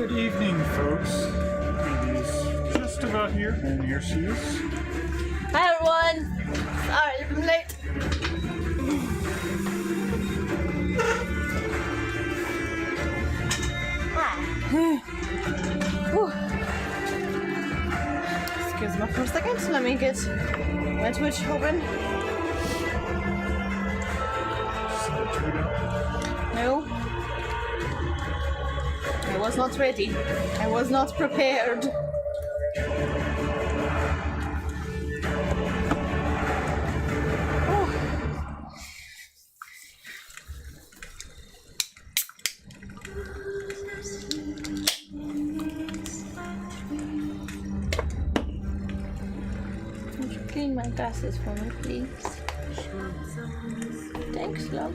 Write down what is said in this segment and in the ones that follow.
Good evening, folks. Evie's just about here, and here she is. Hi everyone! Sorry, I'm late. Excuse me for a second. Let me get my Twitch open. No. I was not ready. I was not prepared. Would you clean my glasses for me, please? Thanks, love.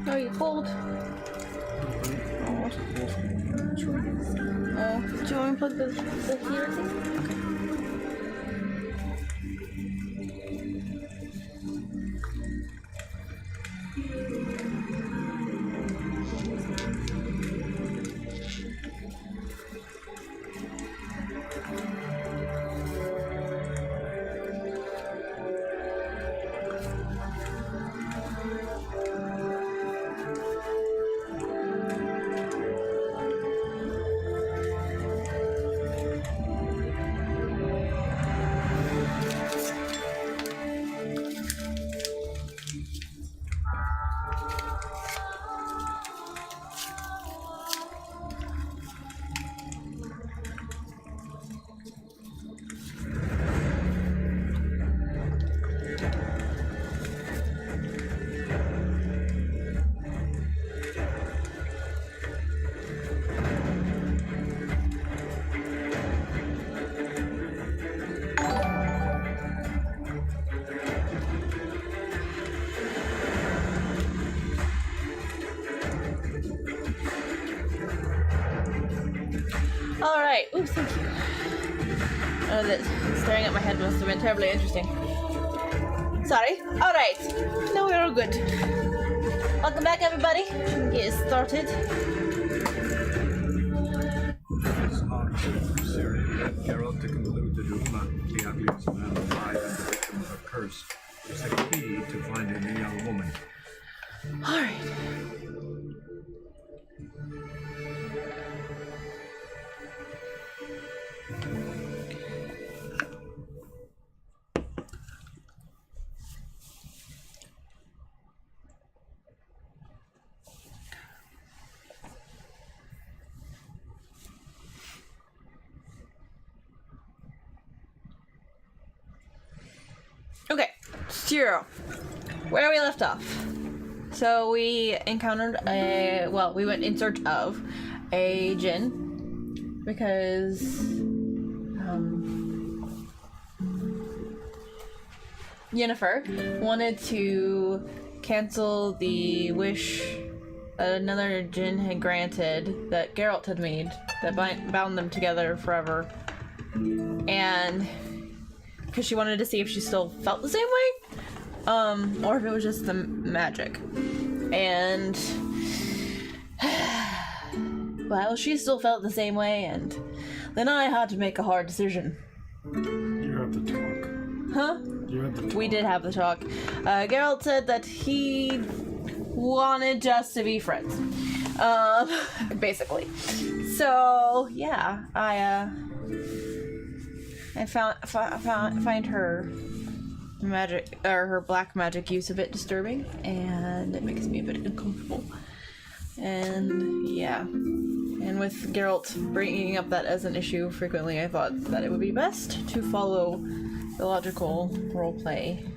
Are you cold? Oh, do you want to put the heater thing? Okay. Alright, ooh, thank you. Oh, that staring at my head must have been terribly interesting. Sorry. Alright, now we're all good. Welcome back, everybody. Get started. It's not necessary that Geralt to conclude that Uma, the ugliest man alive and the victim of a curse, is the key to finding a young woman. Alright. Okay, Zero. Where we left off. So we encountered we went in search of a djinn because Yennefer wanted to cancel the wish that another djinn had granted that Geralt had made that bound them together forever, and because she wanted to see if she still felt the same way, or if it was just the magic. And well, she still felt the same way, and then I had to make a hard decision. You have the talk. Huh? You had the talk. We did have the talk. Geralt said that he wanted us to be friends. Basically. So yeah, I find her magic, or her black magic use a bit disturbing, and it makes me a bit uncomfortable. And yeah, and with Geralt bringing up that as an issue frequently, I thought that it would be best to follow the logical roleplay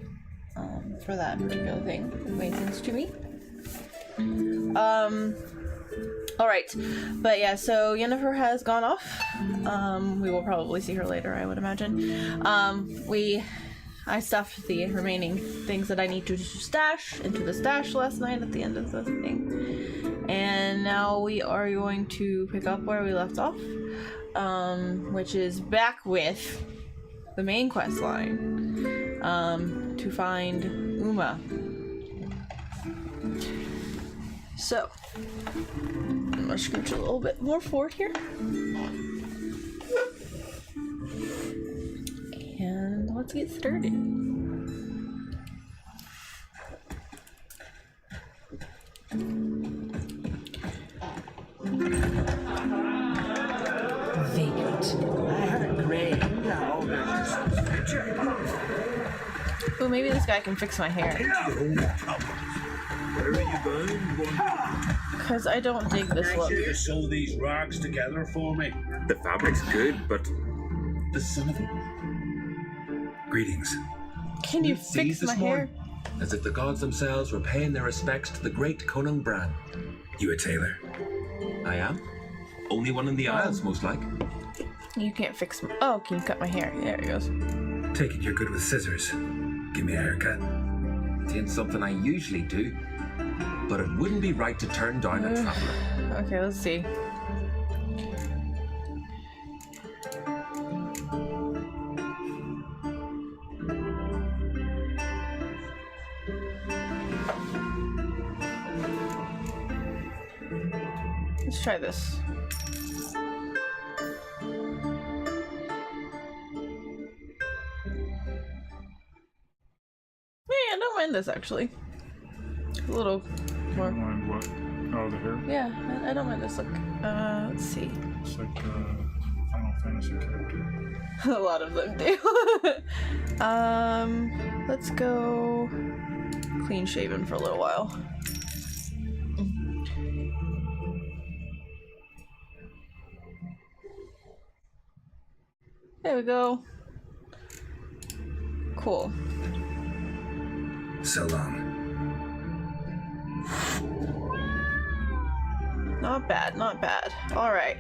for that particular thing. It made sense to me. Alright, but yeah, so Yennefer has gone off. We will probably see her later, I would imagine. I stuffed the remaining things that I need to stash into the stash last night at the end of the thing. And now we are going to pick up where we left off, which is back with the main quest line, to find Uma. So, I'm gonna scooch a little bit more forward here. And let's get started. Vacant. I heard Gray. Oh, maybe this guy can fix my hair. Where are you going? Because I don't dig this look. You sew these rags together for me. The fabric's good, but The son of a... greetings. Can you See fix this my hair? morning? As if the gods themselves were paying their respects to the great Conan Bran. You a tailor? I am. Only one in the Isles, most like. You can't fix my... Oh, can you cut my hair? There it goes. Take it you're good with scissors. Give me a haircut. It ain't something I usually do, but it wouldn't be right to turn down a traveler. Okay, let's see. Let's try this. Yeah, I don't mind this actually. A little more. Mind what? Oh, the hair? Yeah, I don't mind this look. Let's see. It's like Final Fantasy character. A lot of them do. Let's go clean shaven for a little while. There we go. Cool. So long. Not bad, not bad. All right.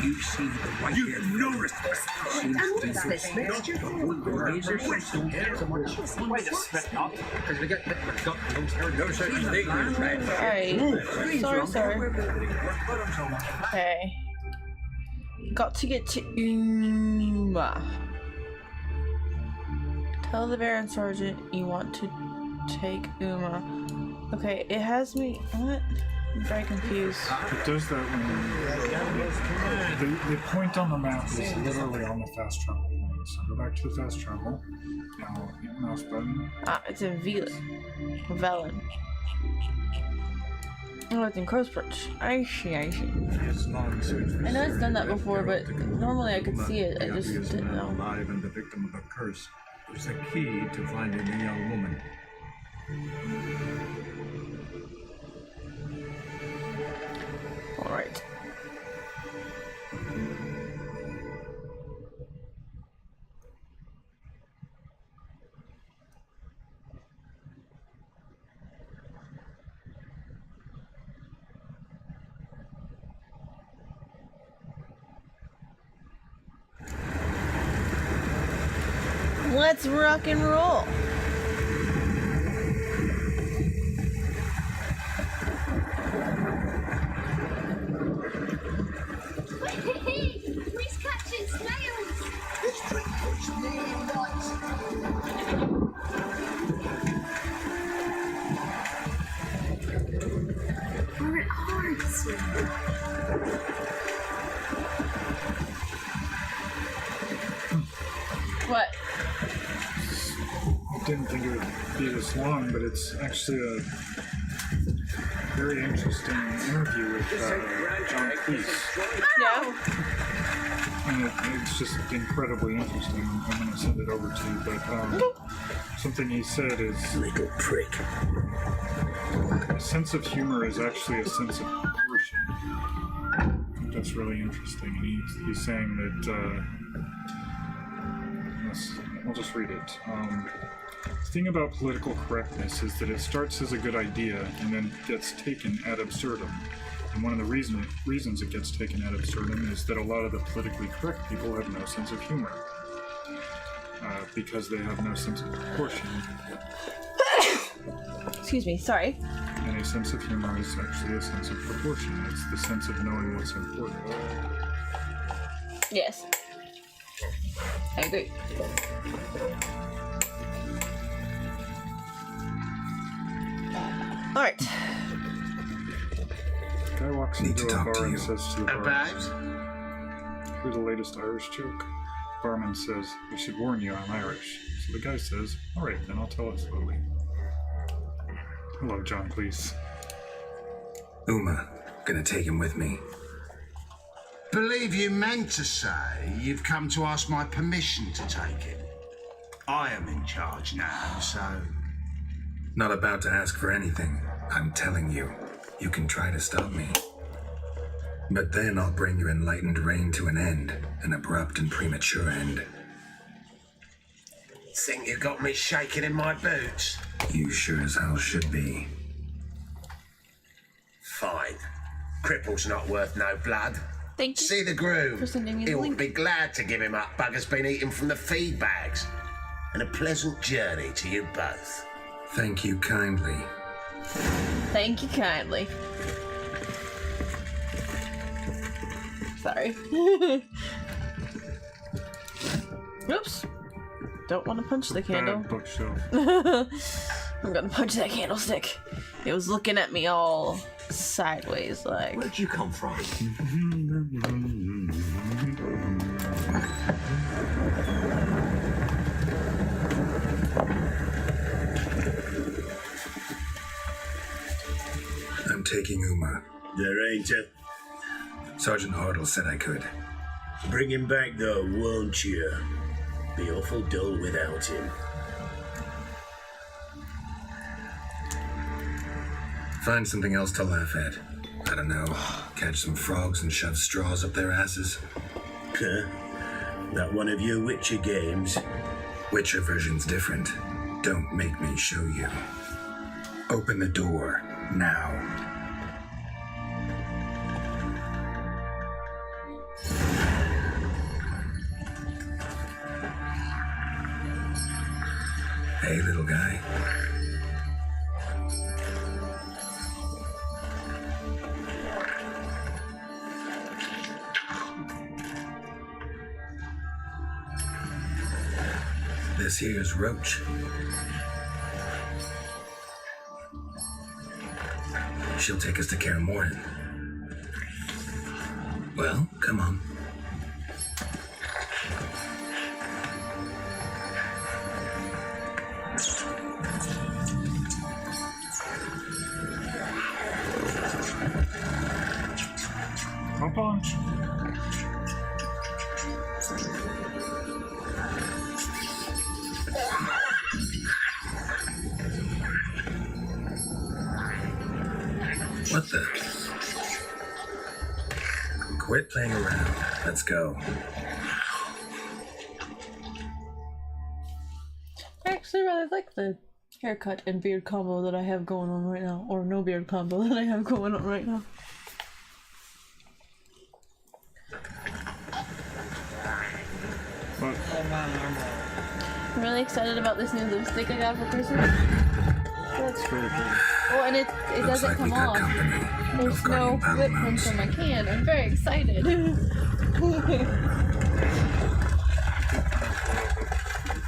You see the white hair. No respect. Because we got no such thing as red. Alright. Sorry. Okay. Got to get to Uma. Tell the Baron Sergeant you want to take Uma. Okay, it has me. What? I'm very confused. It does that when the point on the map is literally on the fast travel point. So go back to the fast travel. Now hit the mouse button. Ah, it's in Velen. Oh, it's in Crowsbridge. I see. His long search for I know it's done that Ciri before, led but Geralt to conclude normally I could Uma, see it. I the just ugliest didn't man know. alive and the victim of a curse, was the key to finding the young woman. Alright. Let's rock and roll. Please catch it, snails! This drink puts me in knots. Or it hurts. What? Didn't think it would be this long, but it's actually a very interesting interview with John Cleese. Yeah. And it's just incredibly interesting. I'm going to send it over to you, but something he said is Little prick. a sense of humor is actually a sense of proportion. I think that's really interesting. And he's saying that, I'll just read it. The thing about political correctness is that it starts as a good idea and then gets taken ad absurdum. And one of the reasons it gets taken ad absurdum is that a lot of the politically correct people have no sense of humor. Because they have no sense of proportion. Excuse me, sorry. And a sense of humor is actually a sense of proportion. It's the sense of knowing what's important. Yes. I agree. Alright. Guy walks Need into to a talk to bar and you. says to the bar, About? "Here's the latest Irish joke." Barman says, "I should warn you, I'm Irish." So the guy says, "Alright, then I'll tell it slowly." Hello, John Cleese. Uma, gonna take him with me. Believe you meant to say you've come to ask my permission to take him. I am in charge now, so... Not about to ask for anything. I'm telling you. You can try to stop me. But then I'll bring your enlightened reign to an end. An abrupt and premature end. Think you got me shaking in my boots? You sure as hell should be. Fine. Cripple's not worth no blood. Thank you See the groom. for sending me the He'll link. be glad to give him up. Bugger's been eating from the feed bags. And a pleasant journey to you both. Thank you kindly. Thank you kindly. Sorry. Oops. Don't want to punch the candle. Bad bookshelf. I'm gonna punch that candlestick. It was looking at me all sideways like. Where'd you come from? I'm taking Uma. There ain't a... Sergeant Hartle said I could. Bring him back though, won't you? Be awful dull without him. Find something else to laugh at. I don't know. Catch some frogs and shove straws up their asses. Huh? That one of your Witcher games? Witcher version's different. Don't make me show you. Open the door, now. Hey, little guy. This here's Roach. She'll take us to Kaer Morhen. Well, come on. I'll punch. What the? Quit playing around. Let's go. I actually really like the haircut and beard combo that I have going on right now. Or no beard combo that I have going on right now. But I'm really excited about this new lipstick I got for Christmas. that's very pretty. Oh, and it Looks doesn't like we come got off. company. There's Of no Guardian Battle lip Mounts. prints on my can. I'm very excited.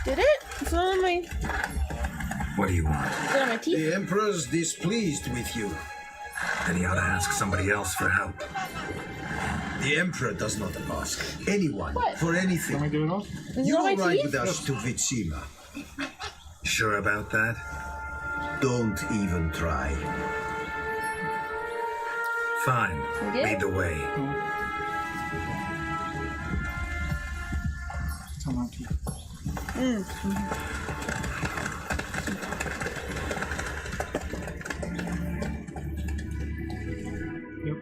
Did it? It's on my. What do you want? Is it on my teeth? The Emperor's displeased with you. Then he ought to ask somebody else for help. The Emperor does not ask anyone What? for Can I anything. get it off? Is it You on my will ride teeth? with us to Vitsima. Sure about that? Don't even try. Fine. Okay. Lead the way. It's on my teeth. Yep.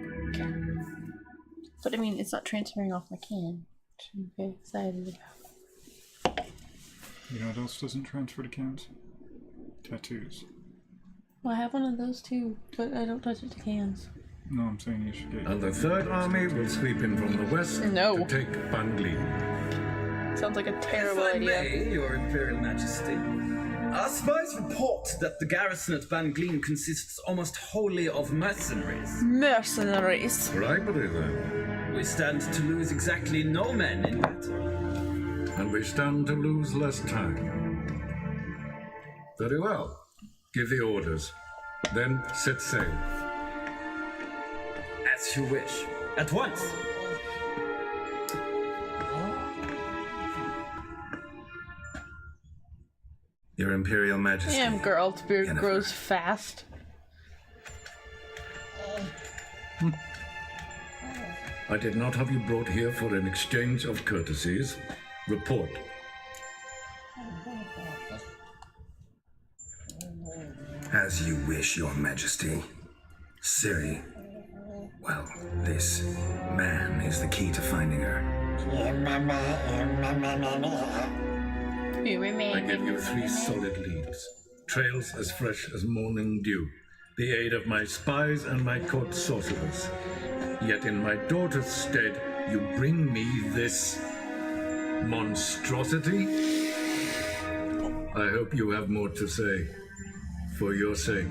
But I mean, it's not transferring off my can. Which I'm very excited about. You know what else doesn't transfer to cans? Tattoos. Well, I have one of those too, but I don't touch it to cans. No, I'm saying you should get. And the Third Army will sweep in from the west No. to take Bangli. Sounds like a terrible If I idea. may, Your Imperial Majesty, our spies report that the garrison at Bangleen consists almost wholly of mercenaries. Mercenaries. Bribery, then. We stand to lose exactly no men in battle. and we stand to lose less time. Very well. Give the orders. Then set sail. As you wish. At once. Your Imperial Majesty. Damn, Geralt's beard Yennefer. grows fast. I did not have you brought here for an exchange of courtesies. Report. As you wish, Your Majesty. Ciri. Well, this man is the key to finding her. I give you 3 solid leads. Trails as fresh as morning dew. The aid of my spies and my court sorcerers. Yet in my daughter's stead, you bring me this monstrosity? I hope you have more to say. For your sake.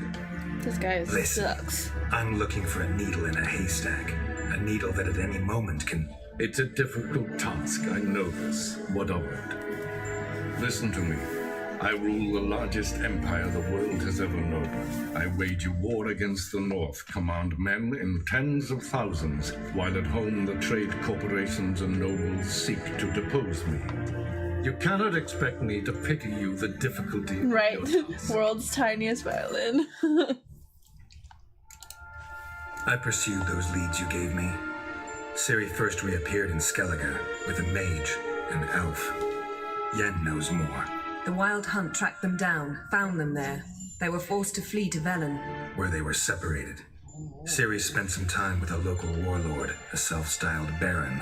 This guy Listen. sucks. I'm looking for a needle in a haystack. A needle that at any moment can... It's a difficult task, I know this. What of it? Listen to me. I rule the largest empire the world has ever known. I wage a war against the North, command men in tens of thousands, while at home the trade corporations and nobles seek to depose me. You cannot expect me to pity you the difficulty of Right. your task. World's tiniest violin. I pursued those leads you gave me. Ciri first reappeared in Skellige with a mage and elf. Yen knows more. The Wild Hunt tracked them down, found them there. They were forced to flee to Velen. Where they were separated. Ciri spent some time with a local warlord, a self-styled baron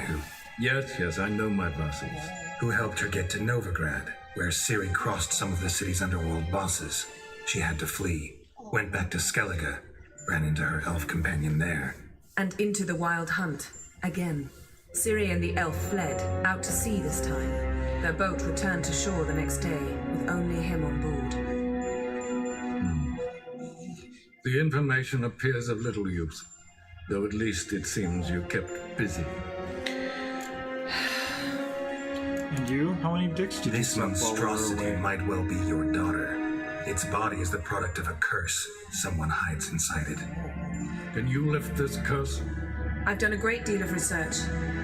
Yes, I know my vassals. who helped her get to Novigrad, where Ciri crossed some of the city's underworld bosses. She had to flee, went back to Skellige, ran into her elf companion there. And into the Wild Hunt, again. Ciri and the elf fled, out to sea this time. Their boat returned to shore the next day, with only him on board. The information appears of little use, though at least it seems you kept busy. And you? How many dicks did you This suck while we were monstrosity away? might well be your daughter. Its body is the product of a curse someone hides inside it. Can you lift this curse? I've done a great deal of research,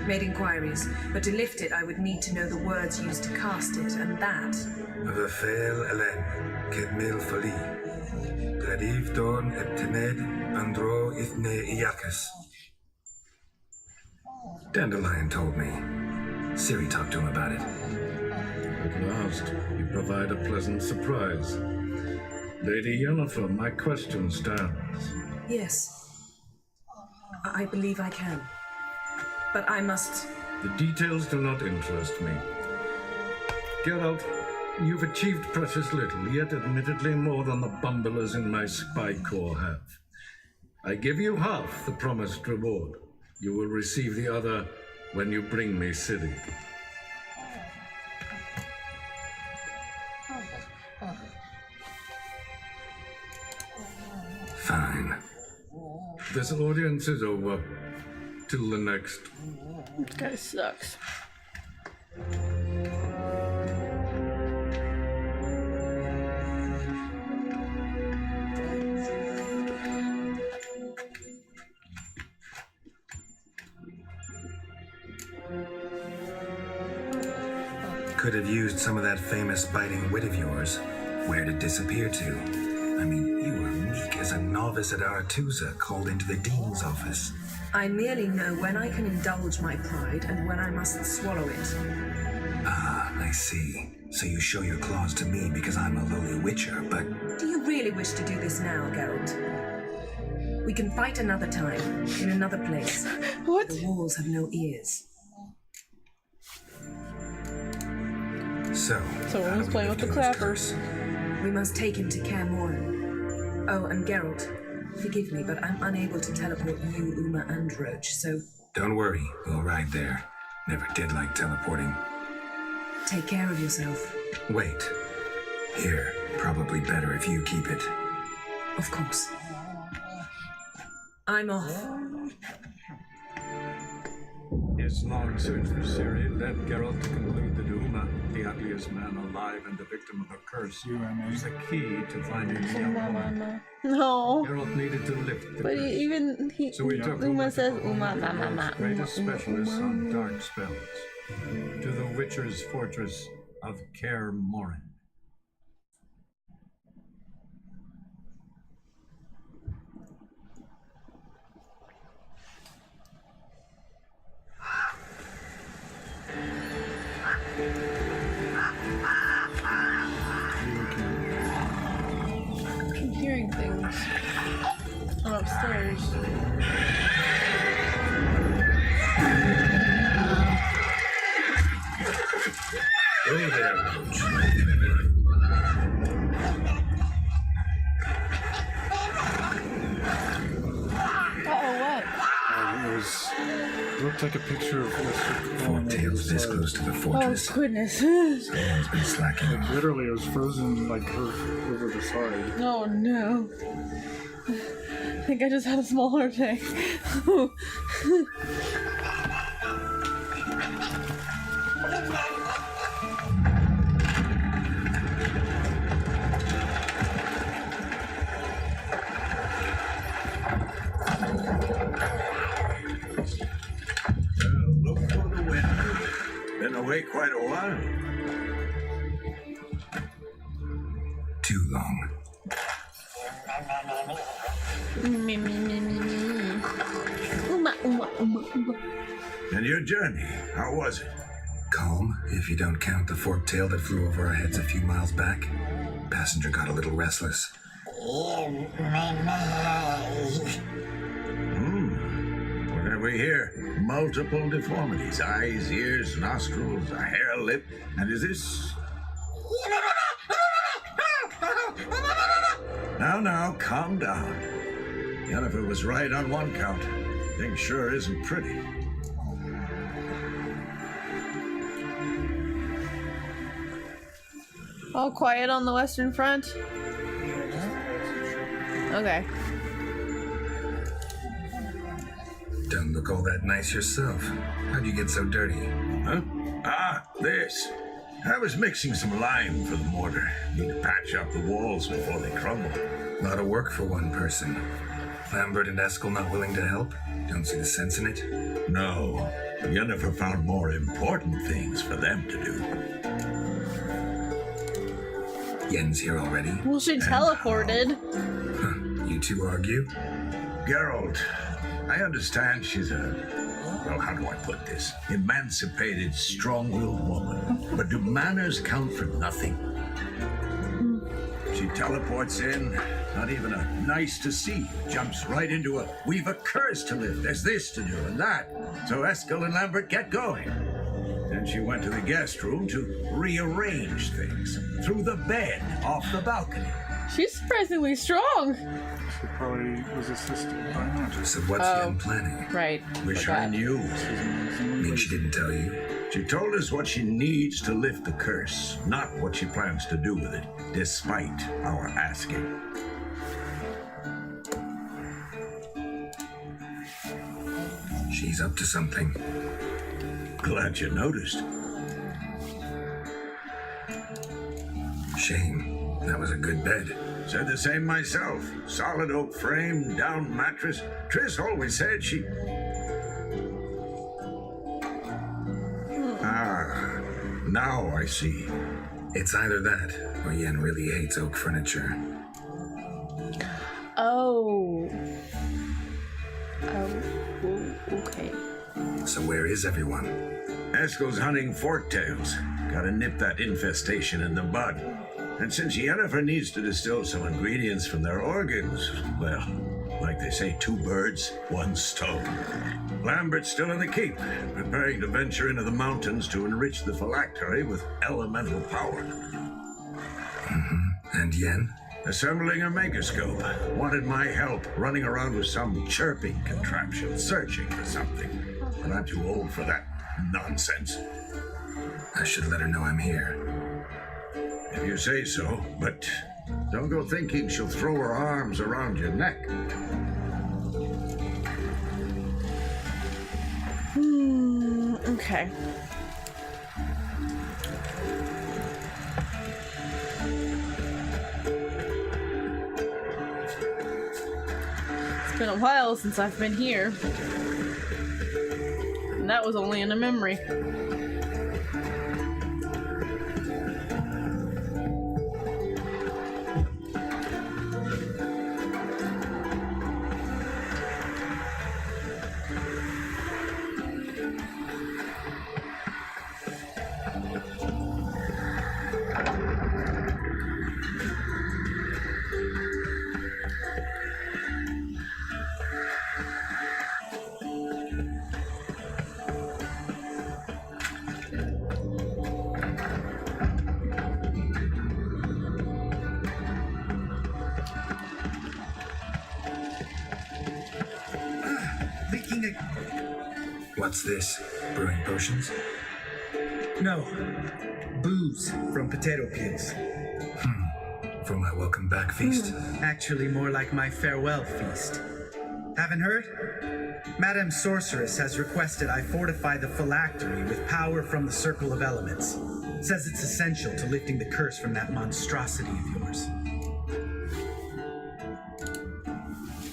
made inquiries, but to lift it I would need to know the words used to cast it, and that... Vefel Elen, Kedmil Fali, Gladiv Dorn et Tened, Andro Ithne Iakas. Dandelion told me. Ciri talked to him about it. At last, you provide a pleasant surprise. Lady Yennefer, my question stands. Yes. I believe I can. But I must... The details do not interest me. Geralt, you've achieved precious little, yet admittedly more than the bumblers in my spy corps have. I give you half the promised reward. You will receive the other when you bring me Ciri. Fine. This audience is over. Till the next. This guy sucks. Could have used some of that famous biting wit of yours. Where'd it disappear to? I mean, you were meek as a novice at Aretusa called into the dean's office. I merely know when I can indulge my pride and when I must swallow it. Ah, I see. So you show your claws to me because I'm a lowly witcher, but... Do you really wish to do this now, Geralt? We can fight another time, in another place. What? The walls have no ears. So Someone how was do we playing lift with the Uma's clappers. curse? We must take him to Kaer Morhen. Oh, and Geralt, forgive me, but I'm unable to teleport you, Uma, and Roach, so Don't worry, we'll ride there. Never did like teleporting. take care of yourself. Wait. Here, probably better if you keep it. Of course. I'm off. His long search for Ciri led Geralt to conclude that Uma, the ugliest man alive and the victim of a curse, was the key to finding the young woman. No. Geralt needed to lift the But curse. So he took Uma to says the Uma, world's ma, ma, ma, greatest Uma, specialists Uma, on Uma. dark spells, to the Witcher's fortress of Kaer Morhen. I'm hearing things. I'm upstairs. Oh, there, Roach. What? It looked like a picture of Fork tails this close to the Oh, fortress. goodness. Someone's been slacking off. Literally, it was frozen like over the side. Oh, no. I think I just had a small heart attack. Look for the window. Been away quite a while. Too long. Me, me, me, me, me. Uma, uma, uma, uma. And your journey, how was it? Calm, if you don't count the forked tail that flew over our heads a few miles back. Passenger got a little restless. What have we here? Multiple deformities. Eyes, ears, nostrils, a hair lip. And is this... Now, calm down. Yennefer was right on one count. Thing sure isn't pretty. All quiet on the Western Front. Okay. Don't look all that nice yourself. How'd you get so dirty? Huh? Ah, this. I was mixing some lime for the mortar. Need to patch up the walls before they crumble. A lot of work for one person. Lambert and Eskel not willing to help? Don't see the sense in it? No. Yennefer found more important things for them to do. Yen's here already? Well, she teleported. You two argue? Geralt, I understand she's well, how do I put this? Emancipated, strong-willed woman. But do manners count for nothing? She teleports in, not even a nice to see. Jumps right into a, we've a curse to lift, there's this to do and that. So Eskel and Lambert get going. Then she went to the guest room to rearrange things. Through the bed, off the balcony. She's surprisingly strong. She probably was assisted by magic. So what's Yen planning? Right. Wish I knew. Mean she didn't tell you? She told us what she needs to lift the curse, not what she plans to do with it, despite our asking. She's up to something. Glad you noticed. Shame. That was a good bed. Said the same myself. Solid oak frame, down mattress. Triss always said she... Ah, now I see. It's either that, or Yen really hates oak furniture. Oh. Okay. So where is everyone? Eskel's hunting forktails. Gotta nip that infestation in the bud. And since Yennefer needs to distill some ingredients from their organs, well, like they say, 2 birds, 1 stone. Lambert's still in the keep, preparing to venture into the mountains to enrich the phylactery with elemental power. And Yen? Assembling a megascope. Wanted my help running around with some chirping contraption, searching for something. But I'm too old for that nonsense. I should let her know I'm here. If you say so, but don't go thinking she'll throw her arms around your neck. Okay. It's been a while since I've been here. And that was only in a memory. What's this? Brewing potions? No. Booze from potato peels. For my welcome back feast? Actually, more like my farewell feast. Haven't heard? Madame Sorceress has requested I fortify the phylactery with power from the Circle of Elements. Says it's essential to lifting the curse from that monstrosity of yours.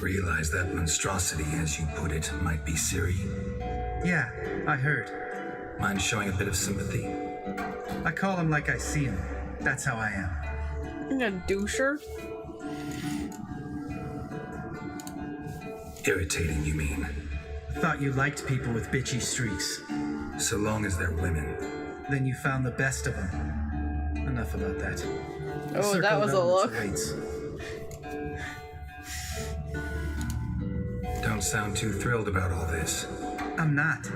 Realize that monstrosity, as you put it, might be Ciri. Yeah, I heard. Mind showing a bit of sympathy? I call him like I see him. That's how I am. A doucher? Irritating, you mean? Thought you liked people with bitchy streaks. So long as they're women. Then you found the best of them. Enough about that. Oh, that was a look. Don't sound too thrilled about all this. I'm not.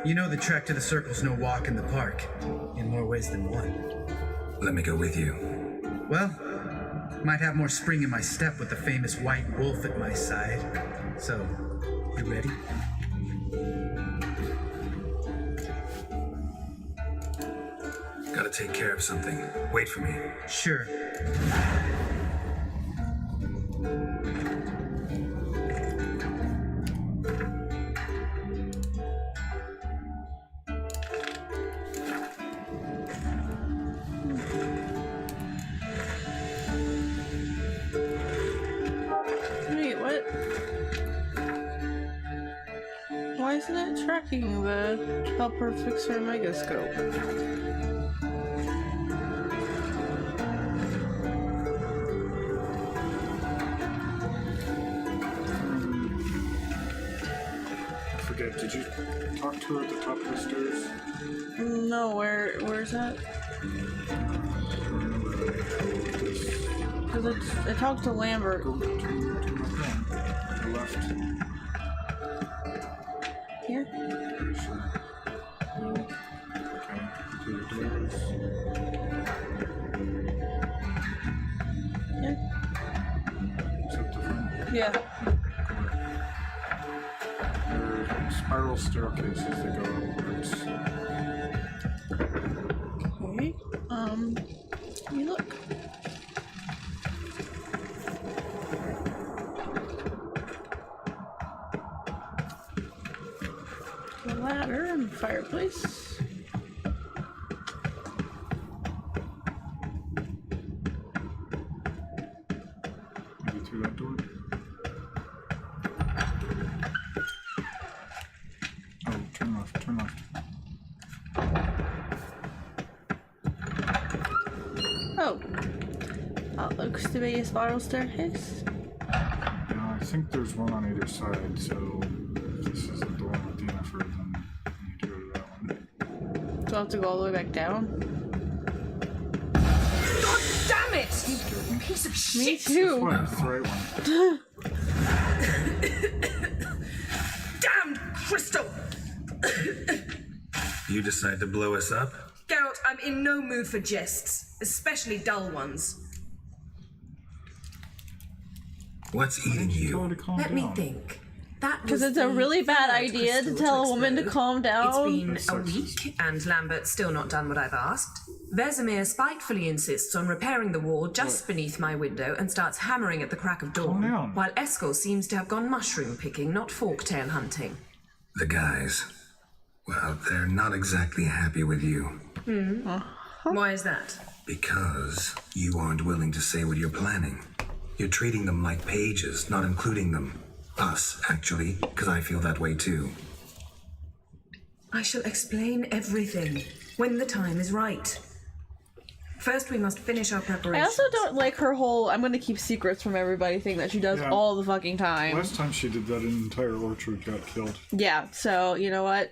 You know the trek to the Circle's no walk in the park. In more ways than one. Let me go with you. Well, might have more spring in my step with the famous white wolf at my side. So, you ready? Gotta take care of something. Wait for me. Sure. Wait, what? Why isn't it tracking the helper fixer megascope? Did you talk to her at the top of the stairs? No, where's that? Because I talked to Lambert. Go to the left. Here? Sure. No. Okay. To the doors. Yeah. Is that the front? Yeah. Spiral staircases that go upwards. Okay. Let me look. The ladder and the fireplace. Maybe through that door. Turn left. Oh. That looks to be a spiral staircase. Yeah, I think there's one on either side, so if this isn't the one with Yennefer, then you need to go to that one. Do I have to go all the way back down? God damn it! You piece of shit! Me too! That's the right one. Damned crystal! You decide to blow us up? Geralt, I'm in no mood for jests, especially dull ones. What's eating you? Let me think. Because it's a really bad idea to tell a woman to calm down. It's been a week, and Lambert's still not done what I've asked. Vesemir spitefully insists on repairing the wall just beneath my window and starts hammering at the crack of dawn, while Eskel seems to have gone mushroom picking, not forktail hunting. The guys. Well, they're not exactly happy with you. Why is that? Because you aren't willing to say what you're planning. You're treating them like pages, not including them. Us, actually, because I feel that way too. I shall explain everything when the time is right. First, we must finish our I preparations. also don't like her whole "I'm gonna keep secrets from everybody" thing that she does Yeah. all the fucking time. Last time she did that, an entire orchard got killed. Yeah, so you know what?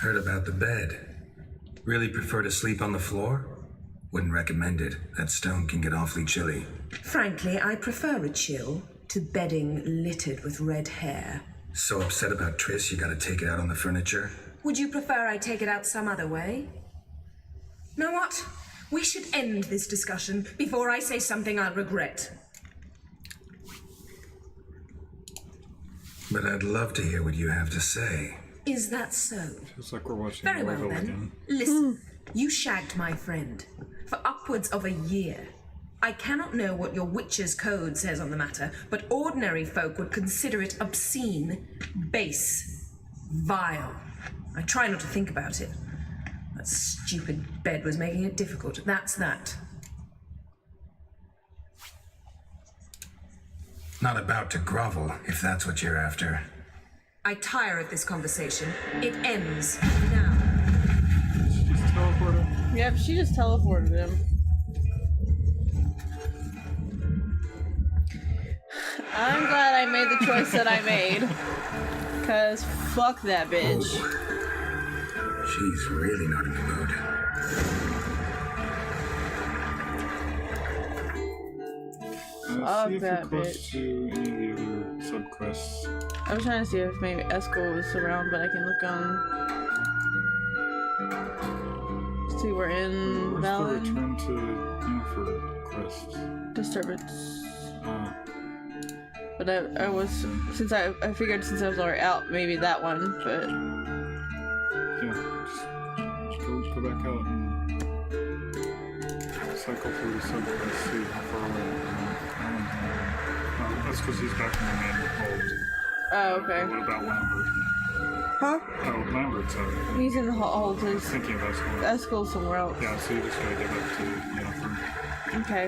Heard about the bed. Really prefer to sleep on the floor? Wouldn't recommend it. That stone can get awfully chilly. Frankly, I prefer a chill to bedding littered with red hair. So upset about Triss, you gotta take it out on the furniture? Would you prefer I take it out some other way? Know what? We should end this discussion before I say something I'll regret. But I'd love to hear what you have to say. Is that so? It's like we're watching Very well Orville then. again. Listen, you shagged my friend for upwards of a year. I cannot know what your witch's code says on the matter, but ordinary folk would consider it obscene, base, vile. I try not to think about it. That stupid bed was making it difficult. That's that. Not about to grovel, if that's what you're after. I tire of this conversation. It ends now. She just teleported. Yep, she just teleported him. I'm glad I made the choice that I made. Cause fuck that bitch. She's really not in the mood. See if you're that close bitch. to any of the other subquests. I was trying to see if maybe Eskel was around, but I can look on. See, we're in Where's the Valen. return to Yennefer quest? Disturbance. Ah. But I was, since I figured since I was already out, maybe that one, but. Yeah, just go back out and cycle through the subquest, see how far away that's because he's back in the main hold. Oh, okay. What about Lambert? Huh? Oh, Lambert's out. He's in the hall, so he's Thinking of Eskel. Eskel's somewhere else. Yeah, so you just gotta get back to Yennefer. Okay.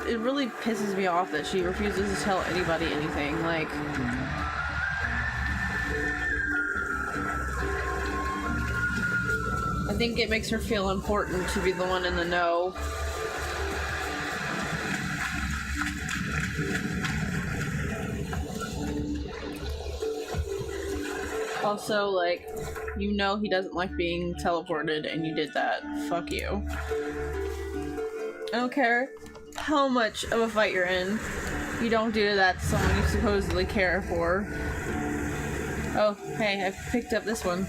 It really pisses me off that she refuses to tell anybody anything, like... I think it makes her feel important to be the one in the know. Also, like, you know he doesn't like being teleported and you did that. Fuck you. I don't care how much of a fight you're in. You don't do that to someone you supposedly care for. Oh, hey, I picked up this one.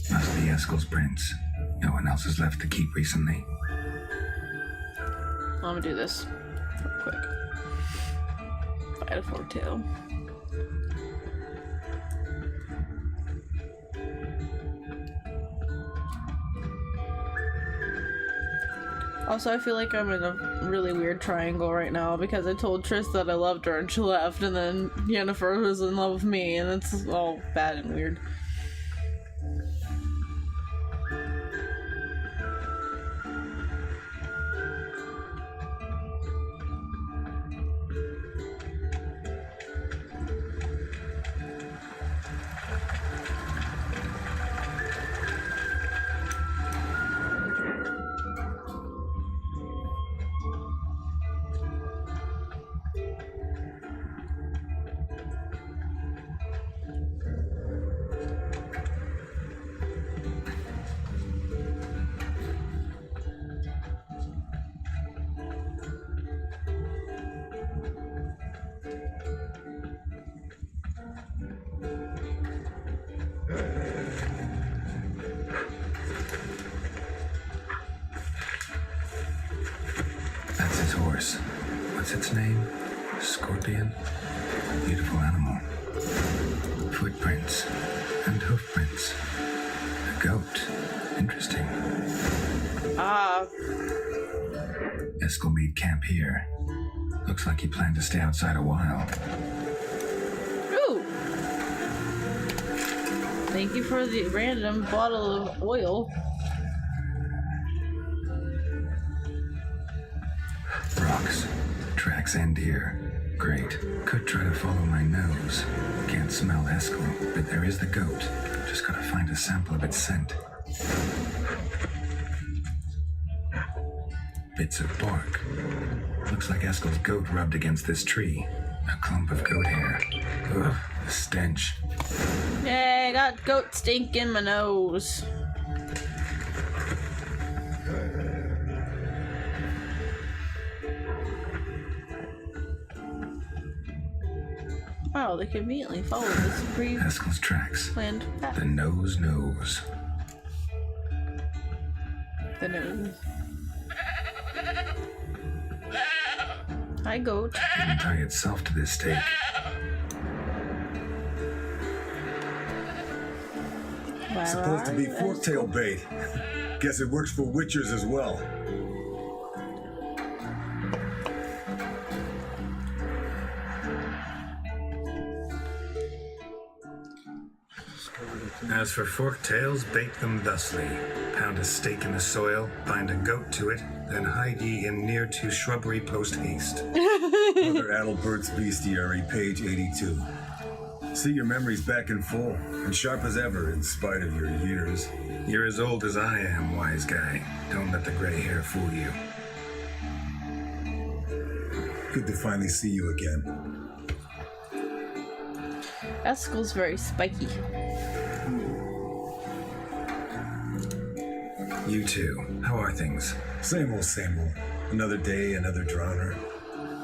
Must be Eskel's prince. No one else has left the keep recently. I'm gonna do this real quick. Fight a foretail. Also, I feel like I'm in a really weird triangle right now because I told Triss that I loved her and she left, and then Yennefer was in love with me, and it's all bad and weird. That's his horse. What's its name? Scorpion? Beautiful animal. Footprints. and hoofprints. A goat. Interesting. Eskel made camp here. Looks like he planned to stay outside a while. Ooh! Thank you for the random bottle of oil. Rocks. Tracks end here. Great. Could try to follow my nose. Can't smell Eskel, but there is the goat. Just gotta find a sample of its scent. Bits of bark. Looks like Eskel's goat rubbed against this tree. A clump of goat hair. Ugh, the stench. Yay, I got goat stink in my nose. Wow, they conveniently followed this Eskel's tracks. planned path. The nose knows. The nose. Hi, goat. Didn't tie itself to this stake. Supposed to be forktail bait. Guess it works for witchers as well. As for forktails, bake them thusly. Pound a stake in the soil, bind a goat to it, then hide ye in near to shrubbery post haste. Mother Adalbert's Bestiary, page 82. See, your memory's back in full, and sharp as ever in spite of your years. You're as old as I am, wise guy. Don't let the gray hair fool you. Good to finally see you again. Eskel's very spiky. You too. How are things? Same old, same old. Another day, another drowner.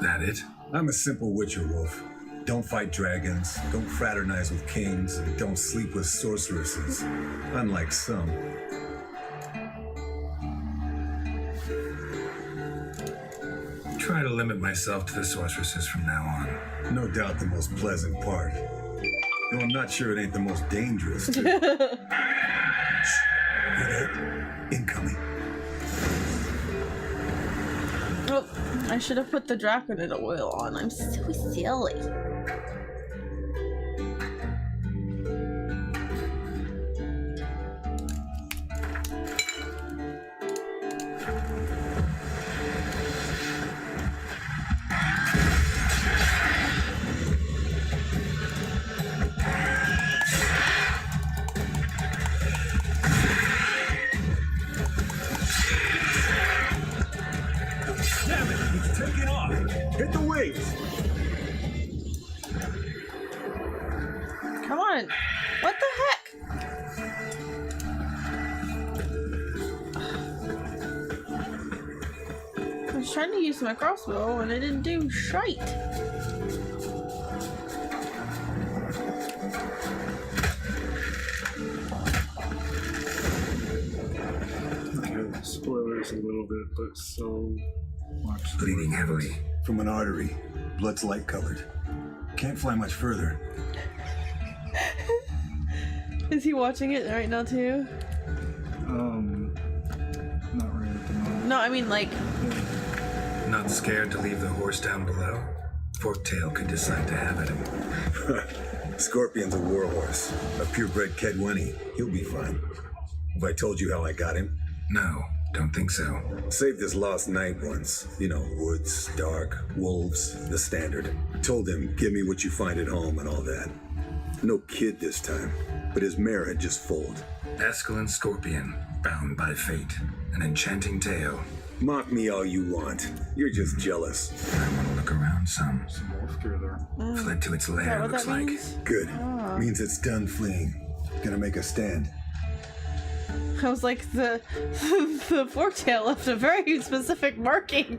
That it? I'm a simple witcher wolf. Don't fight dragons, don't fraternize with kings, and don't sleep with sorceresses. Unlike some. Try to limit myself to the sorceresses from now on. No doubt the most pleasant part. Though I'm not sure it ain't the most dangerous, too. Shh. Hear that? Incoming. Oh, I should have put the draconid oil on. I'm so silly. Damn it, he's taking off. Hit the wings. Come on. What the heck? I was trying to use my crossbow and it didn't do shite. Okay, spoilers a little bit, but so much. Bleeding heavily. From an artery. Blood's light colored. Can't fly much further. Is he watching it right now too? Not really at the moment. No, I mean like... Not scared to leave the horse down below? Forktail could decide to have at him. Scorpion's a warhorse. A purebred Kedwenny. He'll be fine. Have I told you how I got him? No, don't think so. Saved his lost knight once. You know, woods, dark, wolves, the standard. Told him, give me what you find at home and all that. No kid this time, but his mare had just foaled. Eskel and Scorpion, bound by fate. An enchanting tale. Mock me all you want. You're just jealous. I want to look around some. Wolf gear there. Fled to its lair, looks like. Good. Means it's done fleeing. Gonna make a stand. I was like, the forktail left a very specific marking.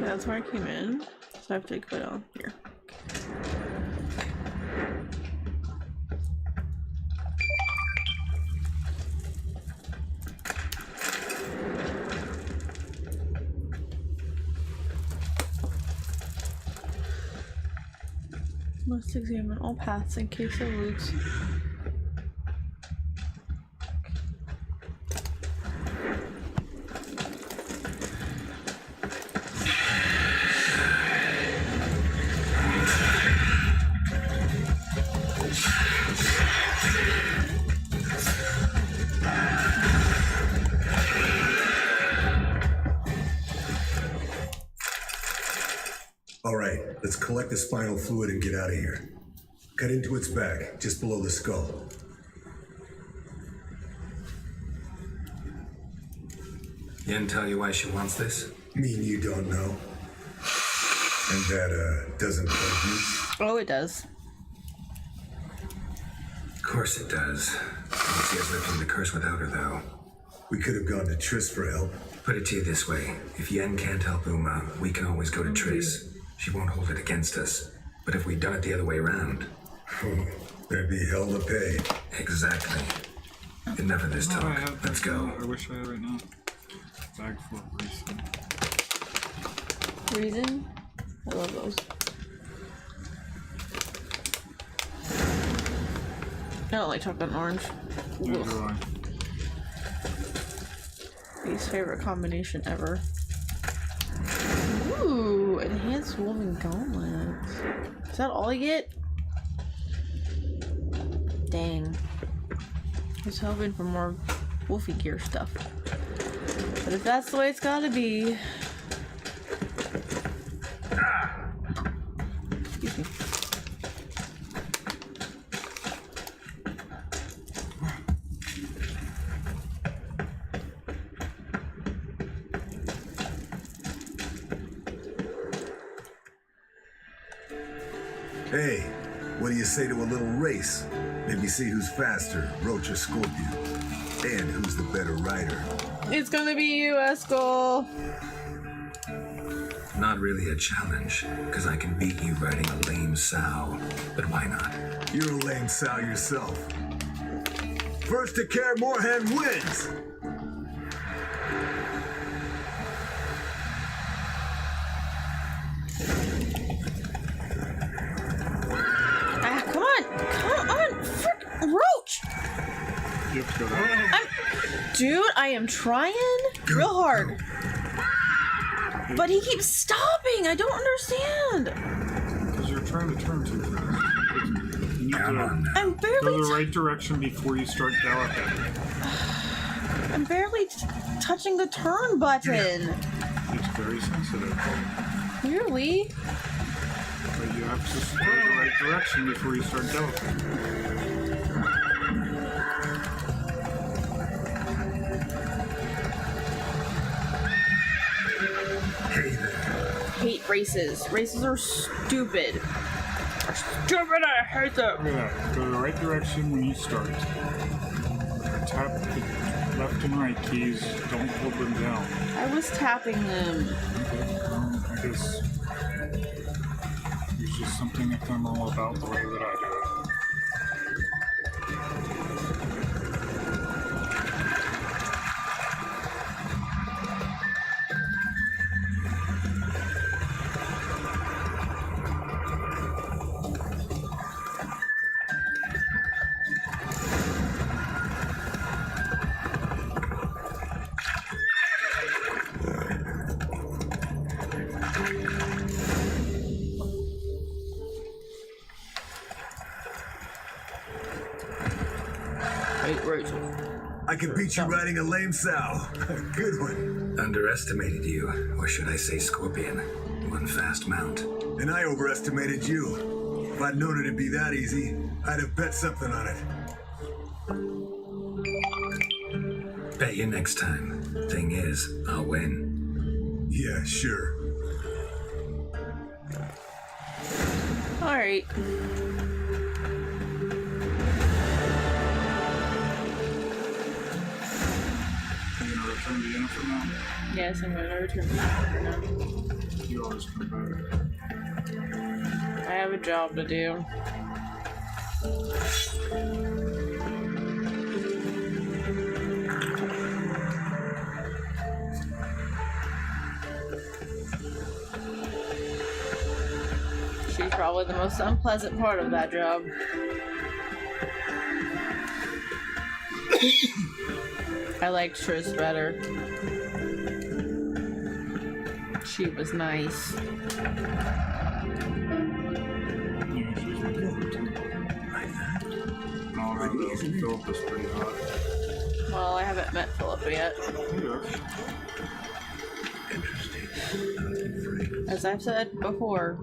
That's where I came in, so I have to put it on here. Must examine all paths in case of roots. All right, let's collect the spinal fluid and get out of here. Cut into its back, just below the skull. Yen tell you why she wants this? Mean you don't know? And that, doesn't bug you? Oh, it does. Of course it does. Can't see us lifting the curse without her, though. We could have gone to Triss for help. Put it to you this way. If Yen can't help Uma, we can always go to Triss. She won't hold it against us. But if we'd done it the other way around... There'd be hell to pay. Exactly. Enough of this talk. Let's go. I wish I had it right now. Bag full of reason. Reason? I love those. I don't like chocolate and orange. Neither do I. Least favorite combination ever. Ooh, enhanced woven gauntlets. Is that all I get? Dang. I was hoping for more wolfy gear stuff. But if that's the way it's gotta be. Excuse me. Hey, what do you say to a little race? Maybe see who's faster, Roach or Scorpion. And who's the better rider. It's gonna be you, Eskel. Not really a challenge, because I can beat you riding a lame sow. But why not? You're a lame sow yourself. First to Care Moorhead wins! Come on, frick, Roach! You have to go there. Dude, I am trying real hard. But he keeps stopping. I don't understand. Because you're trying to turn too fast. You need to I'm barely go the right direction before you start galloping. I'm barely touching the turn button. It's very sensitive. Really? But you have to go the right direction before you start galloping. Hey there. Hate races. Races are stupid. Stupid, I hate them. Look at that. Go the right direction when you start. Tap the left and right keys. Don't hold them down. I was tapping them. Okay. I guess there's just something ephemeral about the way that I do it. I can beat you riding a lame sow. Good one. Underestimated you, or should I say Scorpion. One fast mount. And I overestimated you. If I'd known it'd be that easy, I'd have bet something on it. Bet you next time. Thing is, I'll win. Yeah, sure. Alright. Return to uniform now? Yes, I'm going to return to uniform now. You always come back. I have a job to do. She's probably the most unpleasant part of that job. I liked Trish better. She was nice. Philip is pretty hot. Well, I haven't met Philip yet. As I've said before,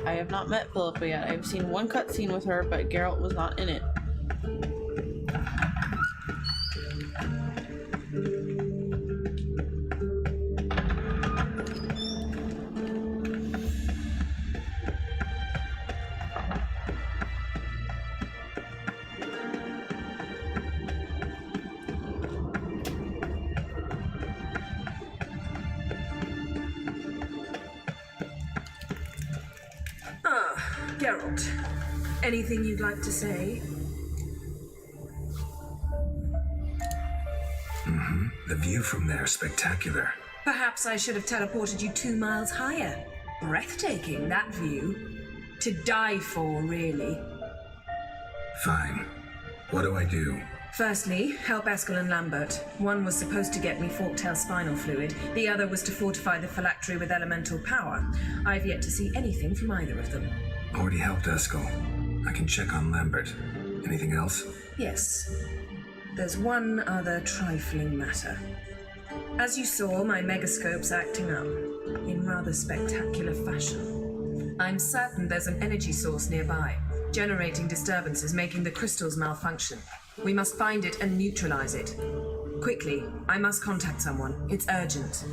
I have not met Philippa yet. I've seen one cutscene with her, but Geralt was not in it. Geralt, anything you'd like to say? The view from there is spectacular. Perhaps I should have teleported you 2 miles higher. Breathtaking, that view. To die for, really. Fine. What do I do? Firstly, help Eskel and Lambert. One was supposed to get me forktail spinal fluid. The other was to fortify the phylactery with elemental power. I've yet to see anything from either of them. Already helped Eskel. I can check on Lambert. Anything else? Yes. There's one other trifling matter. As you saw, my megascope's acting up, in rather spectacular fashion. I'm certain there's an energy source nearby, generating disturbances, making the crystals malfunction. We must find it and neutralize it. Quickly, I must contact someone. It's urgent.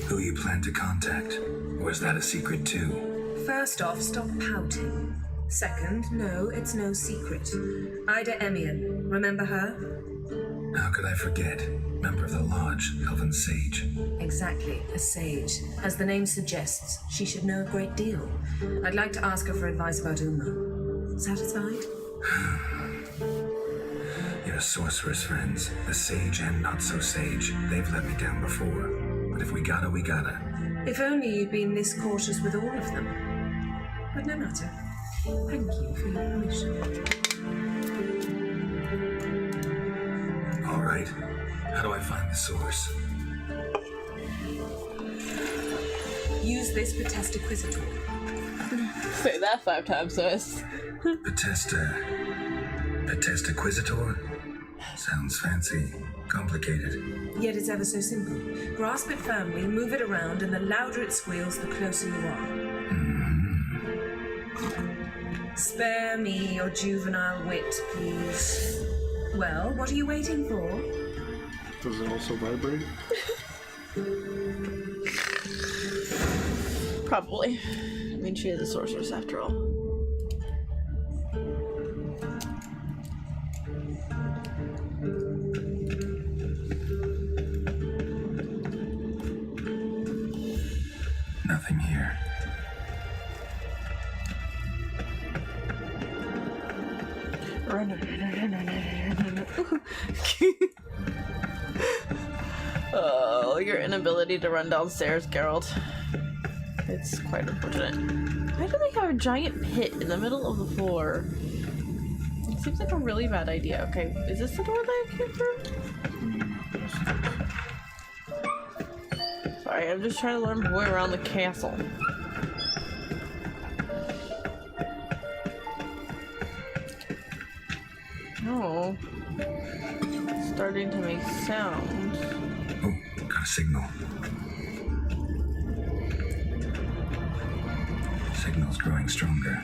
Who you plan to contact? Or is that a secret too? First off, stop pouting. Second, no, it's no secret. Ida Emian, remember her? How could I forget? Member of the Lodge, Elven Sage. Exactly, a sage. As the name suggests, she should know a great deal. I'd like to ask her for advice about Uma. Satisfied? Your sorceress friends, the sage and not so sage, they've let me down before. But if we gotta, we gotta. If only you'd been this cautious with all of them. But no matter. Thank you for your permission. All right. How do I find the source? Use this Potestaquisitor. Say that 5 times, sis. Potestaquisitor? Sounds fancy. Complicated. Yet it's ever so simple. Grasp it firmly, move it around, and the louder it squeals, the closer you are. Spare me your juvenile wit, please. Well, what are you waiting for? Does it also vibrate? Probably. I mean, she is a sorceress after all. Nothing here. Oh, your inability to run downstairs, Geralt. It's quite unfortunate. Why do they have a giant pit in the middle of the floor? It seems like a really bad idea. Okay, is this the door that I came through? Sorry, I'm just trying to learn my way around the castle. Oh. It's starting to make sounds. Oh, got a signal. Signal's growing stronger.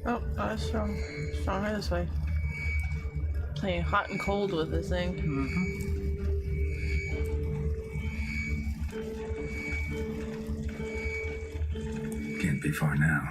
Oh, that's strong. Stronger this way. Playing hot and cold with this thing. Can't be far now.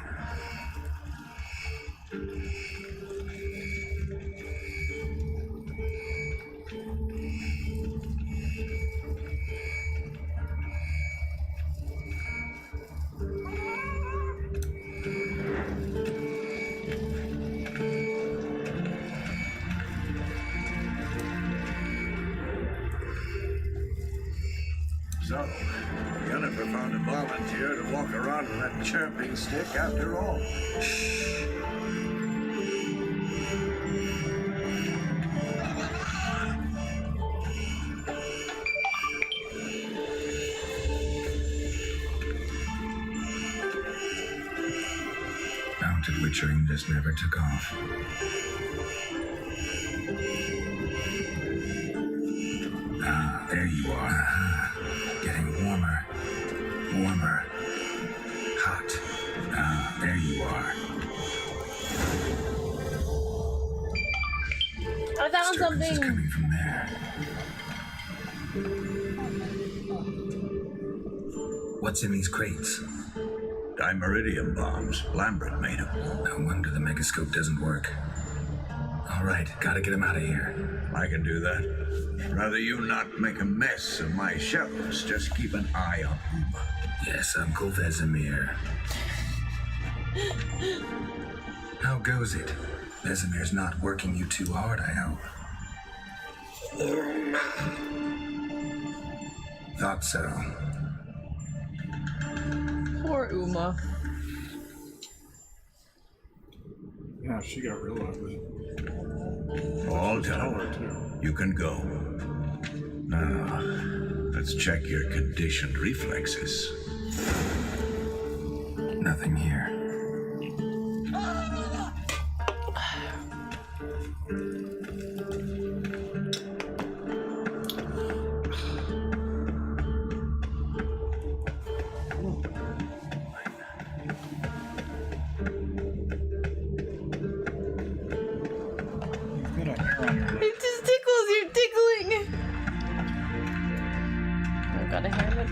So, Jennifer found a volunteer to walk around with that chirping stick after all. Shh. Mounted witchering just never took off. Ah, there you are. Getting warmer. Warmer. Hot. Ah, there you are. I found Disturbance is something. coming from there. What's in these crates? Dimeridium bombs. Lambert made them. No wonder the megascope doesn't work. All right, gotta get him out of here. I can do that. Rather you not make a mess of my shelves. Just keep an eye on Uma. Yes, Uncle Vesemir. How goes it? Vesemir's not working you too hard, I hope. Thought so. Poor Uma. Yeah, she got real ugly. All done. You can go. Now, let's check your conditioned reflexes. Nothing here. It just tickles. You're tickling. I've got a hair of it.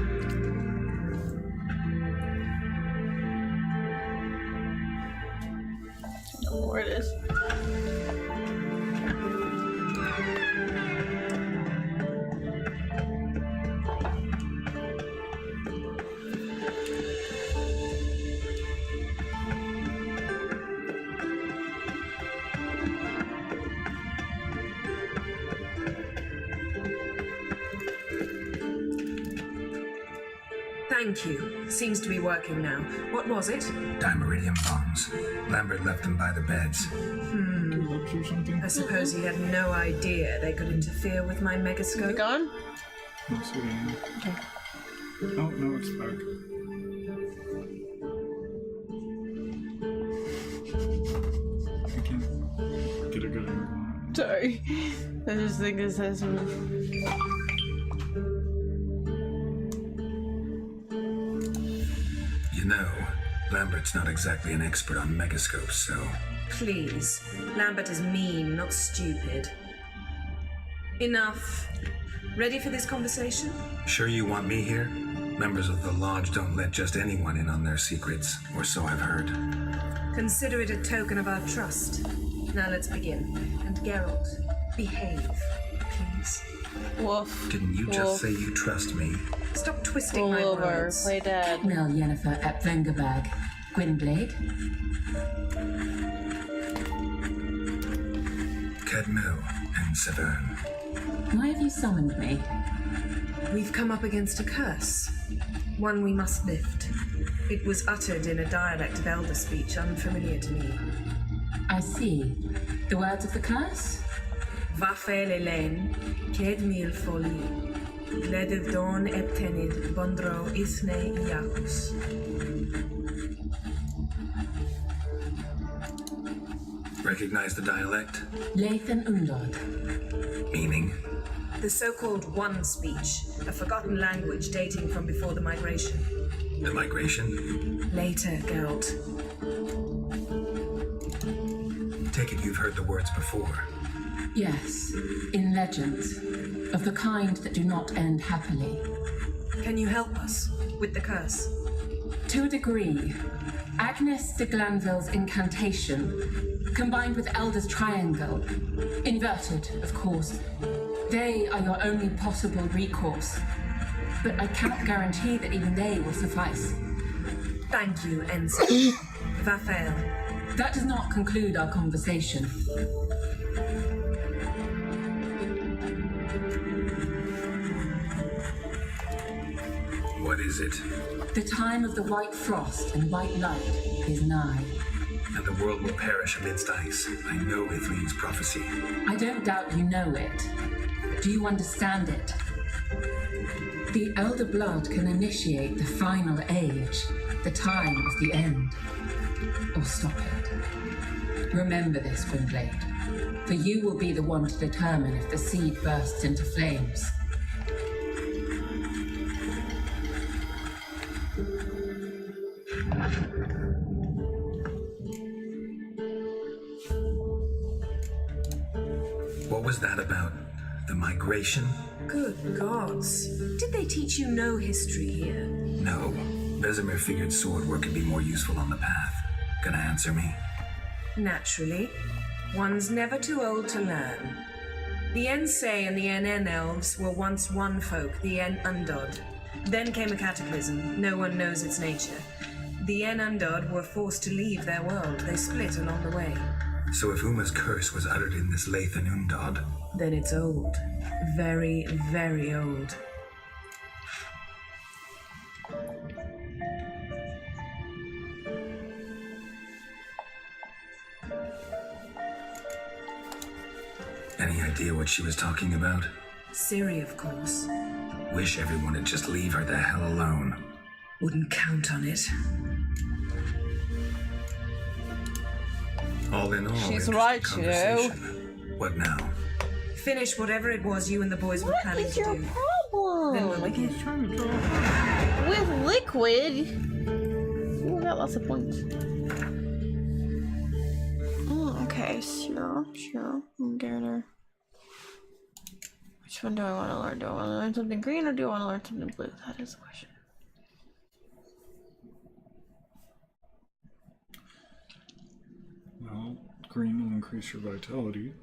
I don't know where it is. Thank you. Seems to be working now. What was it? Dimeridium bombs. Lambert left them by the beds. I suppose he had no idea they could interfere with my megascope. Gone? Let's see. Oh, no, it's back. I can't get a good angle on it. Sorry. I just think this has some. You know, Lambert's not exactly an expert on megascopes, so... Please. Lambert is mean, not stupid. Enough. Ready for this conversation? Sure you want me here? Members of the Lodge don't let just anyone in on their secrets, or so I've heard. Consider it a token of our trust. Now let's begin. And Geralt, behave, please. Wolf. Didn't you just say you trust me? Stop twisting my over. words. Play dead. Well, Yennefer at Vengerberg. Gwynblade? Cadmo and Severn. Why have you summoned me? We've come up against a curse. One we must lift. It was uttered in a dialect of elder speech unfamiliar to me. I see. The words of the curse? Vafel Elaine, Ked Mil Foli, Ledev Don Eptenid, Bondro Isne Iacus. Recognize the dialect? Lathan Undod. Meaning? The so-called One speech, a forgotten language dating from before the migration. The migration? Later, Geralt. Take it you've heard the words before. Yes, in legends, of the kind that do not end happily. Can you help us with the curse? To a degree, Agnes de Glanville's incantation, combined with Elder's triangle, inverted, of course, they are your only possible recourse. But I cannot guarantee that even they will suffice. Thank you, Ensign. Vafel. That does not conclude our conversation. What is it? The time of the white frost and white light is nigh. And the world will perish amidst ice. I know Ithlin's prophecy. I don't doubt you know it. Do you understand it? The elder blood can initiate the final age, the time of the end, or stop it. Remember this, Gwynblade, for you will be the one to determine if the seed bursts into flames. What was that about? The migration? Good gods. Did they teach you no history here? No. Vesemir figured sword work could be more useful on the path. Gonna answer me? Naturally. One's never too old to learn. The Ensei and the NN elves were once one folk, the En Undod. Then came a cataclysm. No one knows its nature. The En Undod were forced to leave their world. They split along the way. So if Uma's curse was uttered in this Lathan Undod, then it's old. Very, very old. any idea what she was talking about? Ciri, of course. Wish everyone would just leave her the hell alone. Wouldn't count on it. All in all, she's interesting right, conversation. What now? Finish whatever it was you and the boys were planning to do. What is your problem? Then we'll begin. With liquid? Ooh, got lots of points. Okay, sure. I'm gonna... Which one do I want to learn? Do I want to learn something green or do I want to learn something blue? That is the question. Well, green will increase your vitality.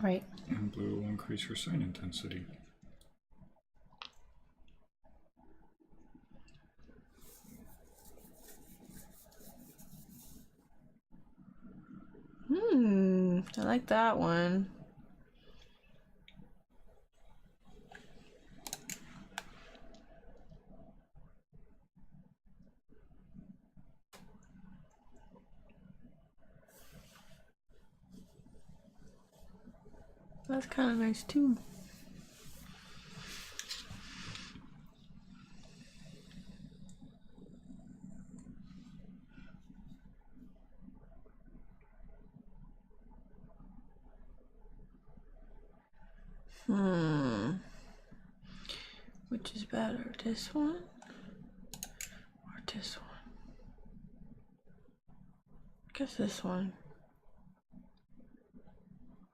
Right. And blue will increase your sight intensity. I like that one. That's kind of nice too. Which is better, this one or this one? I guess this one.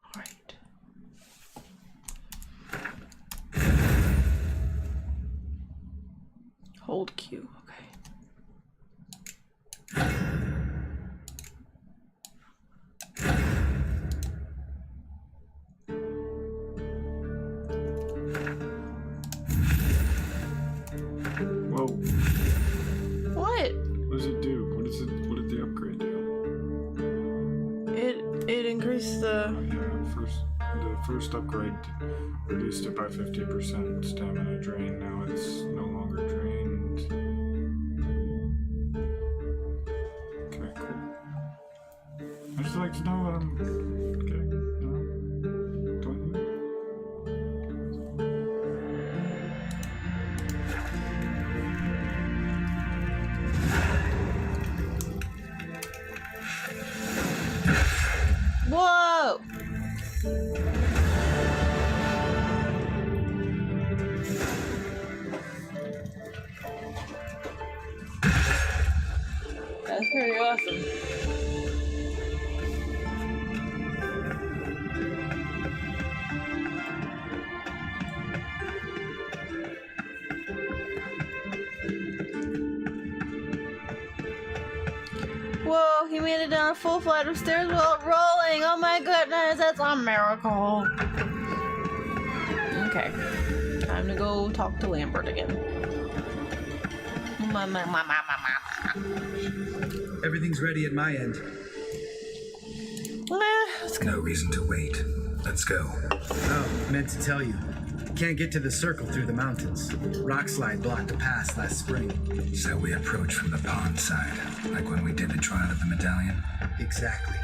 All right. Hold Q, okay. Whoa. What? What does it do? What did the upgrade do? It increased the... The first upgrade reduced it by 50% stamina drain. Now it's no longer drained. Okay, cool. I just like to know what I'm... Okay, don't you? Whoa! That's pretty awesome. Whoa, he made it down a full flight of stairs while rolling. Oh my goodness, that's a miracle. Okay, time to go talk to Lambert again. Everything's ready at my end. No reason to wait. Let's go. Oh, meant to tell you. Can't get to the circle through the mountains. Rockslide blocked the pass last spring. So we approach from the pond side, like when we did the trial of the medallion? Exactly.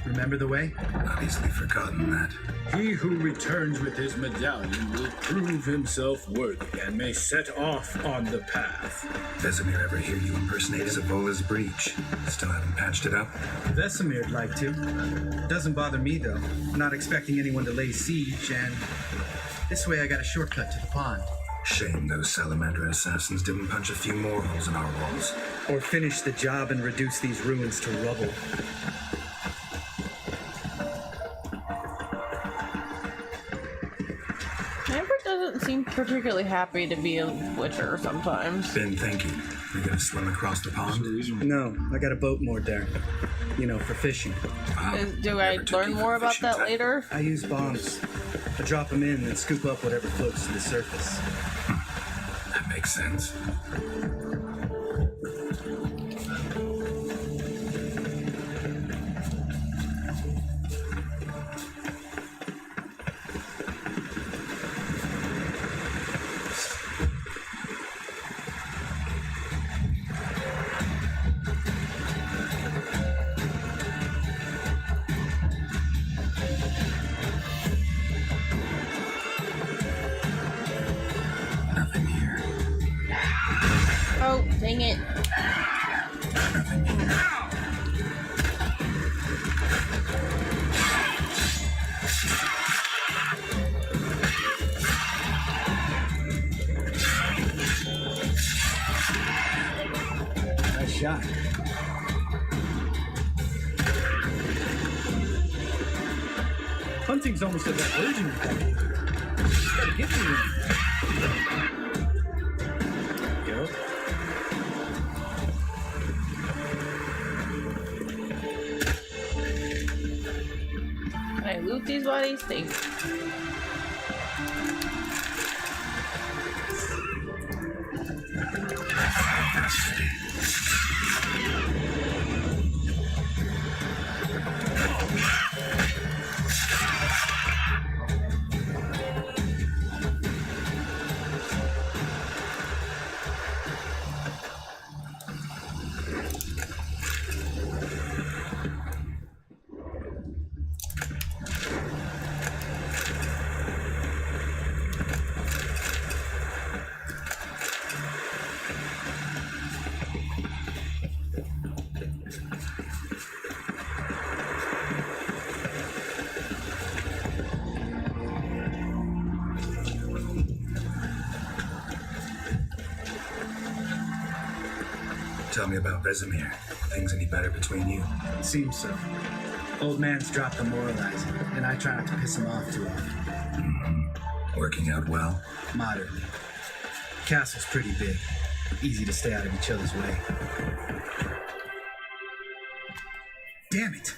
Remember the way? I've easily forgotten that. He who returns with his medallion will prove himself worthy and may set off on the path. Vesemir ever hear you impersonate Zavola's breach? Still haven't patched it up? Vesemir'd like to. Doesn't bother me, though. I'm not expecting anyone to lay siege, and this way I got a shortcut to the pond. Shame those salamander assassins didn't punch a few more holes in our walls. Or finish the job and reduce these ruins to rubble. Amber doesn't seem particularly happy to be a witcher sometimes. Ben, thank you. You're gonna swim across the pond? No, I got a boat moored there. You know, for fishing. Wow. Do I learn more about that later? I use bombs. I drop them in and scoop up whatever floats to the surface. That makes sense. Nothing here. Oh, dang it. Nothing here. Nice shot. Hunting's almost a diversion effect. You gotta get me one. Go. Can I loot these bodies? Thanks. Tell me about Vesemir. Things any better between you? It seems so. Old man's dropped the moralizing, and I try not to piss him off too often. Working out well? Moderately. Castle's pretty big. Easy to stay out of each other's way. Damn it!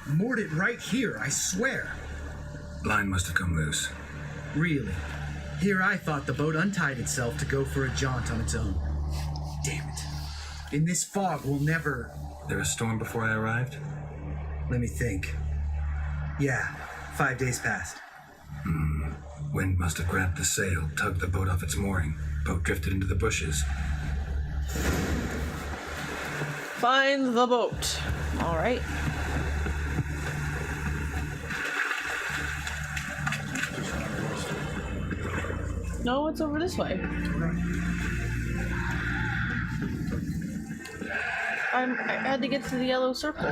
Moored it right here, I swear. Line must have come loose. Really? Here I thought the boat untied itself to go for a jaunt on its own. Damn it. In this fog, we'll never... There a storm before I arrived? Let me think. Yeah, 5 days passed. Wind must have grabbed the sail, tugged the boat off its mooring. Boat drifted into the bushes. Find the boat. All right. No, it's over this way. I had to get to the yellow circle.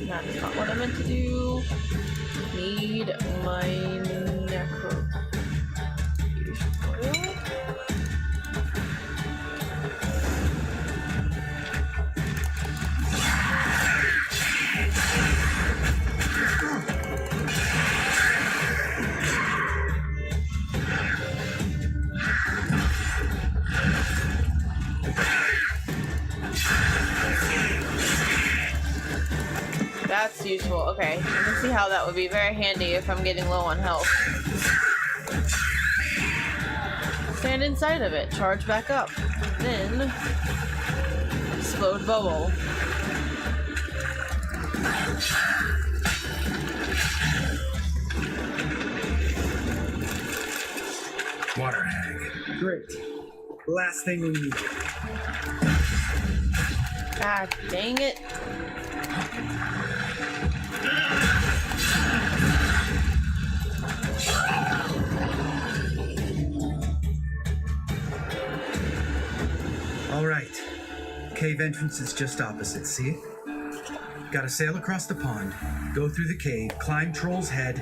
That's not what I meant to do. Need my necro. That's useful. Okay, I can see how that would be very handy if I'm getting low on health. Stand inside of it, charge back up, then explode bubble. Great. Last thing we need. God dang it. All right. Cave entrance is just opposite, see it? Gotta sail across the pond, go through the cave, climb Troll's Head,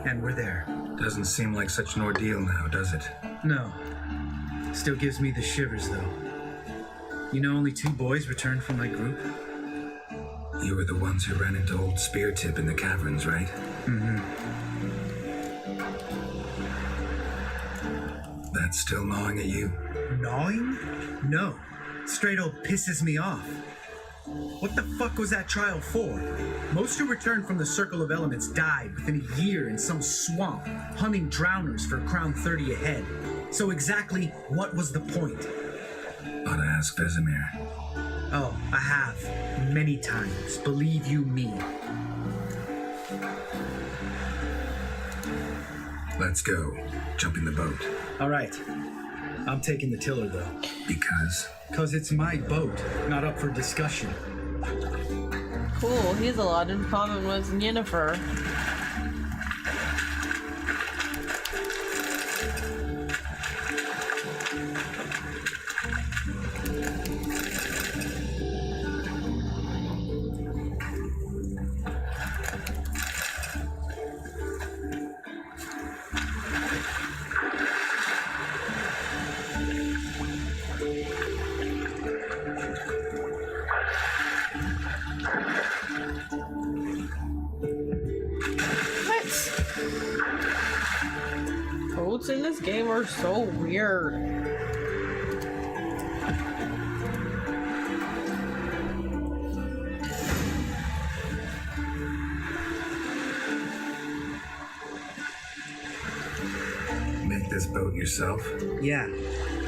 and we're there. Doesn't seem like such an ordeal now, does it? No. Still gives me the shivers, though. You know only 2 boys returned from my group? You were the ones who ran into old Spear Tip in the caverns, right? Mm-hmm. That's still gnawing at you? Gnawing? No. Straight old pisses me off. What the fuck was that trial for? Most who returned from the Circle of Elements died within a year in some swamp, hunting drowners for Crown 30 a head. So exactly what was the point? Ought to ask Vesemir. Oh, I have. Many times. Believe you me. Let's go. Jump in the boat. All right. I'm taking the tiller, though. Because? Because it's my boat, not up for discussion. Cool, he has a lot in common with Yennefer. Boats in this game are so weird. Make this boat yourself? Yeah.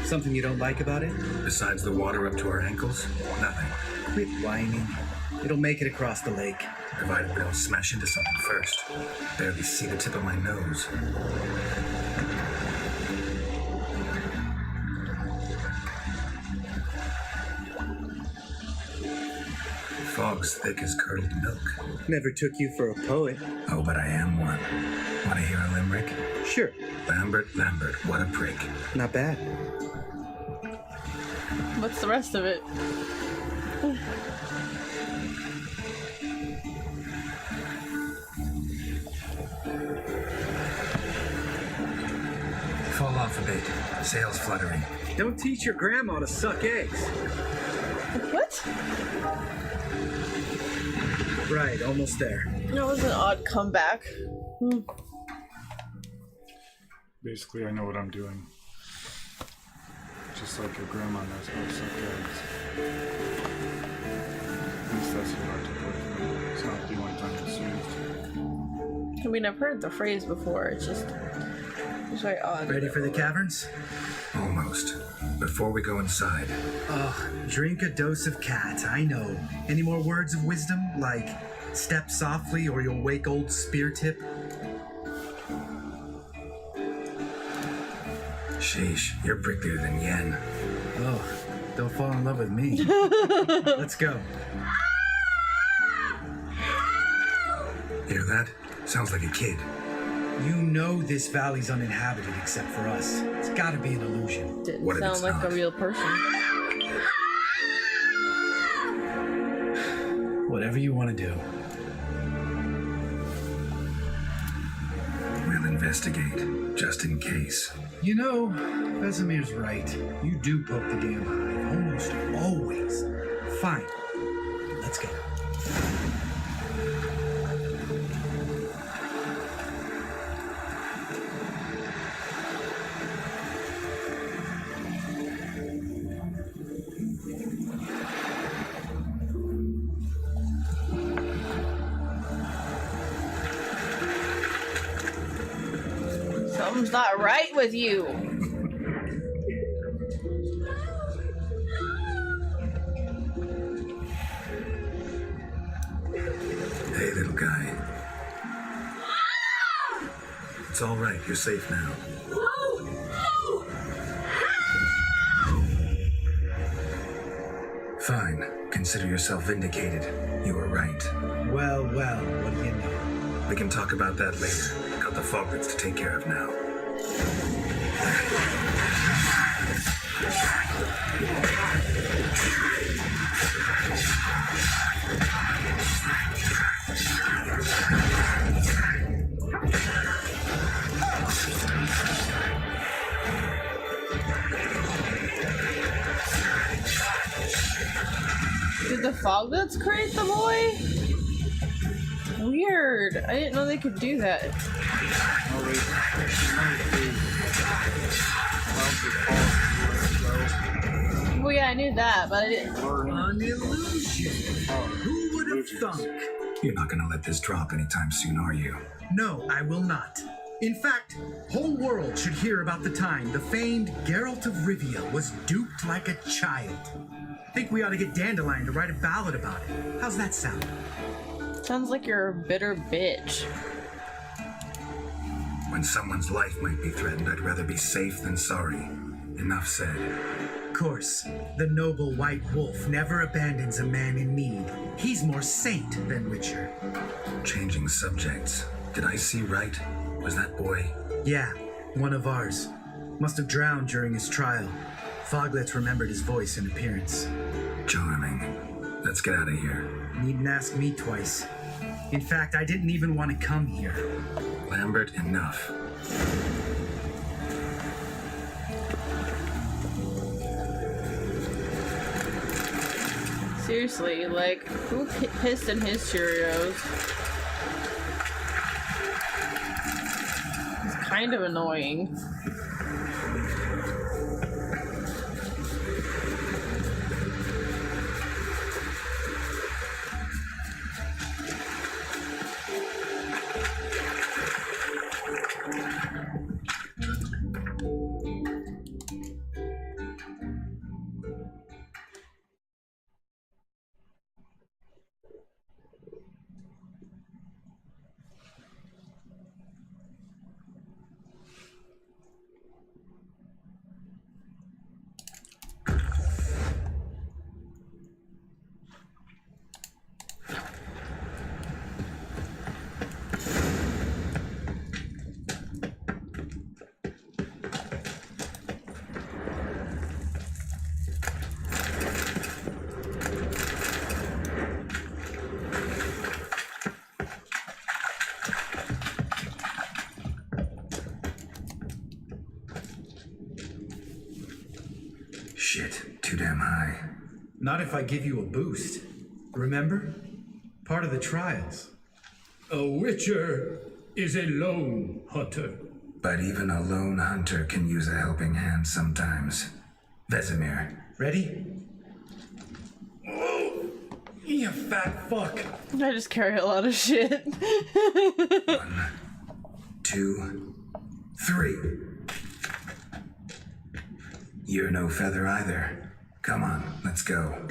Something you don't like about it? Besides the water up to our ankles? Nothing. Quit whining. It'll make it across the lake. Provided we don't smash into something first. Barely see the tip of my nose. Fog's thick as curdled milk. Never took you for a poet. Oh, but I am one. Want to hear a limerick? Sure. Lambert, what a prick. Not bad. What's the rest of it? Fall off a bit. Sails fluttering. Don't teach your grandma to suck eggs. What? Right, almost there. That was an odd comeback. Basically, I know what I'm doing. Just like your grandma knows how to suck eggs. At least that's what I took away from it. It's not the only time it's used. I mean, I've heard the phrase before. It's very odd. Ready for the caverns? Almost. Before we go inside. Oh, drink a dose of cat, I know. Any more words of wisdom? Like, step softly or you'll wake old Spear Tip? Sheesh, you're pricklier than Yen. Oh, don't fall in love with me. Let's go. Hear that? Sounds like a kid. You know this valley's uninhabited except for us. It's gotta be an illusion. Didn't sound like a real person. Whatever you want to do. We'll investigate, just in case. You know, Vesemir's right. You do poke the damn hive, almost always. Fine. Let's go. Something's not right with you. Hey, little guy. It's all right. You're safe now. Fine. Consider yourself vindicated. You were right. Well, what do you know? We can talk about that later. Got the foglets to take care of now. Did the foglets create the boy? Weird. I didn't know they could do that. Well, yeah, I knew that, but I didn't. An illusion. Who would have thunk? You're not gonna let this drop anytime soon, are you? No, I will not. In fact, whole world should hear about the time the famed Geralt of Rivia was duped like a child. Think we ought to get Dandelion to write a ballad about it. How's that sound? Sounds like you're a bitter bitch. When someone's life might be threatened, I'd rather be safe than sorry. Enough said. Of course, the noble white wolf never abandons a man in need. He's more saint than Witcher. Changing subjects. Did I see right? Was that boy? Yeah, one of ours. Must have drowned during his trial. Foglets remembered his voice and appearance. Charming. Let's get out of here. Needn't ask me twice. In fact, I didn't even want to come here. Lambert, enough. Seriously, like, who pissed in his Cheerios? It's kind of annoying. Shit, too damn high. Not if I give you a boost. Remember? Part of the trials. A witcher is a lone hunter. But even a lone hunter can use a helping hand sometimes. Vesemir. Ready? Oh, you fat fuck. I just carry a lot of shit. 1, 2, 3. You're no feather either. Come on, let's go.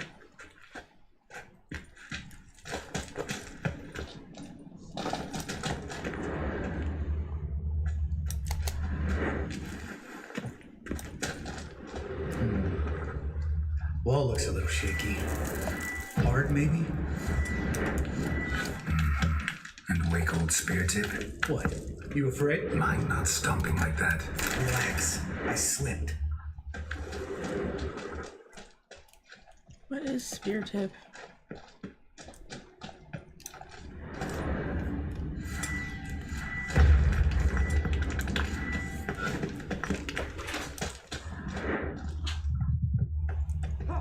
Wall looks a little shaky. Hard, maybe? And wake old spear tip. What? You afraid? Mine not stomping like that. Relax. I slipped. What is spear tip?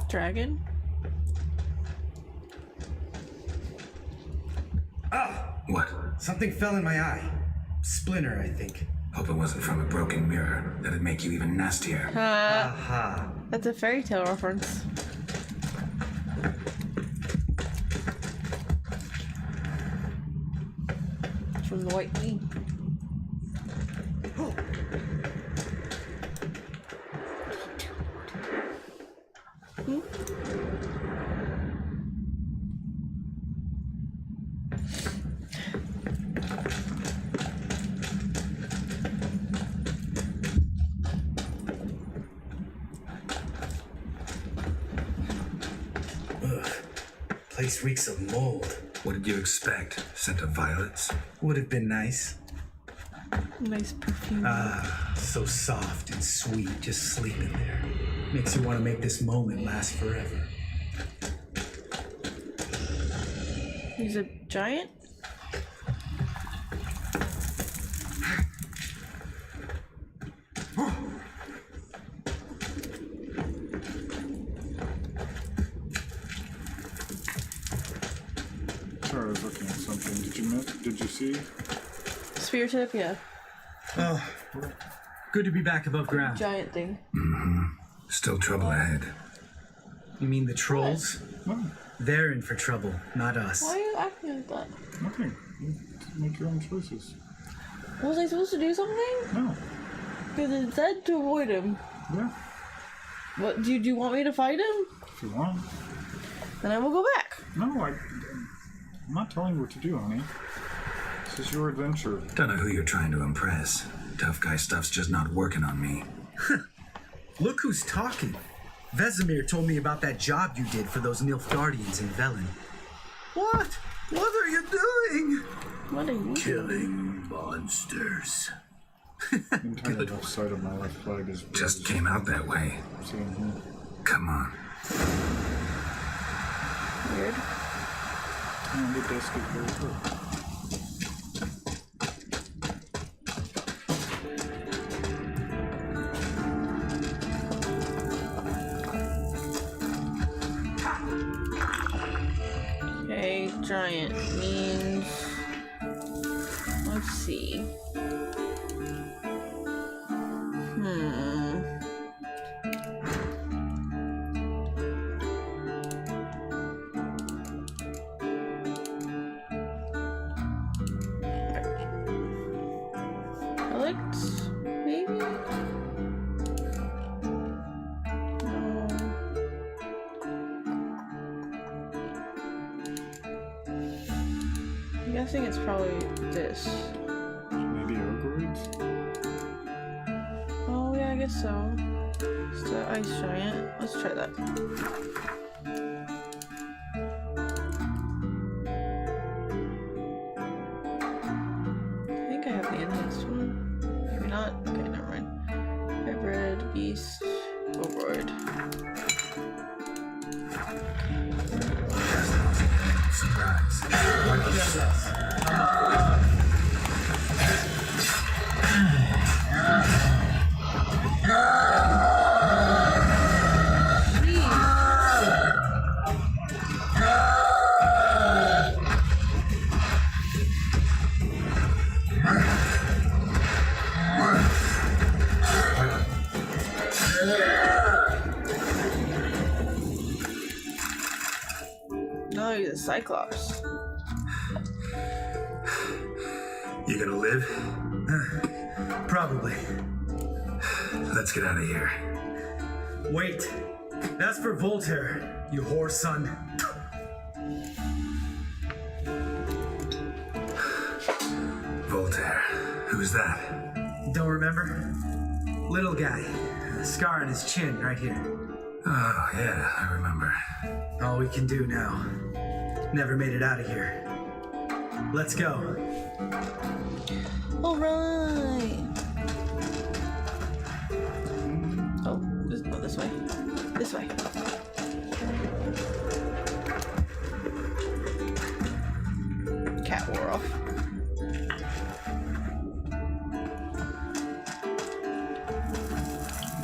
Dragon? Ah! What? Something fell in my eye. Splinter, I think. Hope it wasn't from a broken mirror. That'd make you even nastier. Aha. That's a fairy tale reference. From the White Queen. place reeks of mold. What did you expect? Scent of violets? Would have been nice. Nice perfume. So soft and sweet, just sleeping there. Makes you want to make this moment last forever. He's a giant? Sorry, I was looking at something. Did you see? Sphere tip, yeah. Oh, good to be back above ground. Giant thing. Still trouble ahead. You mean the trolls? No. They're in for trouble, not us. Why are you acting like that? Nothing. You make your own choices. Was I supposed to do something? No. Because it said to avoid him. Yeah. What, do you want me to fight him? If you want. Then I will go back. No, I'm not telling you what to do, honey. This is your adventure. Don't know who you're trying to impress. Tough guy stuff's just not working on me. Look who's talking. Vesemir told me about that job you did for those Nilfgaardians in Velen. What? What are you doing? What are you Killing monsters. The entire left side of my left flag is Just came out that way. sitting here. Come on. Weird. And it does get very hurt. Okay, giant means... Let's see. Alex, maybe? No. I'm guessing it's probably this. Maybe Ogroids? Oh yeah, I guess so. It's the ice giant. Let's try that. I think I have the enhanced one. Maybe not. Okay, never mind. Hybrid, beast, Ogroid. No, he's a Cyclops. You gonna live? Probably. Let's get out of here. Wait. That's for Voltaire, you whore son. Voltaire. Who's that? Don't remember? Little guy. A scar on his chin right here. Oh, yeah, I remember. All we can do now. Never made it out of here. Let's go. Alright. Oh, no, this way. This way. Cat wore off.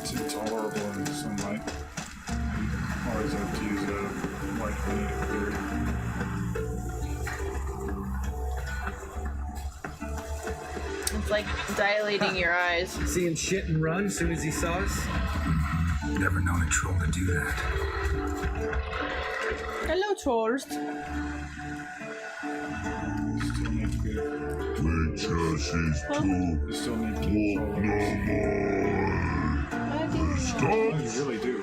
It's intolerable in the sunlight. Always have to use a light honey to clear it. It's like dilating your eyes. See him shit and run as soon as he saw us? Never known a troll to do that. Hello, trolls. Still need to be. Princesses Huh? You still need to control it. Why do you Oh, you really do.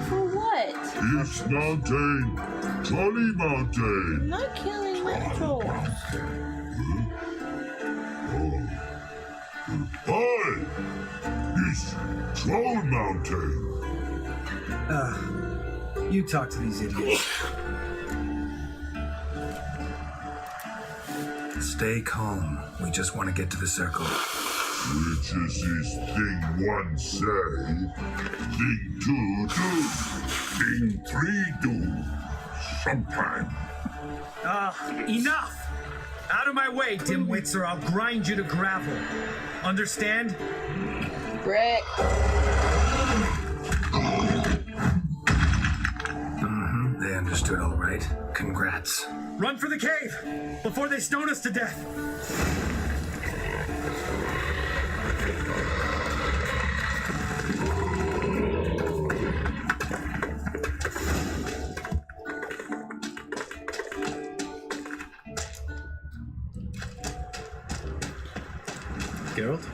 For what? East Mountain, Trolley Mountain. I'm not killing my trolls. Hi! East Troll Mountain. You talk to these idiots. Stay calm. We just want to get to the circle. Which is this thing one say, thing two do, thing three do, sometime. Enough! Out of my way, dimwits, or I'll grind you to gravel. Understand? Brick. They understood all right. Congrats. Run for the cave before they stone us to death. Geralt?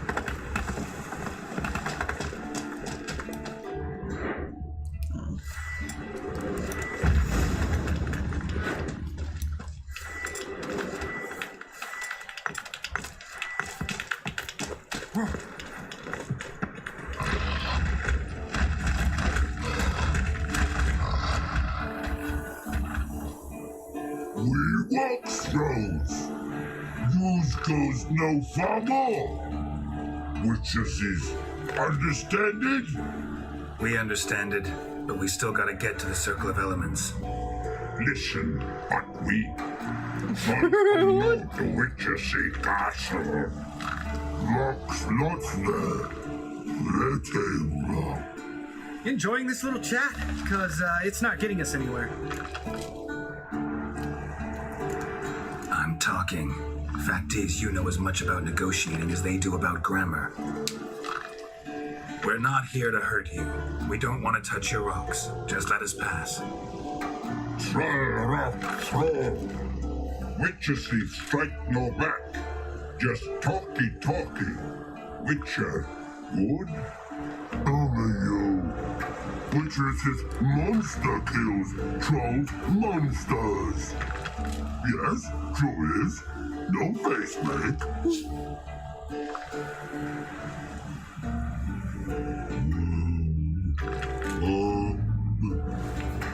We walks roads. News goes no far more. Which is understand it? We understand it, but we still gotta get to the Circle of Elements. Listen, but we the Witcher castle. Lots there. Let him rock. Enjoying this little chat? Because it's not getting us anywhere. I'm talking. Fact is, you know as much about negotiating as they do about grammar. We're not here to hurt you. We don't want to touch your rocks. Just let us pass. Try rock throw. Witches strike no back. Just talky. Witcher, good? Only you. Witches is monster kills. Trolls, monsters. Yes, true is. No face make.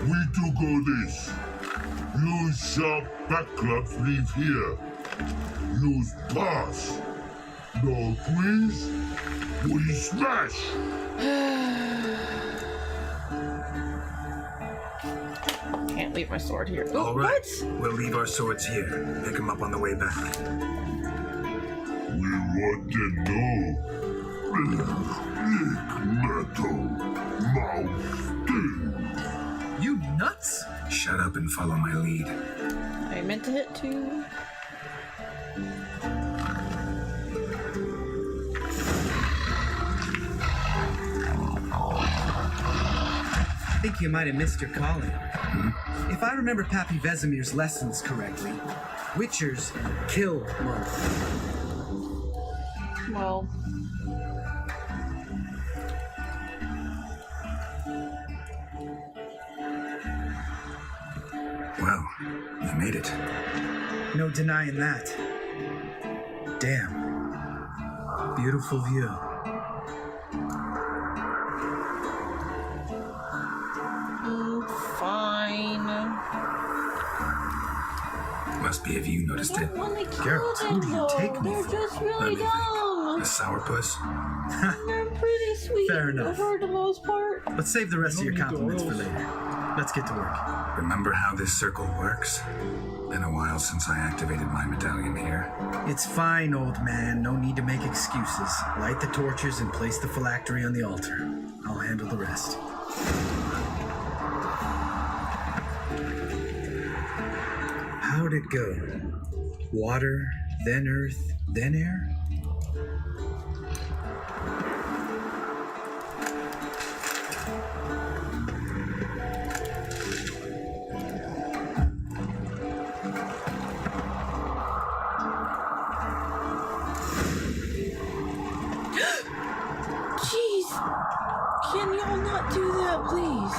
We do go this. Use sharp backlocks leave here. Use pass. No quiz. We smash. Can't leave my sword here. All right. We'll leave our swords here. Pick them up on the way back. We want to know. Metal. Mouth sting. You nuts? Shut up and follow my lead. I meant to hit 2. I think you might have missed your calling. If I remember Pappy Vesemir's lessons correctly, Witchers kill monsters. Well. Well, you made it. No denying that. Damn. Beautiful view. Fine. Must be if you noticed it. Geralt, who do you take me They're for? just really dumb. A sourpuss? They're pretty sweet. Fair enough. For the most part. But save the rest of your compliments for later. Let's get to work. Remember how this circle works? Been a while since I activated my medallion here. It's fine, old man. No need to make excuses. Light the torches and place the phylactery on the altar. I'll handle the rest. How'd it go? Water, then earth, then air? Jeez. Can y'all not do that, please?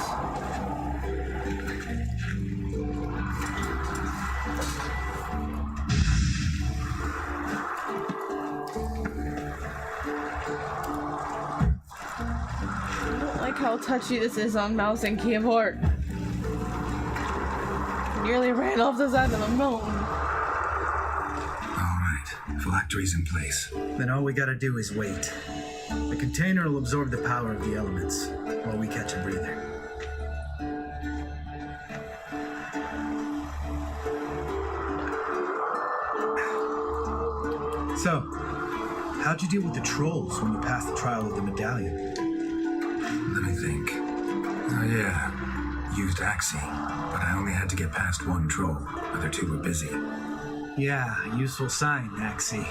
How touchy this is on mouse and keyboard. Nearly ran off the side of the mountain. Phylactery's in place. Then all we gotta do is wait. The container will absorb the power of the elements while we catch a breather. So, how'd you deal with the trolls when you passed the trial of the medallion? Let me think. Oh yeah, used Axie, but I only had to get past one troll. The other two were busy. Yeah, useful sign, Axie.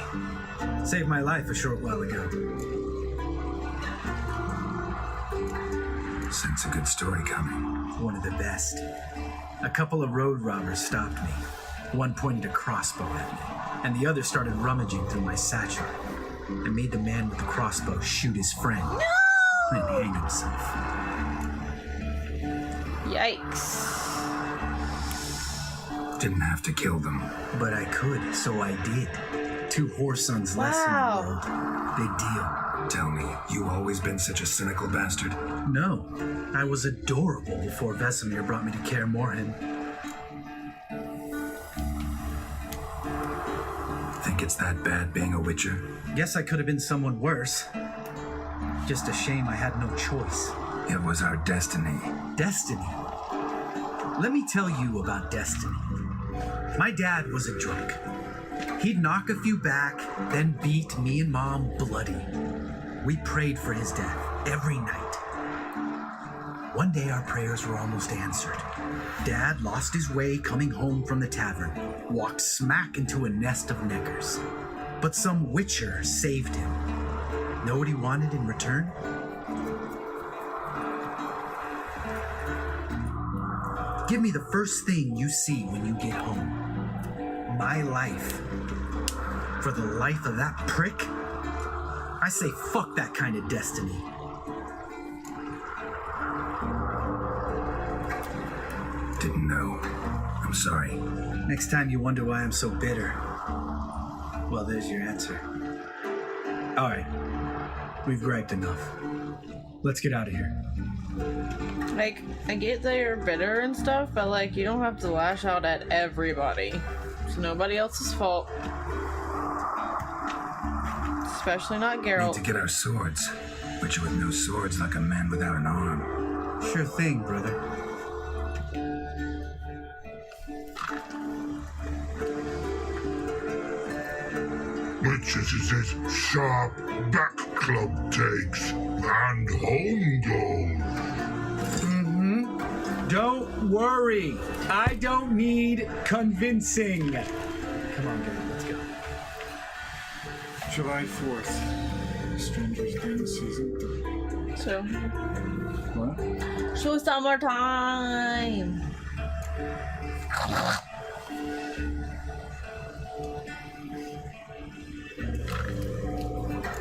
Saved my life a short while ago. Sense a good story coming. One of the best. A couple of road robbers stopped me. One pointed a crossbow at me, and the other started rummaging through my satchel. I made the man with the crossbow shoot his friend. No! And hang himself. Yikes. Didn't have to kill them. But I could, so I did. 2 whoresons less in the world. Big deal. Tell me, you always been such a cynical bastard? No. I was adorable before Vesemir brought me to Kaer Morhen. Think it's that bad being a witcher? Guess I could have been someone worse. Just a shame I had no choice. It was our destiny. Destiny? Let me tell you about destiny. My dad was a drunk. He'd knock a few back, then beat me and Mom bloody. We prayed for his death every night. One day our prayers were almost answered. Dad lost his way coming home from the tavern, walked smack into a nest of neckers. But some witcher saved him. Know what he wanted in return? Give me the first thing you see when you get home. My life. For the life of that prick? I say fuck that kind of destiny. Didn't know. I'm sorry. Next time you wonder why I'm so bitter, well, there's your answer. All right. We've griped enough. Let's get out of here. Like, I get that you're bitter and stuff, but like, you don't have to lash out at everybody. It's nobody else's fault. Especially not Geralt. Need to get our swords. Witcher with no swords like a man without an arm. Sure thing, brother. Which is this sharp back club takes and home goes. Don't worry. I don't need convincing. Come on, Geralt, let's go. July 4th. Stranger's Den Season 3. So. What? Show summertime!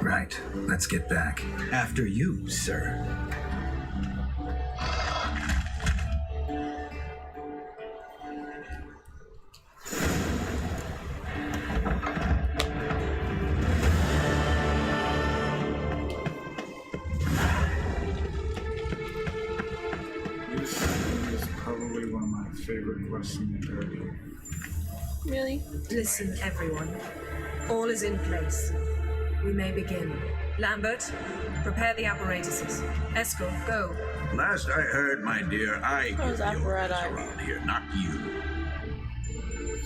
Right. Let's get back. After you, sir. This is probably one of my favorite quests in the entire game. Really? Listen, everyone. All is in place. We may begin. Lambert, prepare the apparatuses. Eskel, go. Last I heard, my dear, I Those give the orders apparatus. around here, not you.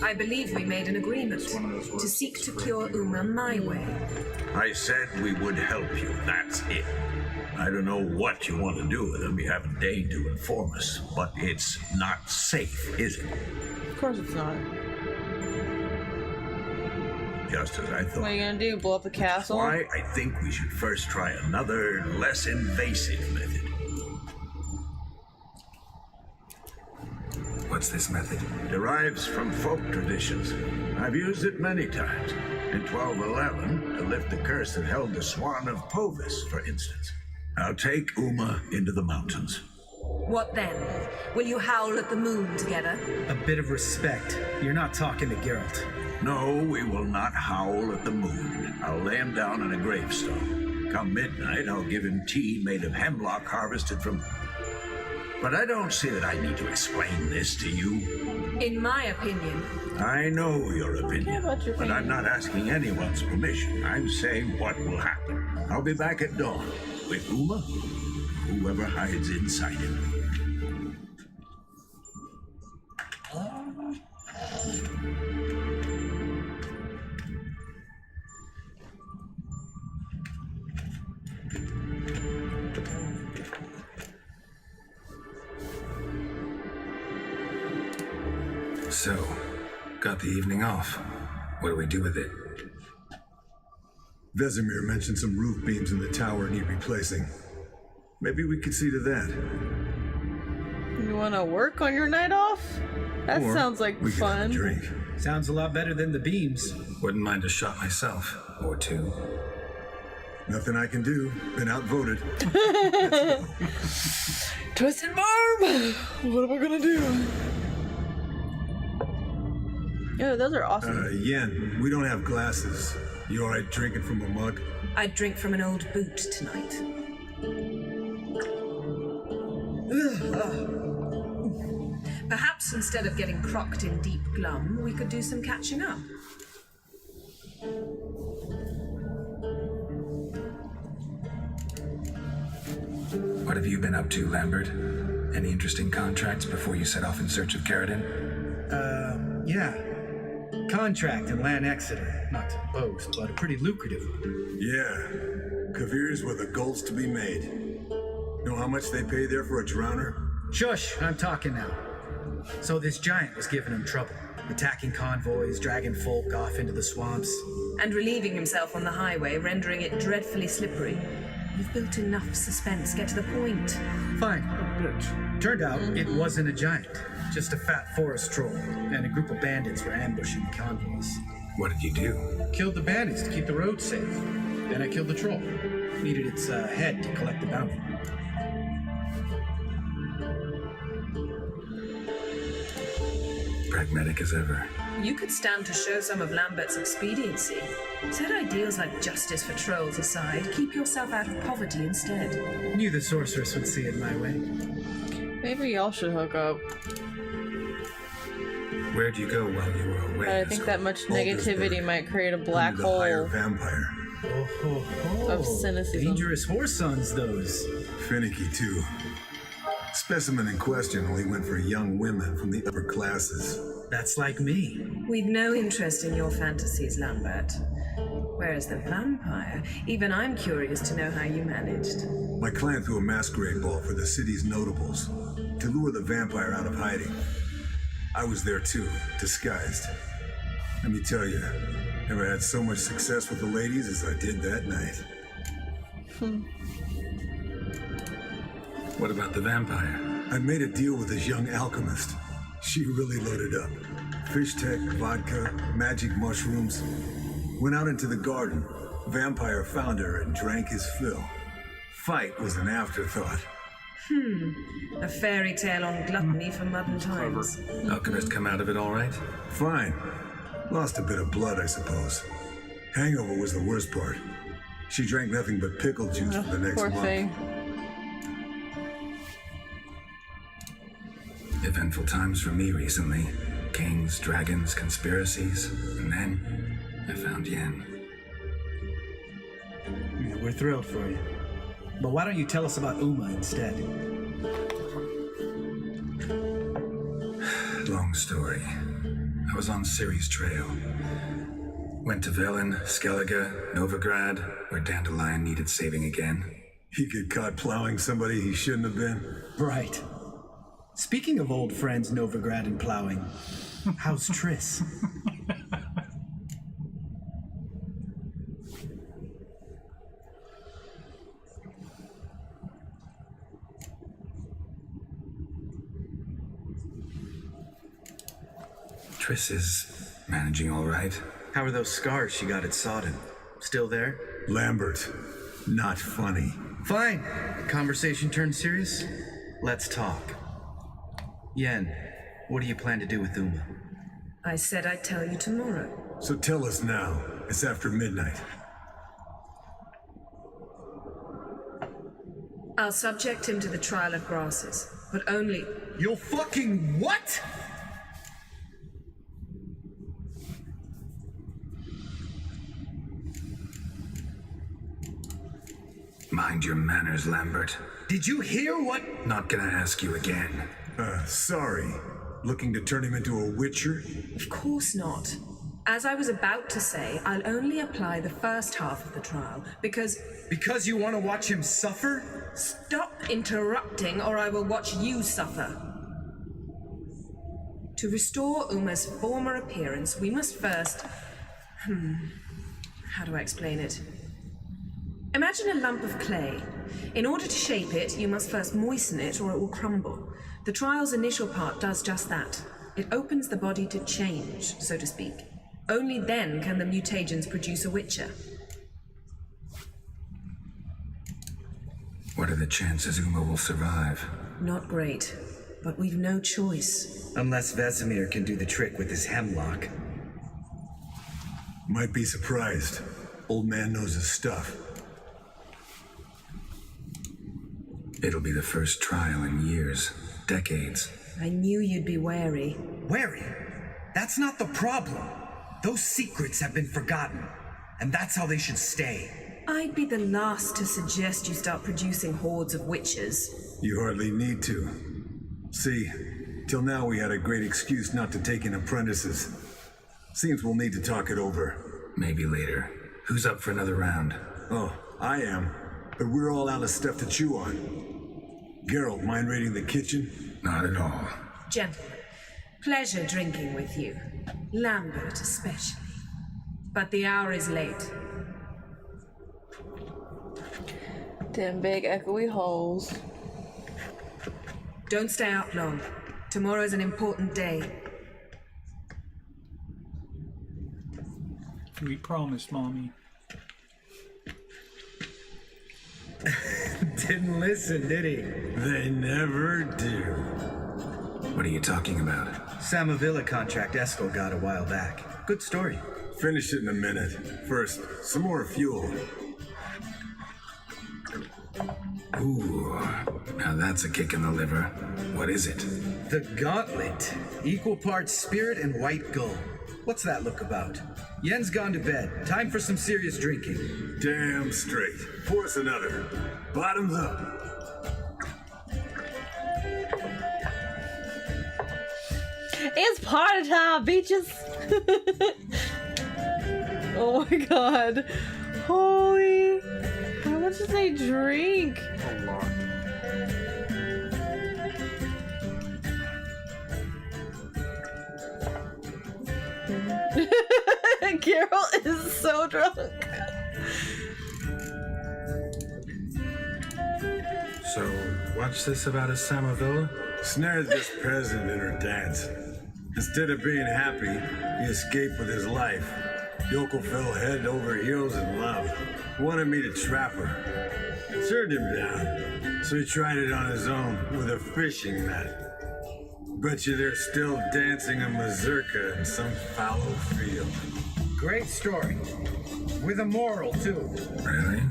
I believe we made an agreement to seek to cure Uma my way. I said we would help you, that's it. I don't know what you want to do with them. You haven't deigned to inform us, but it's not safe, is it? Of course it's not. Just as I thought. What are you gonna do? Blow up the castle? Why I think we should first try another, less invasive method. What's this method? Derives from folk traditions. I've used it many times. In 1211, to lift the curse that held the Swan of Povis, for instance. I'll take Uma into the mountains. What then? Will you howl at the moon together? A bit of respect. You're not talking to Geralt. No, we will not howl at the moon. I'll lay him down on a gravestone. Come midnight, I'll give him tea made of hemlock harvested from... But I don't see that I need to explain this to you. In my opinion, I know your opinion, about your but I'm not asking anyone's permission. I'm saying what will happen. I'll be back at dawn with Uma, whoever hides inside him. So, got the evening off. What do we do with it? Vesemir mentioned some roof beams in the tower need replacing. Maybe we could see to that. You want to work on your night off? That Or sounds like we could have a fun. drink. Sounds a lot better than the beams. Wouldn't mind a shot myself. Or two. Nothing I can do. Been outvoted. Twisted Barb! What am I gonna do? Oh, those are awesome. Yen, we don't have glasses. You alright drinking from a mug? I'd drink from an old boot tonight. Perhaps instead of getting crocked in deep glum, we could do some catching up. What have you been up to, Lambert? Any interesting contracts before you set off in search of Carradine? Yeah. Contract in Lan Exeter. Not to boast, but a pretty lucrative one. Yeah. Kavir's were the goals to be made. Know how much they pay there for a drowner? Shush, I'm talking now. So this giant was giving him trouble. Attacking convoys, dragging folk off into the swamps. And relieving himself on the highway, rendering it dreadfully slippery. You've built enough suspense. Get to the point. Fine. Turned out it wasn't a giant. Just a fat forest troll. And a group of bandits were ambushing the convoys. What did you do? Killed the bandits to keep the road safe. Then I killed the troll. Needed its head to collect the bounty. Pragmatic as ever. You could stand to show some of Lambert's expediency. Set ideals like justice for trolls aside. Keep yourself out of poverty instead. Knew the sorceress would see it my way. Maybe y'all should hook up. Where'd you go while you were away? But I think that much negativity might create a black The higher hole vampire. of cynicism. Dangerous horse sons, those. Finicky, too. Specimen in question only went for young women from the upper classes. That's like me. We've no interest in your fantasies, Lambert. Whereas the vampire, even I'm curious to know how you managed. My clan threw a masquerade ball for the city's notables to lure the vampire out of hiding. I was there too, disguised. Let me tell you, never had so much success with the ladies as I did that night. What about the vampire? I made a deal with this young alchemist. She really loaded up. Fish tech, vodka, magic mushrooms. Went out into the garden. Vampire found her and drank his fill. Fight was an afterthought. A fairy tale on gluttony for modern times. Alchemist come out of it all right? Fine. Lost a bit of blood, I suppose. Hangover was the worst part. She drank nothing but pickle juice for the next Poor month. thing. Eventful times for me recently. Kings, dragons, conspiracies. And then I found Yen. Yeah, we're thrilled for you. But why don't you tell us about Uma instead? Long story. I was on Ciri's trail. Went to Velen, Skellige, Novigrad, where Dandelion needed saving again. He get caught plowing somebody he shouldn't have been. Right. Speaking of old friends Novigrad and plowing, how's Triss? Triss is managing all right. How are those scars she got at Sodden? Still there? Lambert, not funny. Fine. Conversation turned serious? Let's talk. Yen, what do you plan to do with Uma? I said I'd tell you tomorrow. So tell us now. It's after midnight. I'll subject him to the trial of grasses, but only... You'll fucking what? Mind your manners, Lambert. Did you hear what? Not gonna ask you again. Sorry. Looking to turn him into a witcher? Of course not. As I was about to say, I'll only apply the first half of the trial because... Because you want to watch him suffer? Stop interrupting or I will watch you suffer. To restore Uma's former appearance, we must first... How do I explain it? Imagine a lump of clay. In order to shape it, you must first moisten it or it will crumble. The trial's initial part does just that. It opens the body to change, so to speak. Only then can the mutagens produce a witcher. What are the chances Uma will survive? Not great, but we've no choice. Unless Vesemir can do the trick with his hemlock. Might be surprised. Old man knows his stuff. It'll be the first trial in years, decades. I knew you'd be wary. Wary? That's not the problem. Those secrets have been forgotten, and that's how they should stay. I'd be the last to suggest you start producing hordes of witches. You hardly need to. See, till now we had a great excuse not to take in apprentices. Seems we'll need to talk it over. Maybe later. Who's up for another round? Oh, I am. But we're all out of stuff to chew on. Geralt, mind raiding the kitchen? Not at all. Gentlemen, pleasure drinking with you. Lambert especially. But the hour is late. Damn big echoey holes. Don't stay up long. Tomorrow's an important day. We promised, Mommy. Didn't listen, did he? They never do. What are you talking about? Samavilla contract Eskel got a while back. Good story. Finish it in a minute. First, some more fuel. Ooh, now that's a kick in the liver. What is it? The Gauntlet. Equal parts spirit and white gull. What's that look about? Yen's gone to bed. Time for some serious drinking. Damn straight. Pour us another. Bottoms up. It's party time, bitches! Oh my god. Holy. How much did they drink? A lot. Carol is so drunk. So, what's this about a Samavilla? Snared this peasant in her dance. Instead of being happy, he escaped with his life. Yokel fell head over heels in love. Wanted me to trap her. Turned him down, so he tried it on his own with a fishing net. Bet you they're still dancing a mazurka in some fallow field. Great story. With a moral, too. Really?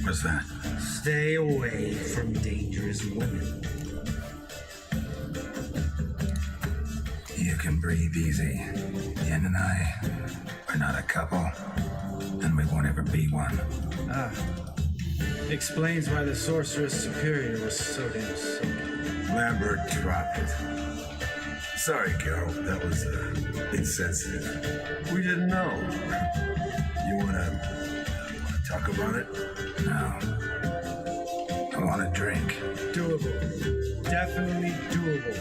What's that? Stay away from dangerous women. You can breathe easy. Yen and I, we're not a couple, and we won't ever be one. Ah. Explains why the Sorceress Superior was so damn sick. Lambert dropped it. Sorry, Carol, that was insensitive. We didn't know. You wanna talk about it? No. I want a drink. Doable. Definitely doable.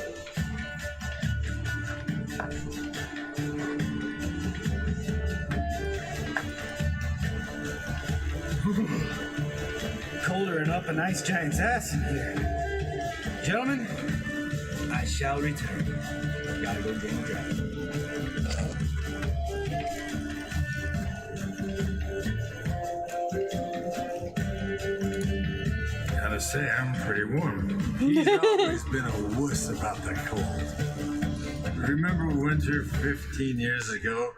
Colder and up a nice giant's ass in here. Gentlemen, I shall return. Gotta go get a drive. Gotta say, I'm pretty warm. He's always been a wuss about the cold. Remember winter 15 years ago?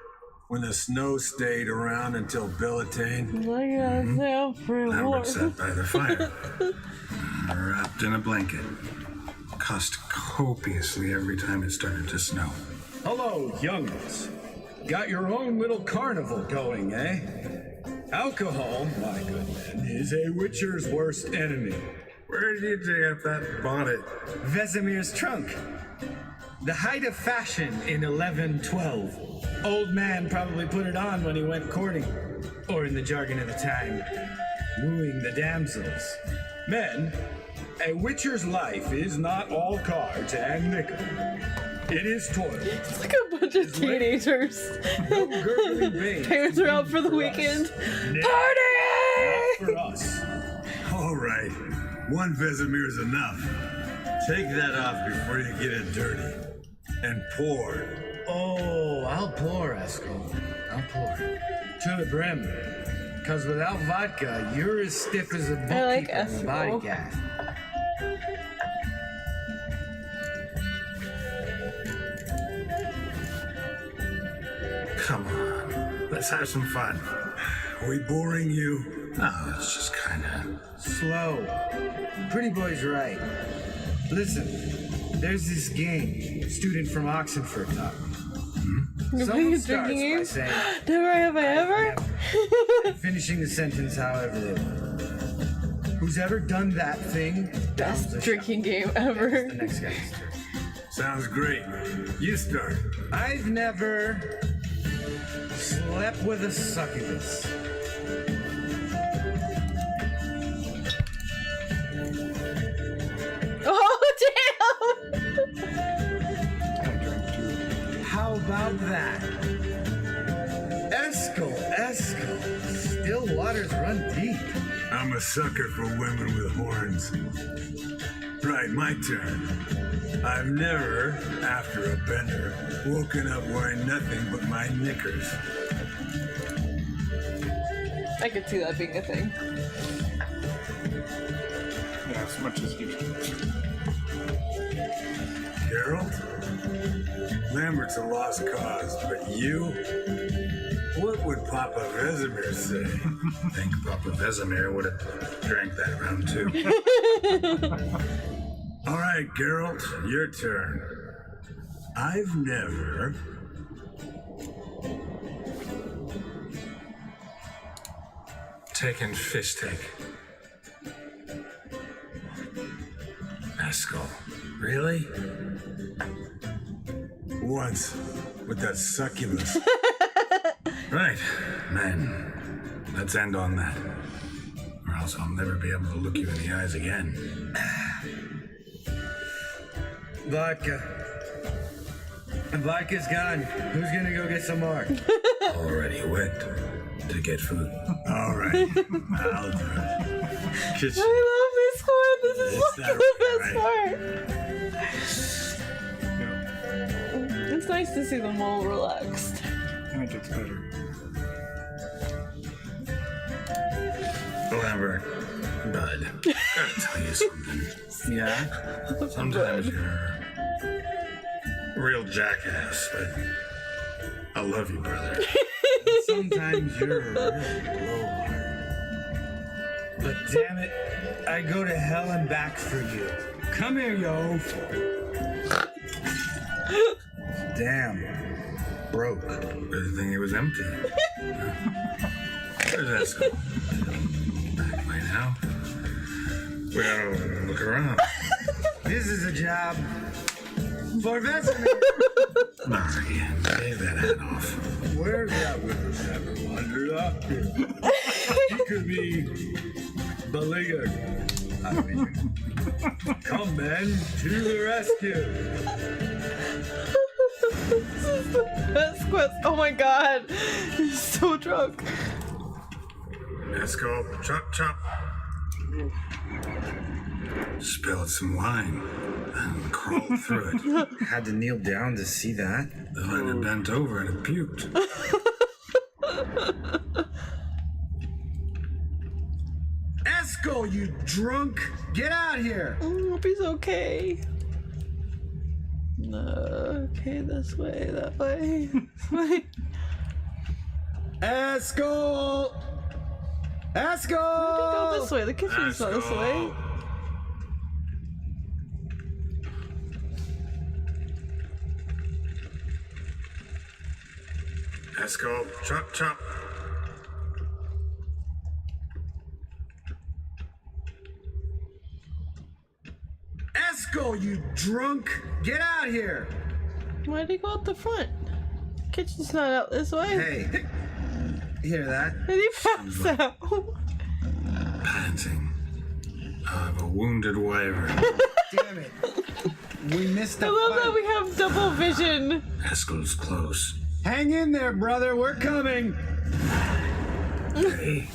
When the snow stayed around until Bellatane? Lambert sat by the fire, wrapped in a blanket. Cussed copiously every time it started to snow. Hello, young'uns. Got your own little carnival going, eh? Alcohol, my good man, is a witcher's worst enemy. Where did you get that bonnet? Vesemir's trunk. The height of fashion in 1112. Old man probably put it on when he went courting. Or in the jargon of the time, wooing the damsels. Men, a witcher's life is not all cards and liquor. It is toil. It's like a bunch of teenagers. No gurgling veins. Parents are out for the weekend. Not Party! for us. All right, one Vesemir is enough. Take that off before you get it dirty. And pour. Oh, I'll pour, Eskel. I'll pour. To the brim. Because without vodka, you're as stiff as a I like bookkeeper in a body Eskel. gaff. Come on, let's have some fun. Are we boring you? Oh, it's just kinda... Slow. Pretty boy's right. Listen, there's this game student from Oxenford taught me. Someone starts by saying, Never have I ever? finishing the sentence however they want. Who's ever done that thing? Best drinking game ever. The next guy's turn. Sounds great. You start. I've never slept with a succubus. Oh, damn! How about that? Eskel. Still waters run deep. I'm a sucker for women with horns. Right, my turn. I've never, after a bender, woken up wearing nothing but my knickers. I could see that being a thing. Yeah, as much as you can. Geralt? Lambert's a lost cause, but you? What would Papa Vesemir say? I think Papa Vesemir would have drank that round too. All right, Geralt, your turn. I've never... Taken fish take. Eskel. Really? Once, with that succubus. Right, man. Let's end on that. Or else I'll never be able to look you in the eyes again. Vodka. Vodka's gone. Who's gonna go get some more? Already went to get food. All right, I'll do it. Kitchen. I love this part. This is It's like that the best part. It's nice to see them all relaxed. I think it's better. Lambert, bud, gotta tell you something. Yeah? Sometimes you're a real jackass, but I love you, brother. Sometimes you're a real blowhard. But damn it, I go to hell and back for you. Come here, yo. Damn. Broke. Good thing it was empty. Where's Eskel? Back by now. We gotta look around. This is a job for Vesemir. Not again. Take that hat off. Where's that whippersnapper wandered off to? He could be beleaguered. Come, men, to the rescue. This is the best quest. Oh my god. He's so drunk. Eskel, chop, chop. Spilled some wine and crawled through it. Had to kneel down to see that. Then I bent over and it puked. Eskel, you drunk! Get out here! Hope he's okay. No, okay, this way, that way. This way. Eskel! Eskel! Go this way. The kitchen's not this way. Eskel, chop, chop. Oh, you drunk! Get out here! Why'd he go out the front? Kitchen's not out this way. Hey, you hear that? Did he pass out? Panting. I have a wounded wyvern. Damn it. We missed the I love fight. that we have double vision. Eskel's close. Hang in there, brother. We're coming. Hey,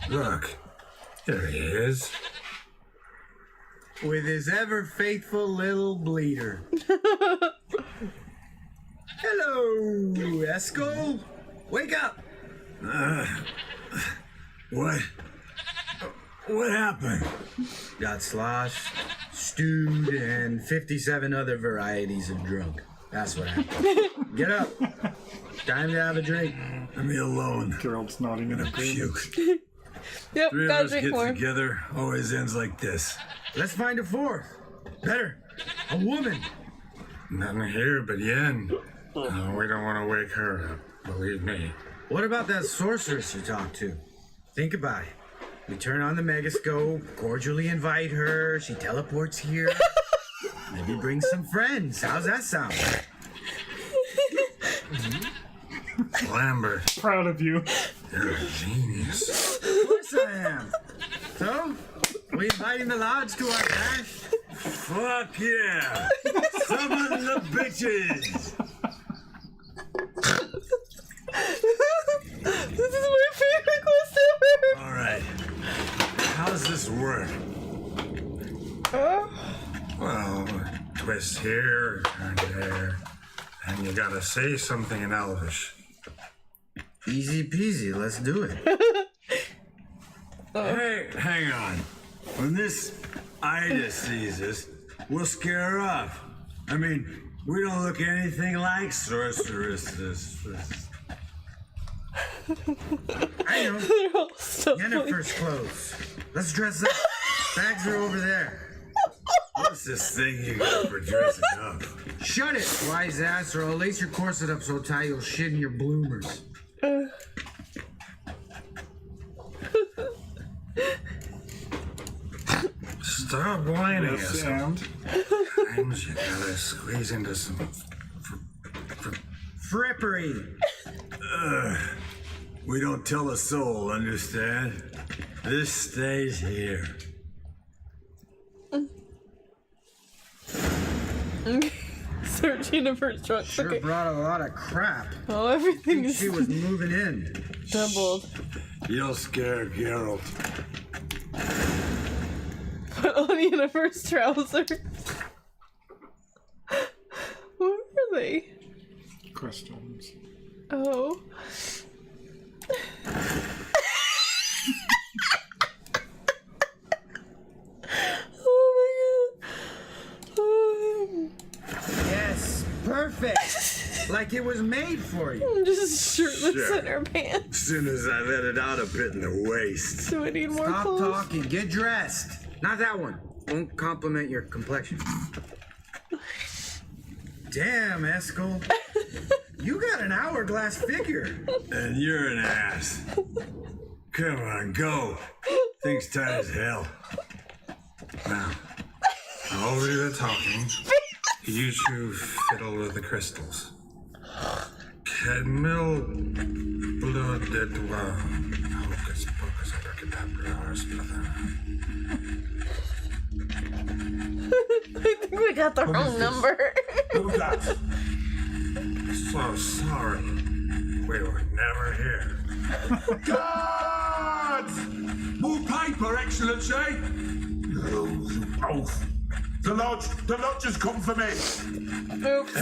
look. There he is. With his ever faithful little bleeder. Hello, Eskel. Wake up. What happened? Got sloshed, stewed, and 57 other varieties of drunk. That's what happened. Get up. Time to have a drink. Leave me alone. Geralt's nodding in agreement. Yep, Three of gotta us drink get more. together, always ends like this. Let's find a fourth. Better. A woman. Nothing here but Yen. We don't want to wake her up, believe me. What about that sorceress you talked to? Think about it. We turn on the megascope, cordially invite her, she teleports here. Maybe bring some friends. How's that sound? Lambert, Proud of you. you're a genius. Of course I am. So, we inviting the lodge to our bash? Fuck yeah! Summon the bitches! This is my favorite quest ever. All right. How does this work? Well, twist here, turn there, and you gotta say something in Elvish. Easy peasy, let's do it. Hey, hang on. When this Ida sees us, we'll scare her off. I mean, we don't look anything like sorceresses. I know. They're all so Jennifer's clothes. Let's dress up. Bags are over there. What's this thing you got for dressing up? Shut it, wise ass, or I'll lace your corset up so tight you'll shit in your bloomers. Stop whining, Yes, Eskel. and Times you gotta squeeze into some Frippery. We don't tell a soul, understand? This stays here. Searching the first truck. Sure Okay. brought a lot of crap. Oh, everything Think is she was moving in. doubled. You'll scare Geralt. Put on universe trousers. Where are they? questions. Oh. Oh my god. Oh. Yes, perfect. Like it was made for you. I'm just shirtless Sure. in her pants. As soon as I let it out a bit in the waist. Do I need more Stop clothes? talking. Get dressed. Not that one. Won't compliment your complexion. Damn, Eskel. You got an hourglass figure. And you're an ass. Come on, go. Thing's tight as hell. Now, I'll do the talking. You two fiddle with the crystals. Kedmil bloodedwa. Hocus pocus abracadabra splither. I think we got the wrong number. Who's that? So sorry. We were never here. Guards! More paper, Excellency! Oh, you both. The lodge has come for me. Oops.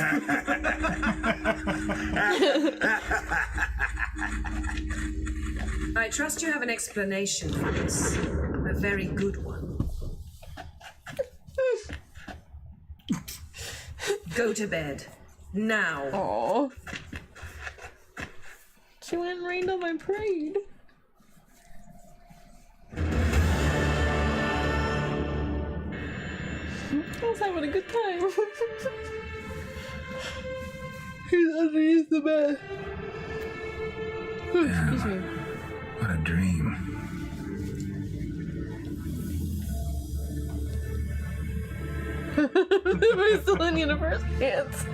I trust you have an explanation for this. A very good one. Go to bed. Now. Aww. She went and rained on my parade. I was having a good time. He's underneath the bed. Excuse me. What a dream. Everybody's still in universe pants.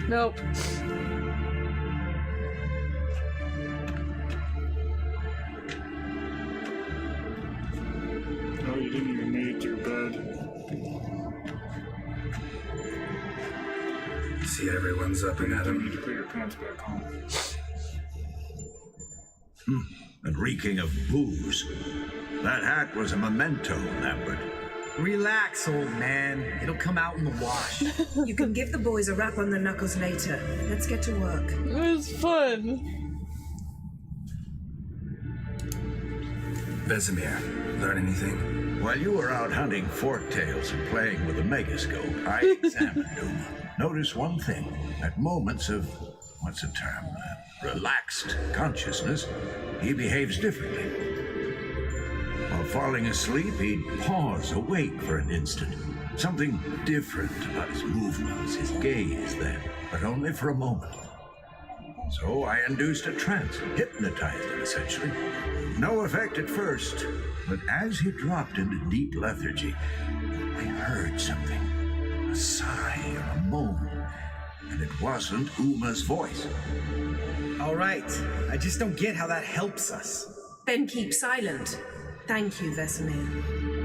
Nope. Oh, you didn't even make it to your bed. See, everyone's up and at You 'em. need to put your pants back on. And reeking of booze. That hat was a memento, Lambert. Relax, old man. It'll come out in the wash. You can give the boys a rap on the knuckles later. Let's get to work. It was fun. Vesemir, learn anything? While you were out hunting forktails and playing with a megascope, I examined Numa. Notice one thing. At moments of, what's the term, relaxed consciousness, he behaves differently. While falling asleep, he'd pause, awake for an instant. Something different about his movements, his gaze then, but only for a moment. So I induced a trance, hypnotized him essentially. No effect at first, but as he dropped into deep lethargy, I heard something. A sigh or a moan, and it wasn't Uma's voice. All right. I just don't get how that helps us. Then keep silent. Thank you, Vesemir.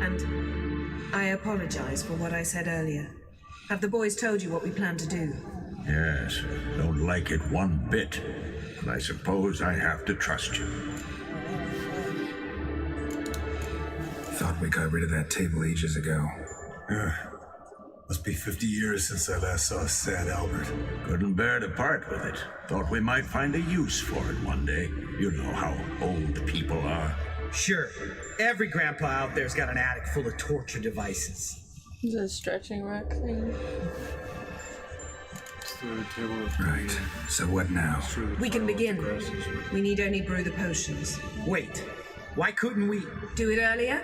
And I apologize for what I said earlier. Have the boys told you what we plan to do? Yes, don't like it one bit, and I suppose I have to trust you. Thought we got rid of that table ages ago. Must be 50 years since I last saw sad Albert. Couldn't bear to part with it. Thought we might find a use for it one day. You know how old people are. Sure. Every grandpa out there's got an attic full of torture devices. Is it a stretching rack thing? It's the table of Right. So what now? We can begin. We need only brew the potions. Wait. Why couldn't we do it earlier?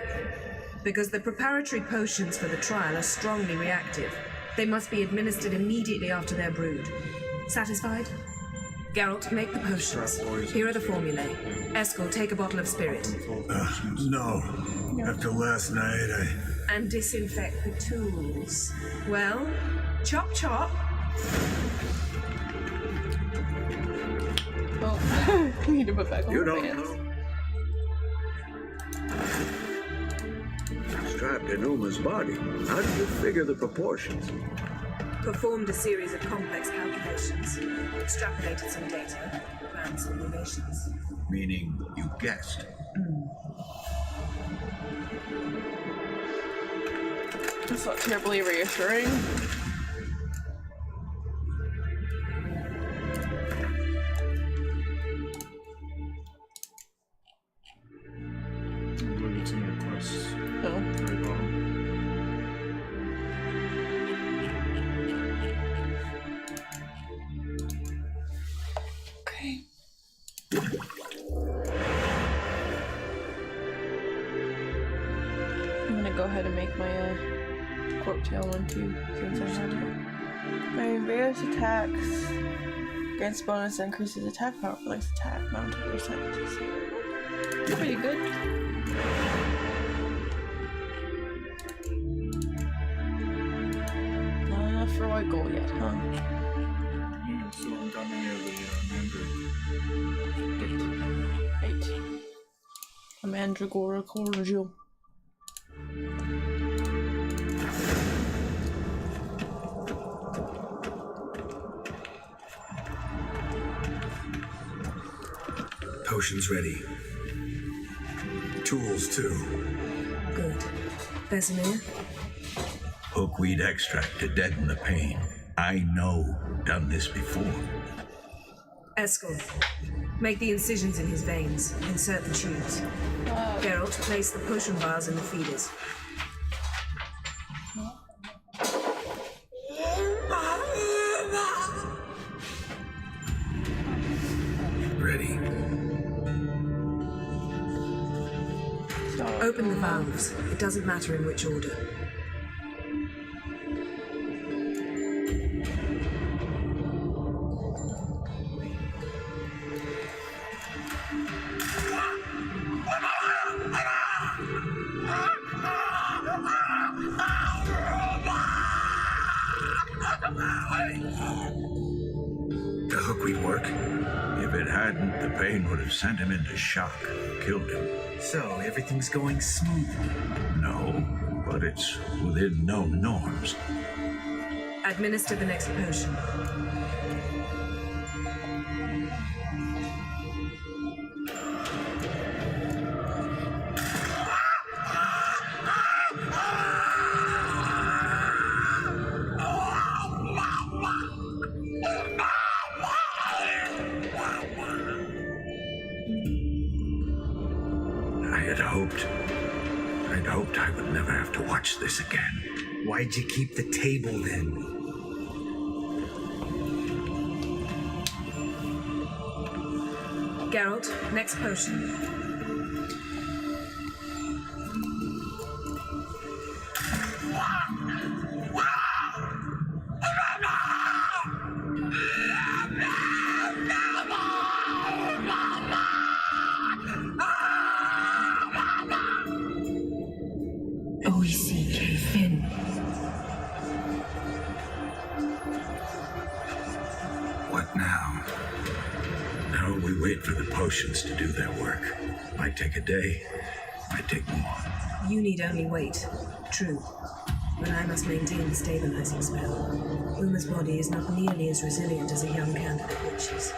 Because the preparatory potions for the trial are strongly reactive. They must be administered immediately after they're brewed. Satisfied? Geralt, make the potions. Here are the formulae. Eskel, take a bottle of spirit. No. After last night, And disinfect the tools. Well, chop chop. Oh, I need to put back on You my don't pants. know. Strapped in Uma's body. How did you figure the proportions? Performed a series of complex calculations. Extrapolated some data. Ran simulations. Meaning you guessed. That's not terribly reassuring. I believe it's in your quests. Oh. Very bottom. Okay. I'm gonna go ahead and make my corktail one too, since I have it. My various attacks grants bonus that increases attack power for next attack mounted percentages. Pretty good. Not enough for white gold yet, huh? Yeah, still haven't gotten any of the mandrake. 8. A mandragora cordial. Potions ready. Tools, too. Good. Vesemir? Hookweed extract to deaden the pain. I know. Done this before. Eskel, make the incisions in his veins. Insert the tubes. Geralt, place the potion vials in the feeders. Ready. Open the valves. It doesn't matter in which order. work. If it hadn't, the pain would have sent him into shock, killed him. So, everything's going smooth. No, but it's within known norms. Administer the next potion. I'd hoped I would never have to watch this again. Why'd you keep the table then? Geralt, next potion. What now? Now we wait for the potions to do their work. Might take a day, might take more. You need only wait. True. But I must maintain the stabilizing spell. Uma's body is not nearly as resilient as a young candidate witch's.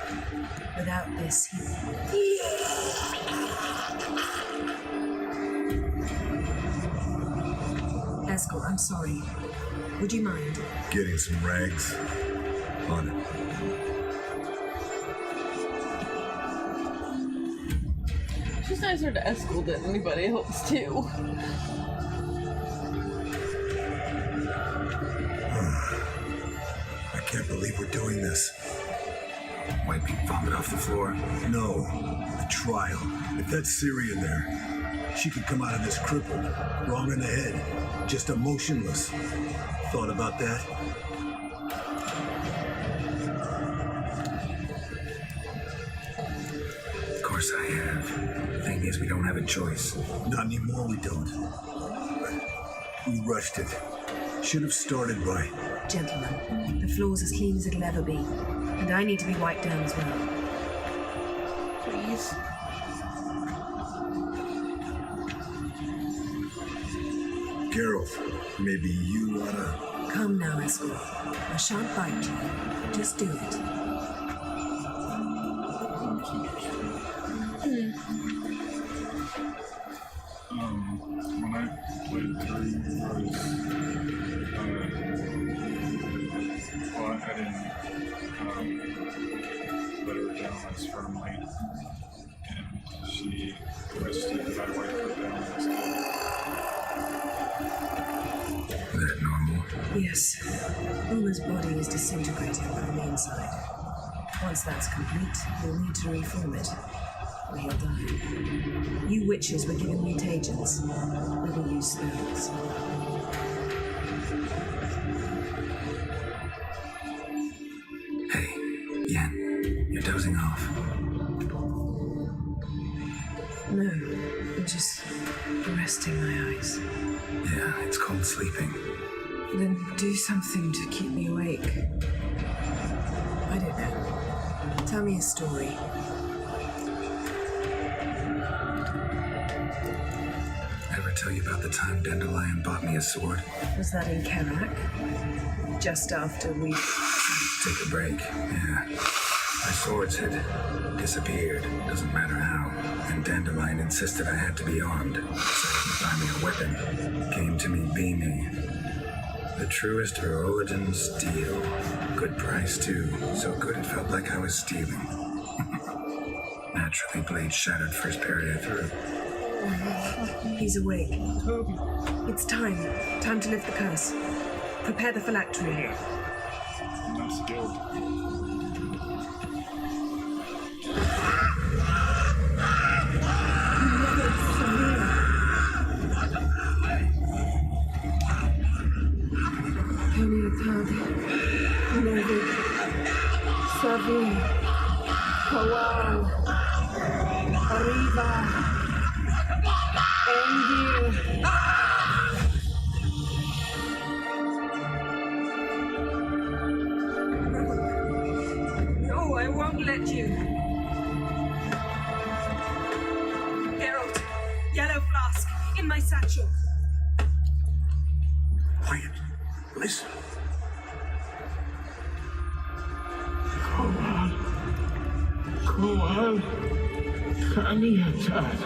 Without this, he... Eskel, I'm sorry. Would you mind? Getting some rags on it. She's nicer to Eskel than anybody else, too. I can't believe we're doing this. Wiping vomit off the floor? No, the trial. If that's Syrian there, she could come out of this crippled, wrong in the head, just emotionless. Thought about that? Of course I have. Thing is, we don't have a choice. Not anymore, we don't. We rushed it. Should have started by... Gentlemen, the floor's as clean as it'll ever be. And I need to be wiped down as well. Please. Geralt, maybe you oughta... Come now, Eskel. I shan't bite you. Just do it. When I played through, I was, well, I didn't let her down as firmly, and she requested that I wipe her down as Is that normal? Yes. Uma's body is disintegrating from the inside. Once that's complete, we'll need to reform it. Or he'll die. You witches were given mutagens. We will use spells. Hey, Yen, you're dozing off. No, I'm just resting my eyes. Yeah, it's called sleeping. Then do something to keep me awake. I don't know. Tell me a story. Ever tell you about the time Dandelion bought me a sword? Was that in Karak? Just after we... Take a break, yeah. My swords had disappeared, doesn't matter how. And Dandelion insisted I had to be armed, so he could buy me a weapon. Came to me beaming. The truest Verolidan steel. Good price, too. So good it felt like I was stealing. Naturally, blade shattered first parry I threw. He's awake. It's time. Time to lift the curse. Prepare the phylactery. not skilled. No, I won't find you. Geralt, yellow flask in my satchel. Quiet. Listen. Koal. Kaniatad.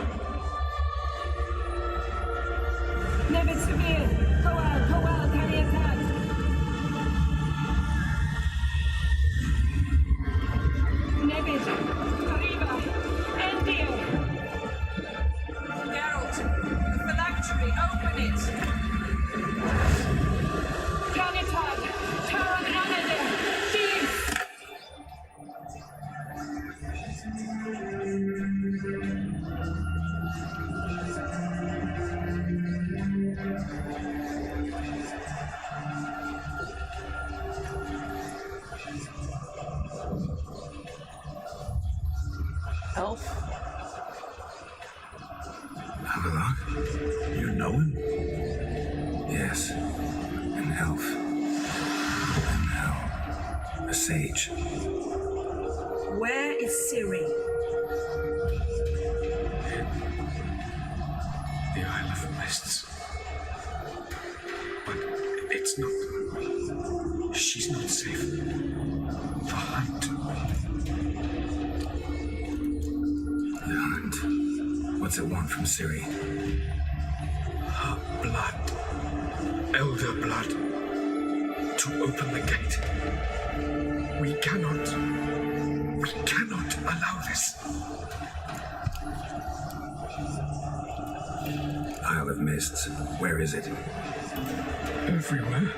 Nevid Severe. Koal, Kaniatad. Nevid, Kariba, Endio. Geralt, the phylactery, open it. Kaniatad, Taran Anade, Jeeves. Elf. Havelock? You know him? Yes. An elf. And now, a sage. Where is Ciri? The Isle of Mists. But it's not. She's not safe. The hunt. The hunt. What's it want from Ciri? Her blood. Elder blood. To open the gate. We cannot allow this. Isle of Mists. Where is it? Everywhere.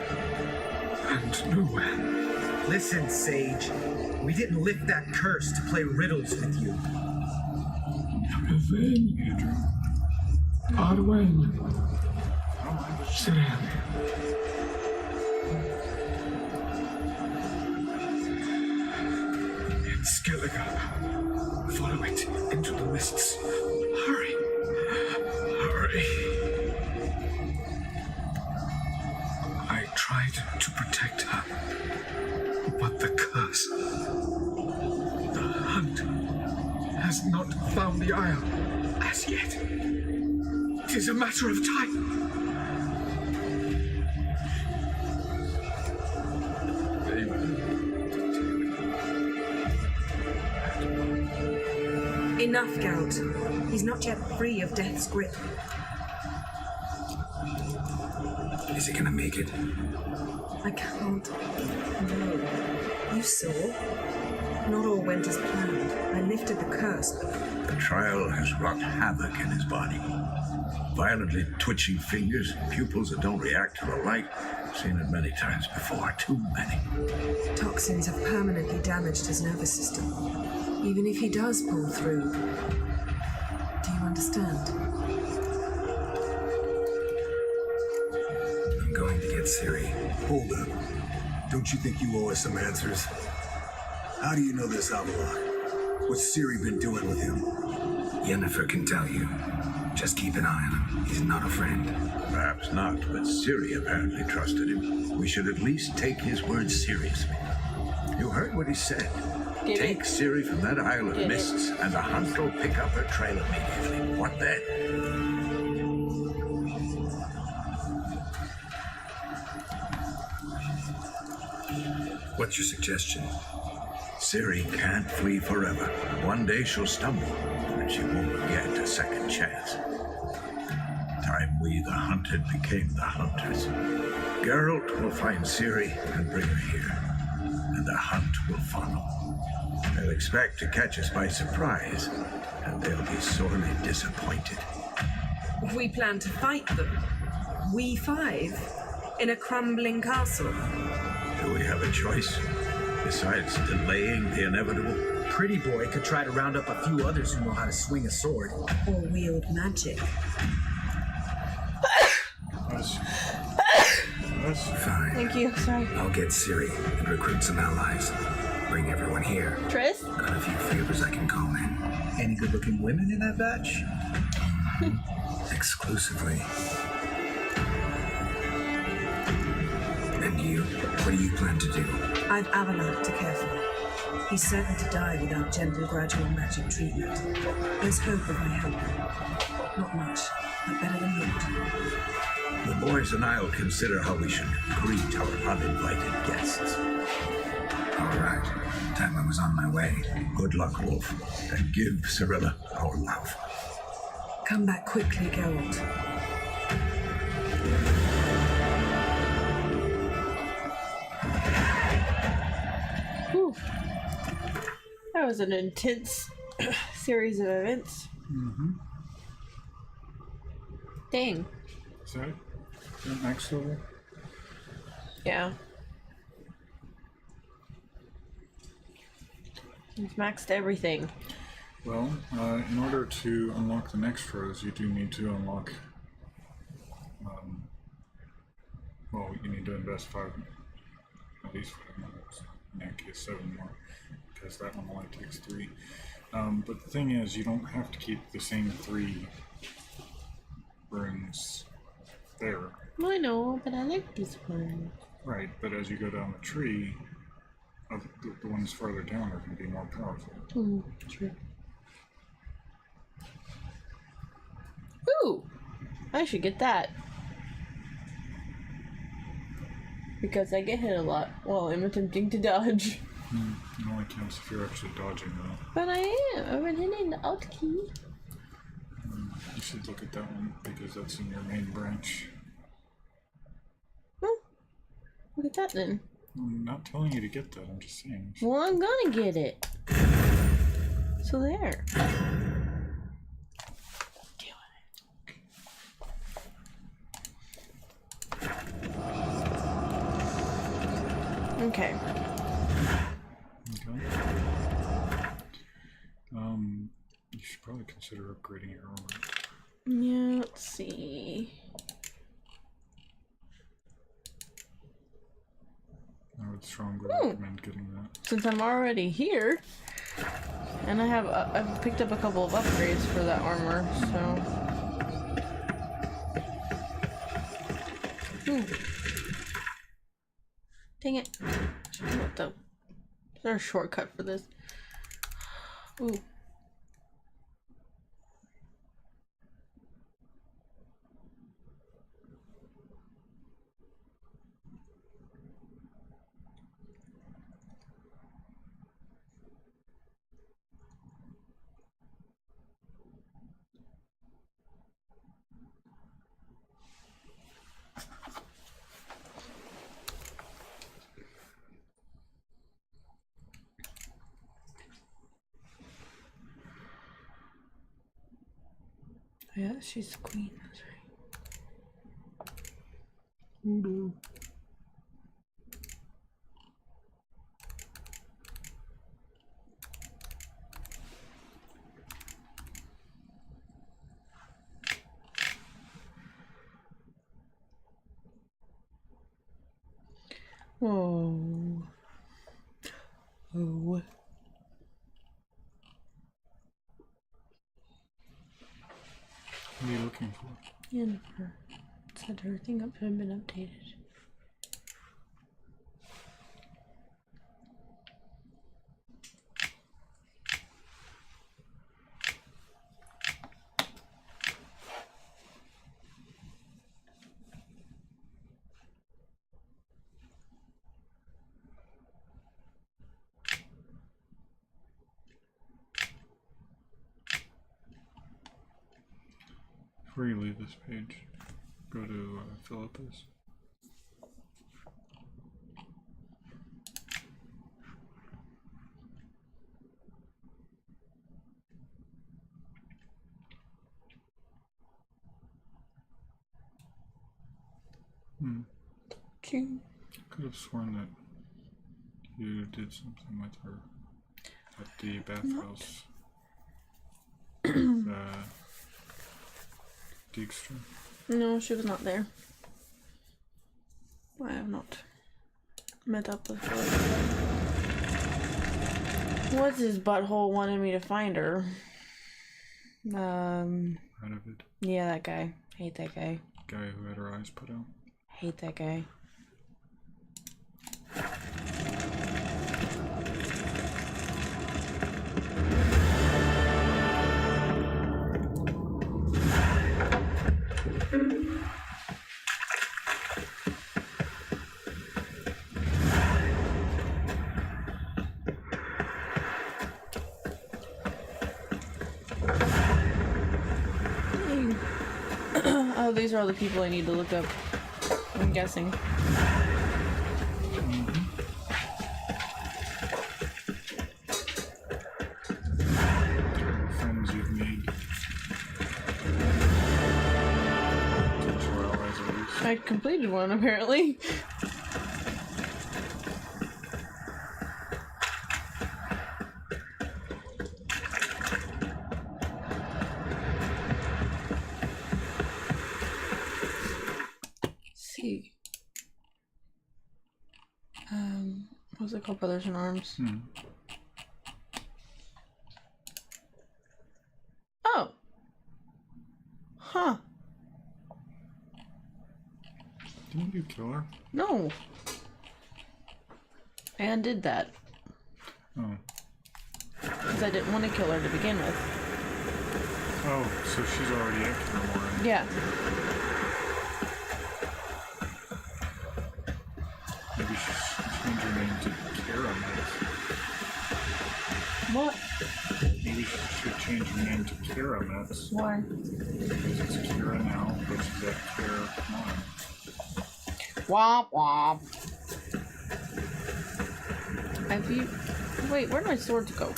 And nowhere. Listen, Sage. We didn't lift that curse to play riddles with you. Revenge. Arwen. Siran. It's Skellige. Follow it into the mists. Hurry. Hurry. I tried to protect her, but the curse, the hunt, has not found the Isle as yet. It is a matter of time. Enough, Geralt. He's not yet free of death's grip. Is he gonna make it? I can't. No. You saw. Not all went as planned. I lifted the curse, but The trial has wrought havoc in his body. Violently twitching fingers, pupils that don't react to the light. Seen it many times before, too many. toxins have permanently damaged his nervous system. Even if he does pull through. Do you understand? I'm going to get Ciri. Hold up. Don't you think you owe us some answers? How do you know this Avalok? What's Ciri been doing with him? Yennefer can tell you. Just keep an eye on him. He's not a friend. Perhaps not, but Ciri apparently trusted him. We should at least take his words seriously. You heard what he said. Take Ciri from that Isle of Mists, and the hunt will pick up her trail immediately. What then? What's your suggestion? Ciri can't flee forever. One day she'll stumble, and she won't get a second chance. Time we, the hunted, became the hunters. Geralt will find Ciri and bring her here, and the hunt will follow. They'll expect to catch us by surprise, and they'll be sorely disappointed. We plan to fight them. We five? In a crumbling castle? Do we have a choice? Besides delaying the inevitable? Pretty boy could try to round up a few others who know how to swing a sword. Or wield magic. Fine. Thank you. Sorry. I'll get Ciri and recruit some allies. Bring everyone here. Tris? Got a few favors I can call in. Any good-looking women in that batch? Exclusively. And you? What do you plan to do? I've Avalok to care for. He's certain to die without gentle, gradual magic treatment. There's hope if I help him. Not much, but better than not. The boys and I'll consider how we should greet our uninvited guests. All right. Time I was on my way. Good luck, Wolf, and give Cyrilla our love. Come back quickly, Geralt. Whew. That was an intense series of events. Mm-hmm. Dang. Is that max level? Yeah. He's maxed everything. Well, in order to unlock the next rose, you do need to unlock. Well, you need to invest at least 5 minutes. In that case, 7 more, because that one only takes 3. But the thing is, you don't have to keep the same 3 runes there. I know, but I like this one. Right, but as you go down the tree, the ones farther down are going to be more powerful. True. Ooh! I should get that. Because I get hit a lot while I'm attempting to dodge. It only counts if you're actually dodging, though. But I am. I've been hitting the alt key. You should look at that one, because that's in your main branch. Look at that then. I'm not telling you to get that, I'm just saying. Well, I'm gonna get it. So there. Okay. You should probably consider upgrading your armor. Yeah, let's see. I would strongly recommend getting that. Since I'm already here, and I have I've picked up a couple of upgrades for that armor, so. Dang it! What the? Is there a shortcut for this? Ooh. Yeah, she's the queen, that's right. Voodoo. Whoa. Oh. What are you looking for? Jennifer said her thing up had been updated. Before you leave this page, go to Philippus. Could have sworn that you did something with her at the bathhouse. Dijkstra. No, she was not there. I have not met up with her. What's his butthole wanted me to find her? Radovid. Yeah, that guy. Hate that guy. Guy who had her eyes put out. Hate that guy. Oh, these are all the people I need to look up. I'm guessing. Friends you've made. I completed one, apparently. See. What's it called? Brothers in Arms. Oh. Huh. Didn't you kill her? No. And did that. Oh. Because I didn't want to kill her to begin with. Oh, so she's already at Karamora. Yeah. Maybe she should change her name to Karamet. What? Maybe she should change her name to Karamet. Why? Because it's Kira now, but she's at Karamon. Womp womp. Have you... Wait, where'd my swords go?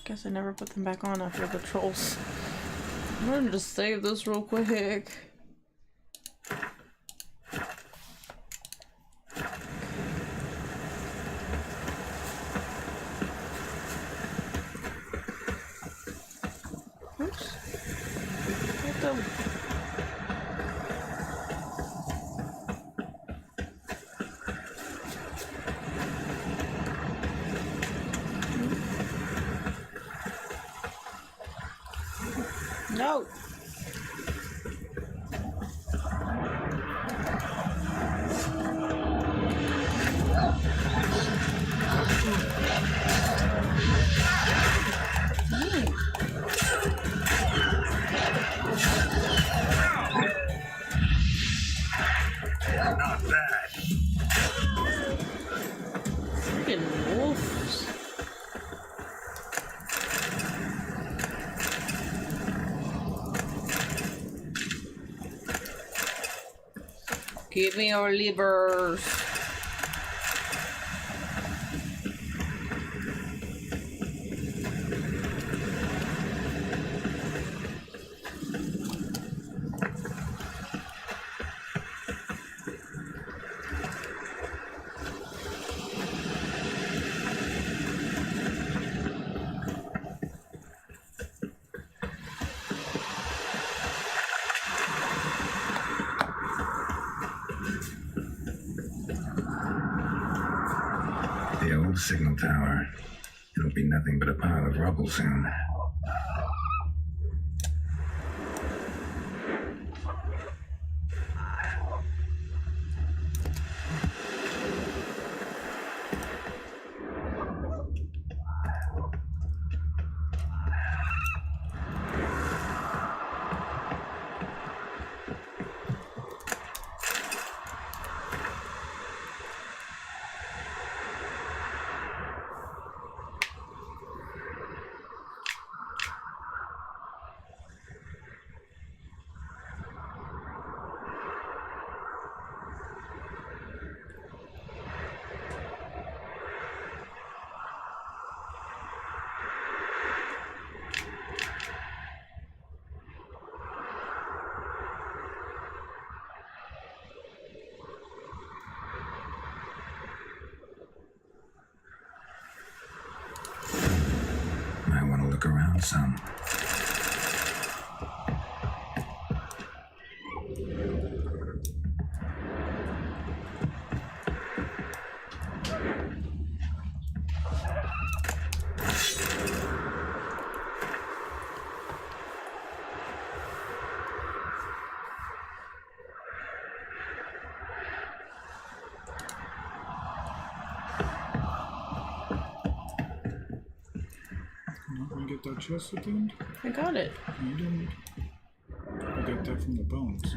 Guess I never put them back on after the trolls. I'm gonna just save this real quick. Oops. What the... No! Not bad. Freaking wolves. Give me your livers. The old signal tower. It'll be nothing but a pile of rubble soon. Might want to look around some. Not gonna get that chest at the end? I got it. You didn't. You got that from the bones.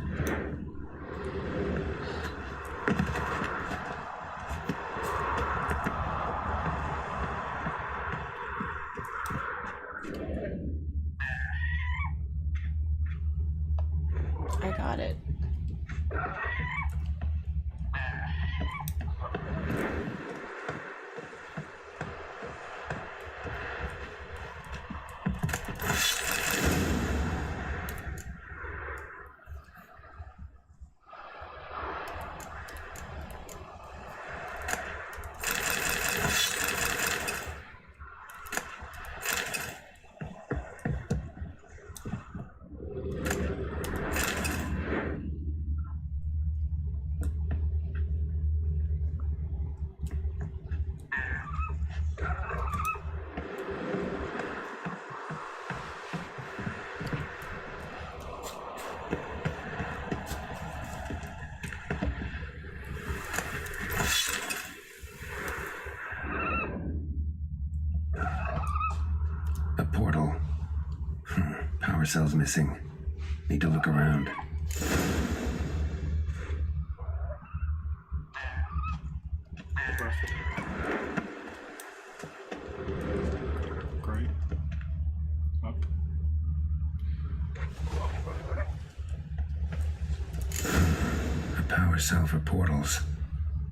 cell's missing. Need to look around. Great. Up. A power cell for portals.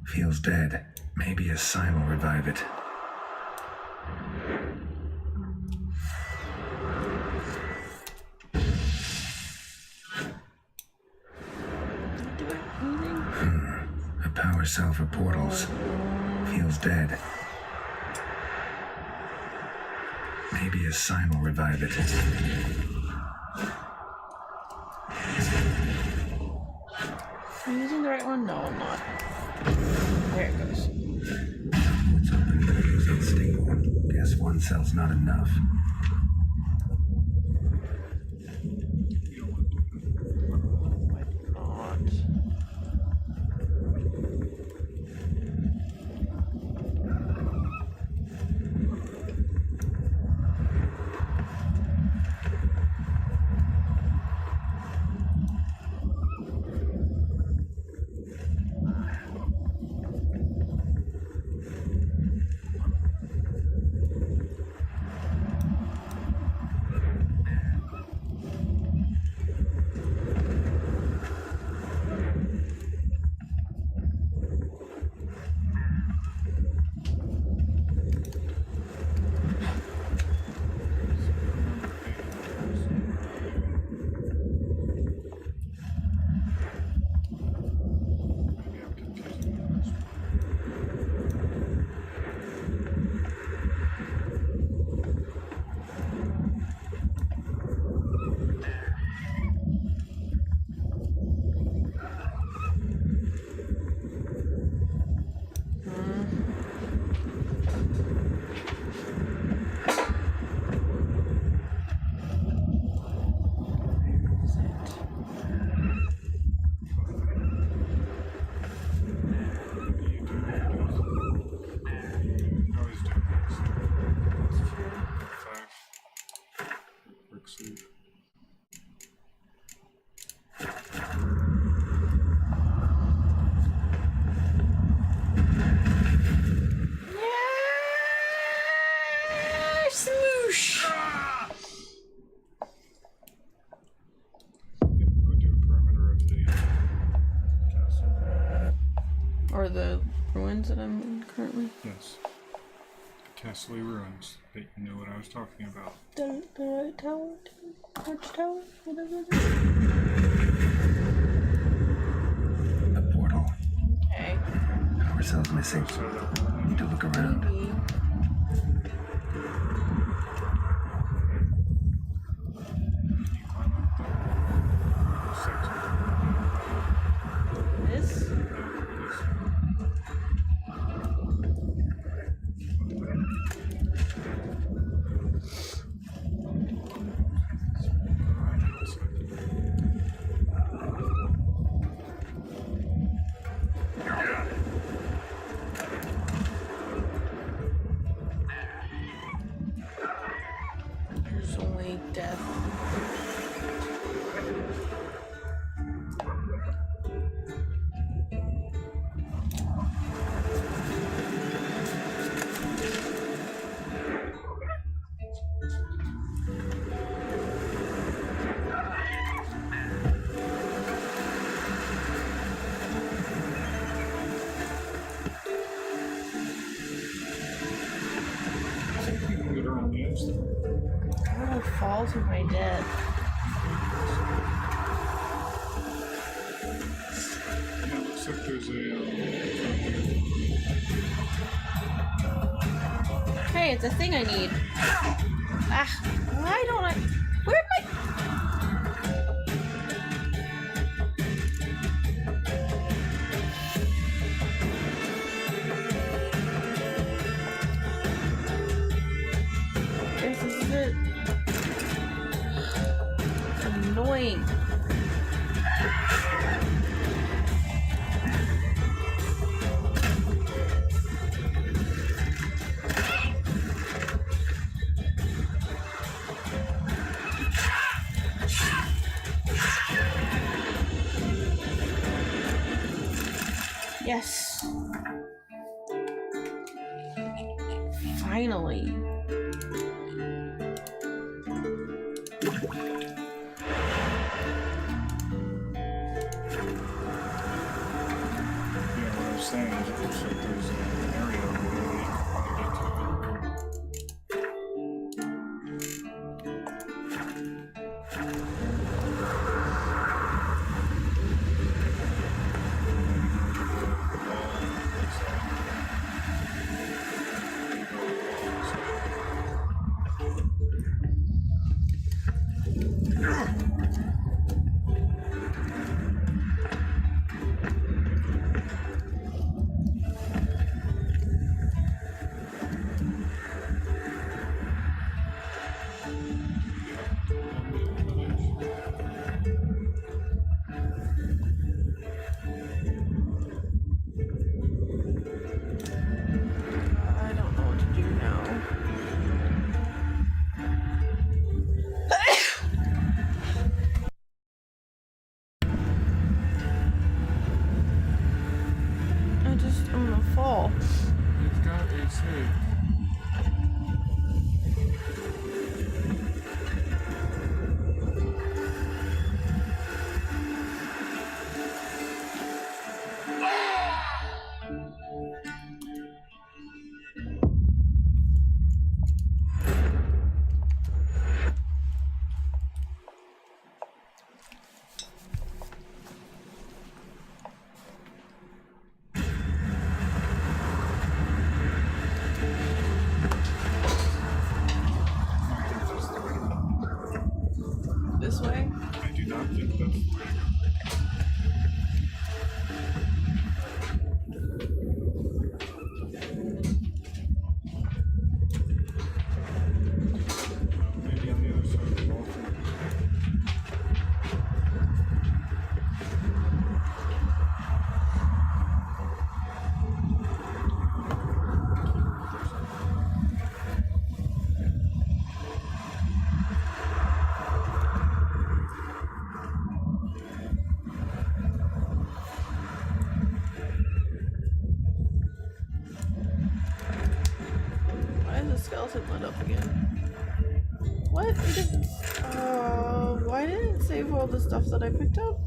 Feels dead. Maybe a sign will revive it. A power cell for portals. Feels dead. Maybe a sign will revive it. Am I using the right one? No, I'm not. There it goes. What's open but it is unstable. Guess one cell's not enough. Or the ruins that I'm in currently. Yes. Castle ruins. That you know what I was talking about. The right tower? Watchtower? Whatever it is. A portal. Okay. Power cell's missing. Need to look around. Maybe. This? There's only death. I will fall to my death. Yeah, it looks like there's a. Hey, it's a thing I need. Ah, why don't I? Where'd my? This is it. It's annoying. Yes. Finally. Yeah, what I was saying is it looks like there's an area where we can get to. I don't know what to do now. I'm gonna fall. You've got a save. This way? I do not think that's the way. Maybe on the other side of the wall. Why is the skeleton lit up again? What? Why didn't it save all the stuff that I picked up?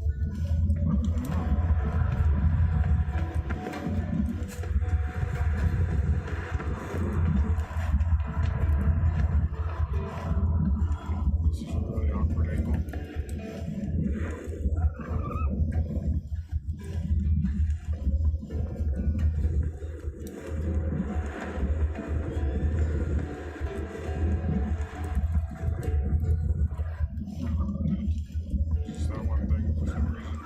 This is a really awkward angle. Just that one thing for some reason.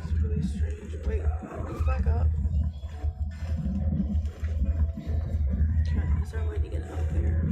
It's really strange. Wait, move back up. Is there a way to get up there?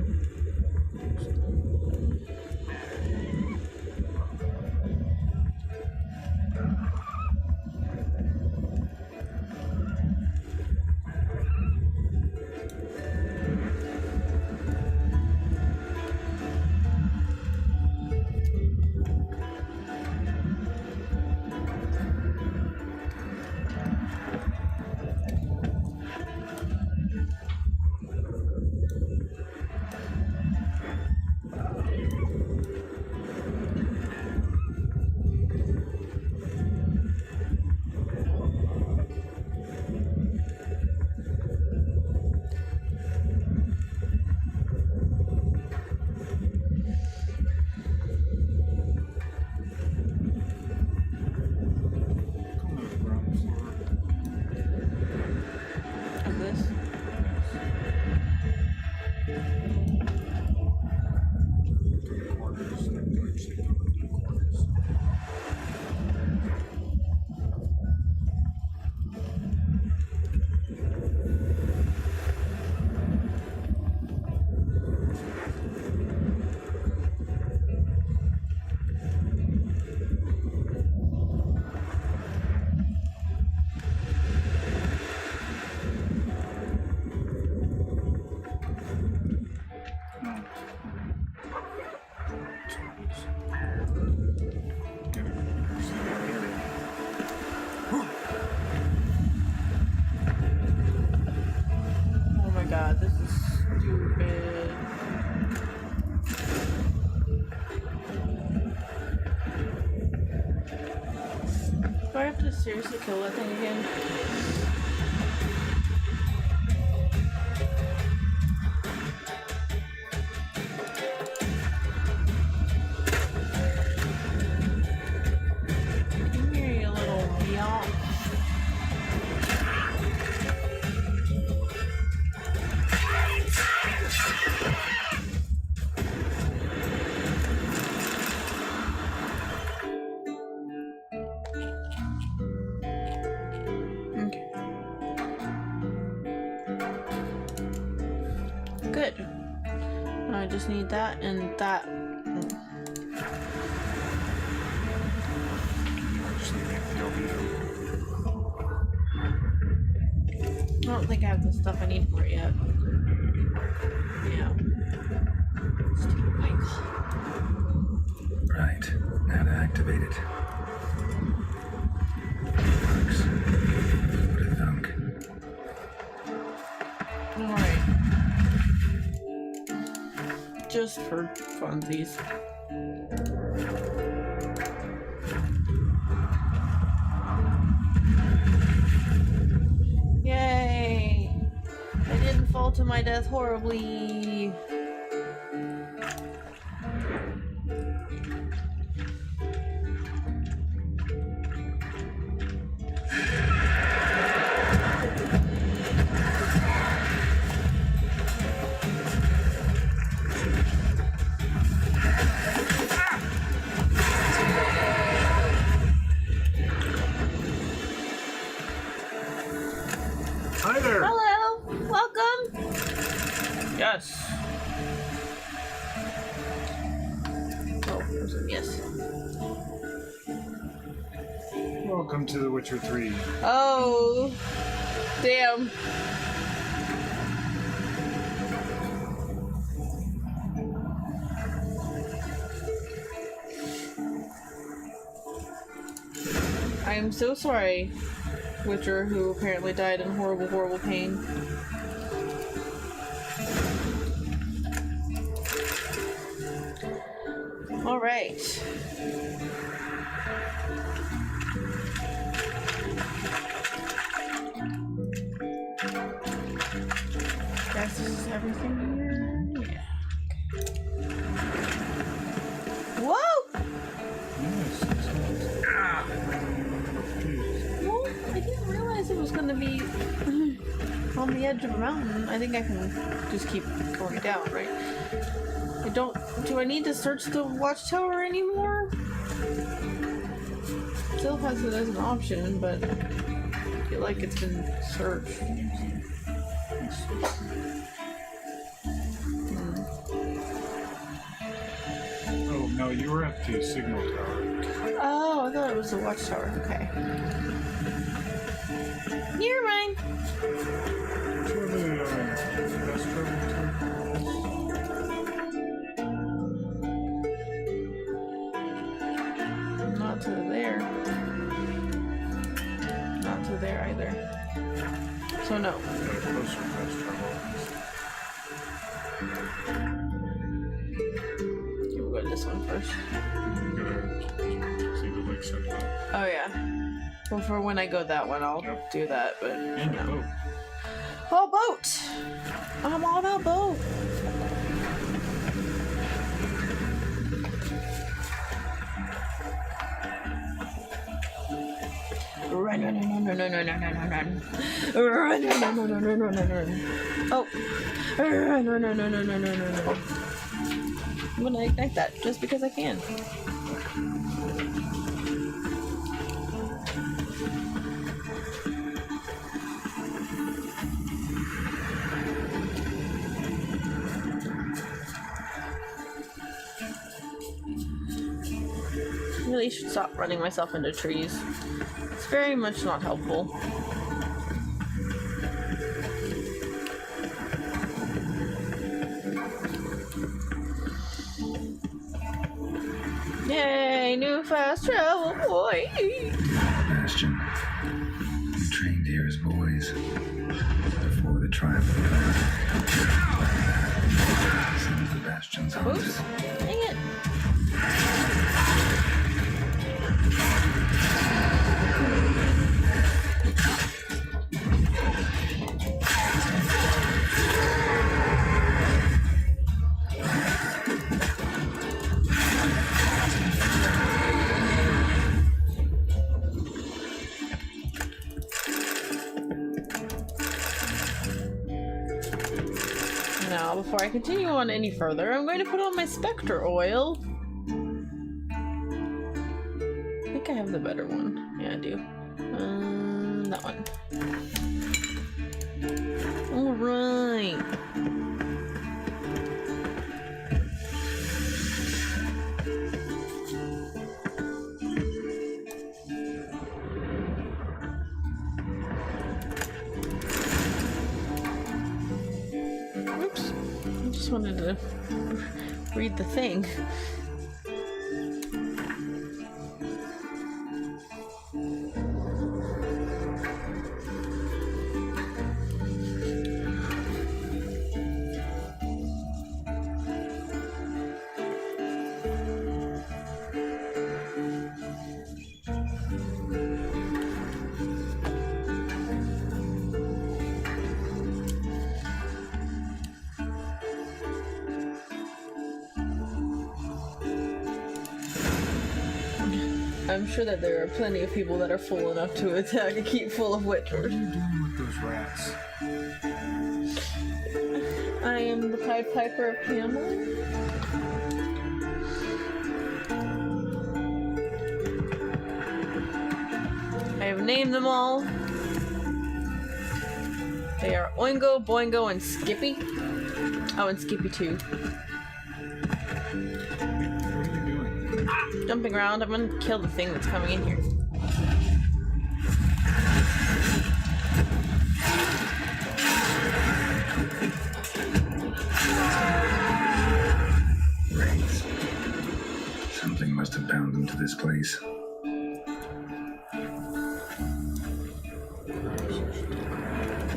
kill that thing again. Come here, you little beyond. Good. I just need that and that. I don't think I have the stuff I need for it yet. Yeah. Stupid Michael. Right. Now to activate it. Works. What a thunk. Alright. Just for funsies. Yay! I didn't fall to my death horribly. Hi there. Hello! Welcome! Yes. Oh, yes. Welcome to The Witcher 3. Oh, damn. I am so sorry, Witcher, who apparently died in horrible, horrible pain. Alright. Guess this is everything here. Yeah. Whoa! Well, I didn't realize it was gonna be on the edge of a mountain. I think I can just keep going down, right? Do I need to search the watchtower anymore? Still has it as an option, but I feel like it's been searched. Oh, no, you were at the signal tower. Oh, I thought it was the watchtower. Okay. Never mind. Sure, the best travel to. Not to there. Not to there either. So no. Closer fast travel. Okay, we'll go to this one first. See the lake set up. Oh yeah. Well, for when I go that one, I'll do that. But And your boat. Oh, boat! I'm all about boat. Run, run, run, run, run, run, run, run, run, run. Run, run, run, run, run, run, run, run, run. Oh. Run, run, run, run, run, run, run, run, run. I'm gonna ignite that just because I can. Really should stop running myself into trees. It's very much not helpful. Yay, new fast travel boy! Bastion. We trained here as boys. Before the tribal. Some of the Bastion's haunted. Oops. Dang it. now, before I continue on any further, I'm going to put on my Spectre oil. I think I have the better one. Yeah, I do. That one. Alright. Oops. I just wanted to read the thing. I'm sure that there are plenty of people that are full enough to attack a keep full of witchers. What are you doing with those rats? I am the Pied Piper of Camelot. I have named them all. They are Oingo, Boingo, and Skippy. Oh, and Skippy too. Jumping around, I'm gonna kill the thing that's coming in here. Rings. Something must have bound them to this place.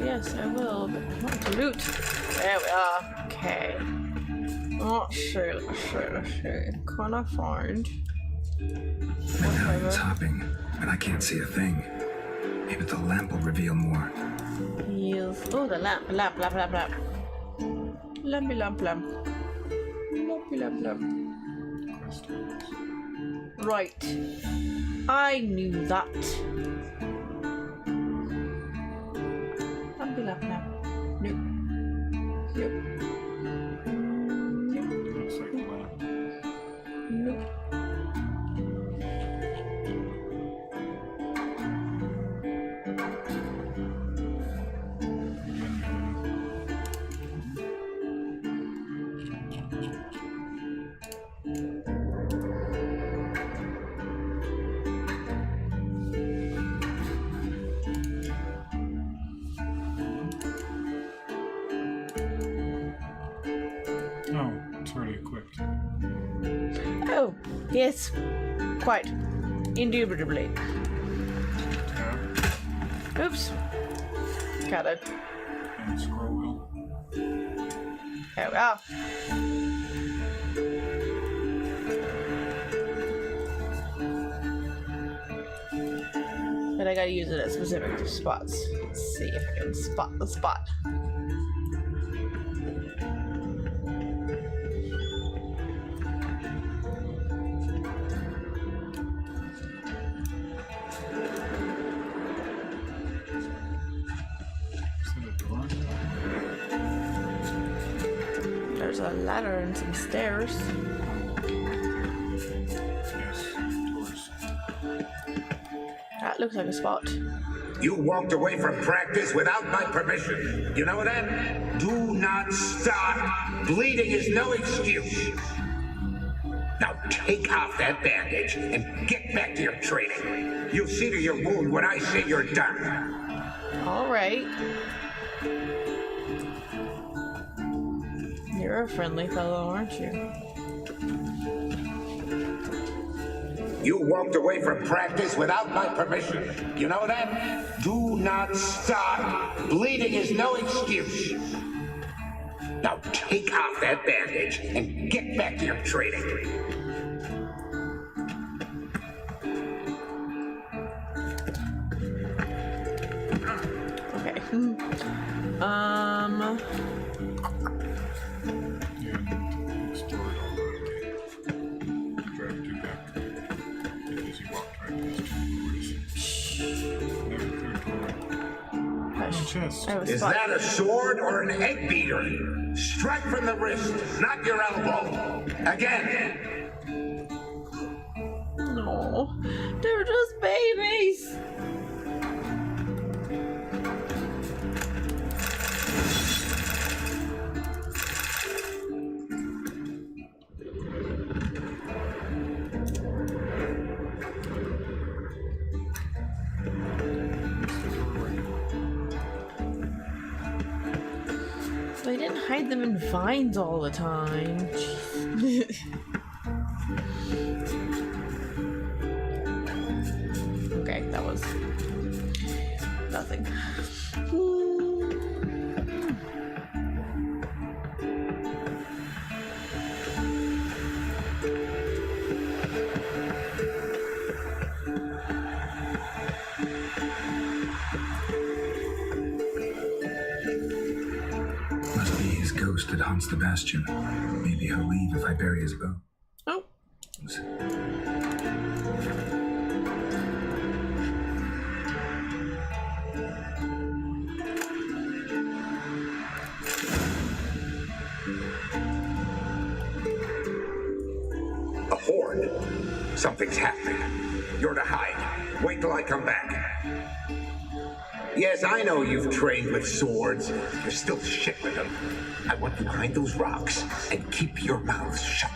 Yes, I will, but I want to loot. There we are. Okay. Oh, shit. Can I find? Medallion's hopping, but I can't see a thing. Maybe the lamp will reveal more. Yes. Oh, the lamp. Lampy lamp. Lampy lamp. Right. I knew that. Lampy lamp. Nope. Looks like a lamp. Nope. Oh, it's already equipped. Oh, yes. Quite. Indubitably. Tab. Oops. Got it. And scroll wheel. There we are. But I gotta use it at specific spots. Let's see if I can spot the spot. Is that a door? There's a ladder and some stairs. Yes, doors. That looks like a spot. You walked away from practice without my permission. You know that? Do not stop. Bleeding is no excuse. Now take off that bandage and get back to your training. You'll see to your wound when I say you're done. All right. You're a friendly fellow, aren't you? You walked away from practice without my permission. You know that? Do not stop. Bleeding is no excuse. Now take off that bandage and get back to your training. Okay. Yeah, explore it all right. Drag you back. Because you walked right past two doors. Never clear door. Hush. chest. Is that a sword or an egg beater? Strike from the wrist, not your elbow. Again. No, they're just babies. So I didn't hide them in vines all the time. Jeez. Okay, that was nothing. Must be his ghost that haunts the bastion. Maybe he'll leave if I bury his bow. Oh. A horde. Something's happening. You're to hide. Wait till I come back. Yes, I know you've trained with swords. You're still shit with them. I want you behind those rocks and keep your mouths shut.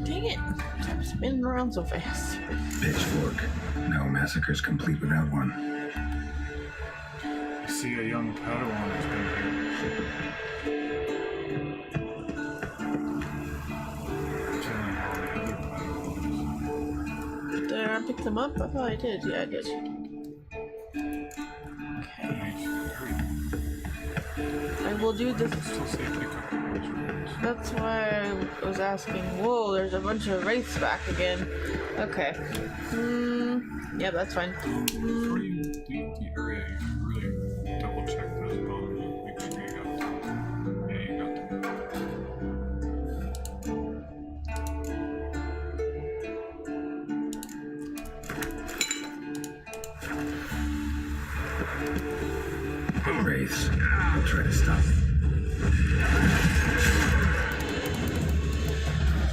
Dang it. I'm spinning around so fast. Pitchfork. No massacre's complete without one. I see a young Padawan has been here. Did I pick them up? I thought I did. Yeah, I did. Okay. I will do this. That's why I was asking. Whoa, there's a bunch of wraiths back again. Okay. Yeah, that's fine. Before you leave the area, you really double check those bones. Make sure you got them. Yeah, you got The wraiths will try to stop me.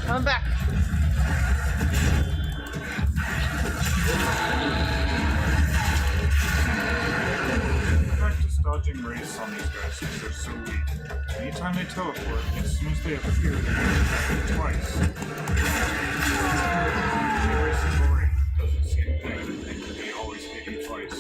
Come back. Practice dodging wraiths on these guys because they're so weak. Anytime they teleport, as soon as they appear, they hit twice. Wraith's story does the same thing. They always hit you twice.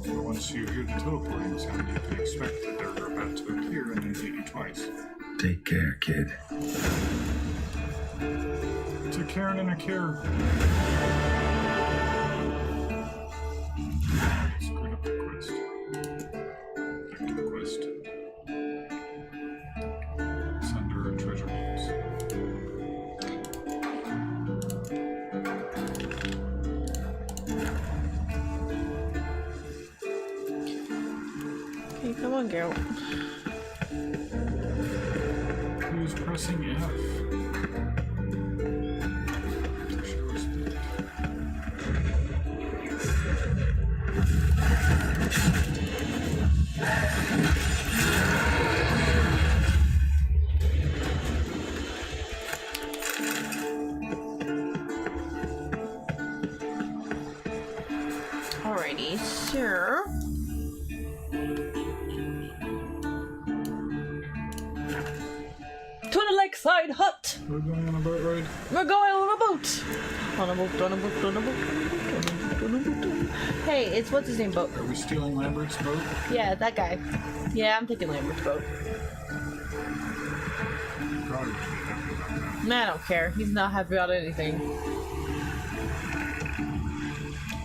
Once you hear the teleporting sound, you can expect that they're about to appear and then hit you twice. Take care, kid. To Karen and a care. Screwed up the quest. Back to the quest. It's under a treasure box. Okay, come on, Geralt. Who's pressing F? Alrighty, so to the lakeside hut. We're going on a boat ride. We're going on a boat. On a boat, on a boat, on a boat, on a boat, on a boat. Hey, it's what's his name boat? Are we stealing Lambert's boat? Yeah, that guy. Yeah, I'm taking Lambert's boat. Probably should be happy about that. Nah, I don't care. He's not happy about anything.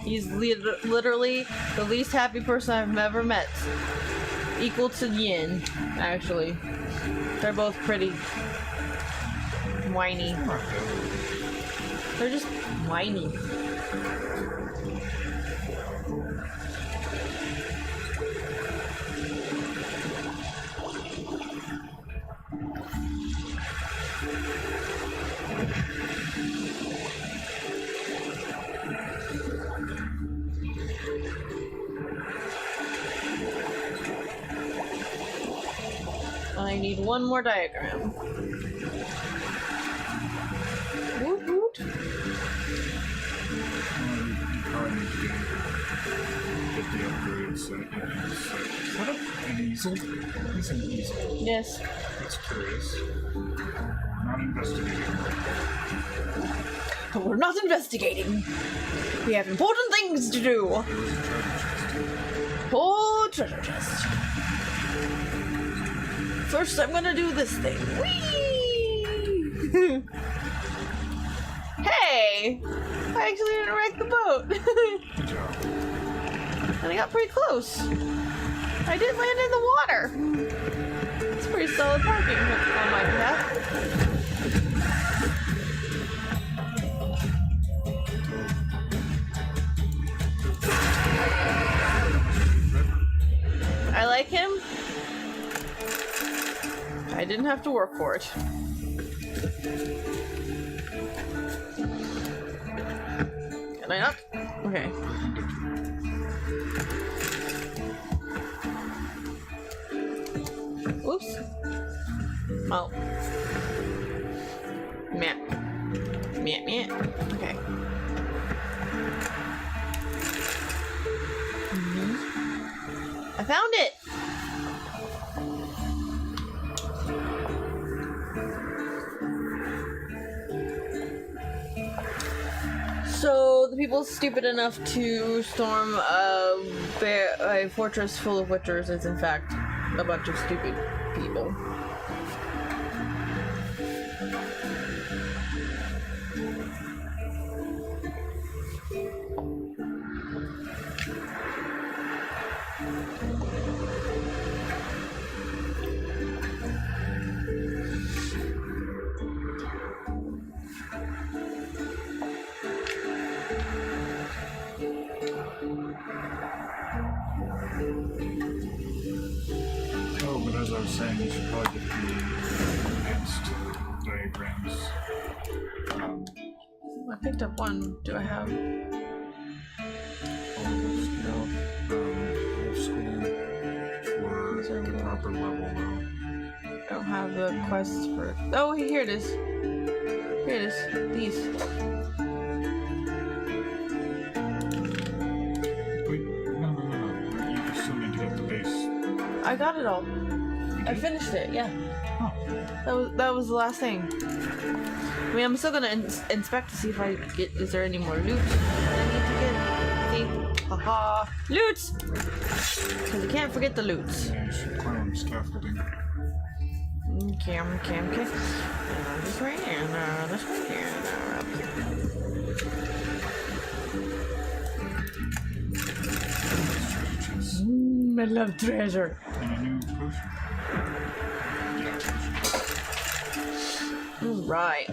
He's literally the least happy person I've ever met. Equal to Yin, actually. They're both pretty whiny. They're just whiny. I need one more diagram. Woot woot. You probably need to get the upgrades. Is that an easel? It's an easel. Yes. That's curious. Not investigating. But we're not investigating. We have important things to do. Oh, treasure chest. First, I'm gonna do this thing. Whee! Hey! I actually didn't wreck the boat. Good job. And I got pretty close. I did land in the water. It's pretty solid parking on my behalf. I like him. I didn't have to work for it. Can I not? Okay. Oops. Well. Meh. Meh, meh. Okay. I found it! So, the people stupid enough to storm a fortress full of witchers is in fact a bunch of stupid people. Oh, but as I was saying, you should probably get the advanced diagrams. I picked up one. Do I have? Whole school for the proper level though. I don't have the quest for. Oh, here it is. Here it is. These. Wait, no. You still need to get the base. I got it all. I finished it. Yeah. Oh. That was the last thing. I mean, I'm still gonna inspect to see if I get. Is there any more loot that I need to get? See? Haha. Loot! Because you can't forget the loot. Yeah, you should climb scaffolding. Okay. This way and this way and up here. I love treasure. And a new potion. Right.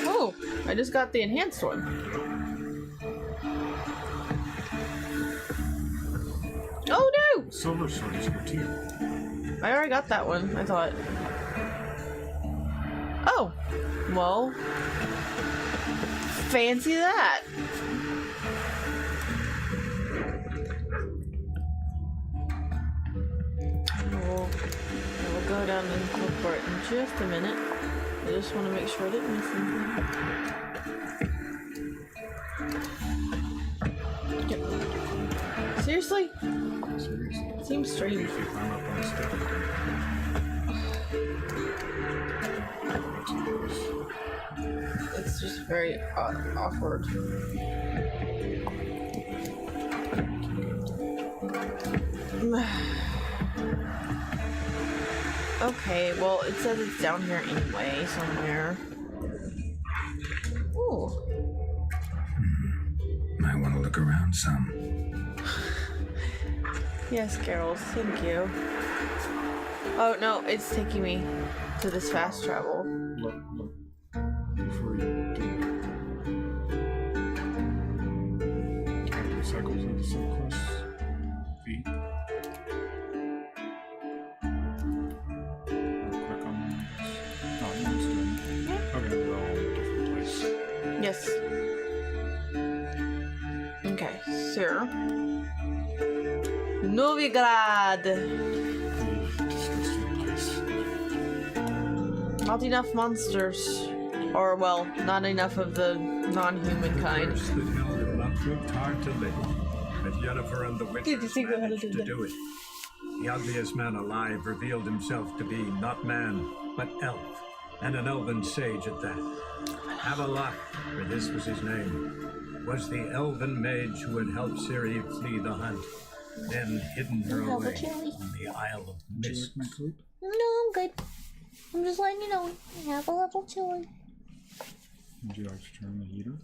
Oh, I just got the enhanced one. Oh no! Silver sword is here too. I already got that one, I thought. Oh, well, fancy that. We'll go down and look for it in just a minute. I just want to make sure I didn't miss anything. Yep. Seriously? Seriously. Seems strange. If you climb up on the step. It's just very awkward. Okay, well, it says it's down here anyway, somewhere. Ooh. I want to look around some. Yes, Carols, thank you. Oh, no, it's taking me to this fast travel. Look. Before you do it. Can you cycle through the subquests? V. Click on this. Oh, no, it's doing it. Okay, they're all in a different place. Yes. Okay, sir. Novigrad. Not enough monsters. Or, well, not enough of the non-human kind. Curse that held him up proved hard to live, but Yennefer and the witches managed to do it. The ugliest man alive revealed himself to be not man, but elf, and an elven sage at that. Havelok, for this was his name, was the elven mage who had helped Ciri flee the hunt, then hidden her away on the Isle of Mist. My coat? No, I'm good. I'm just letting you know. I have a level 2. Would you like to turn the heater?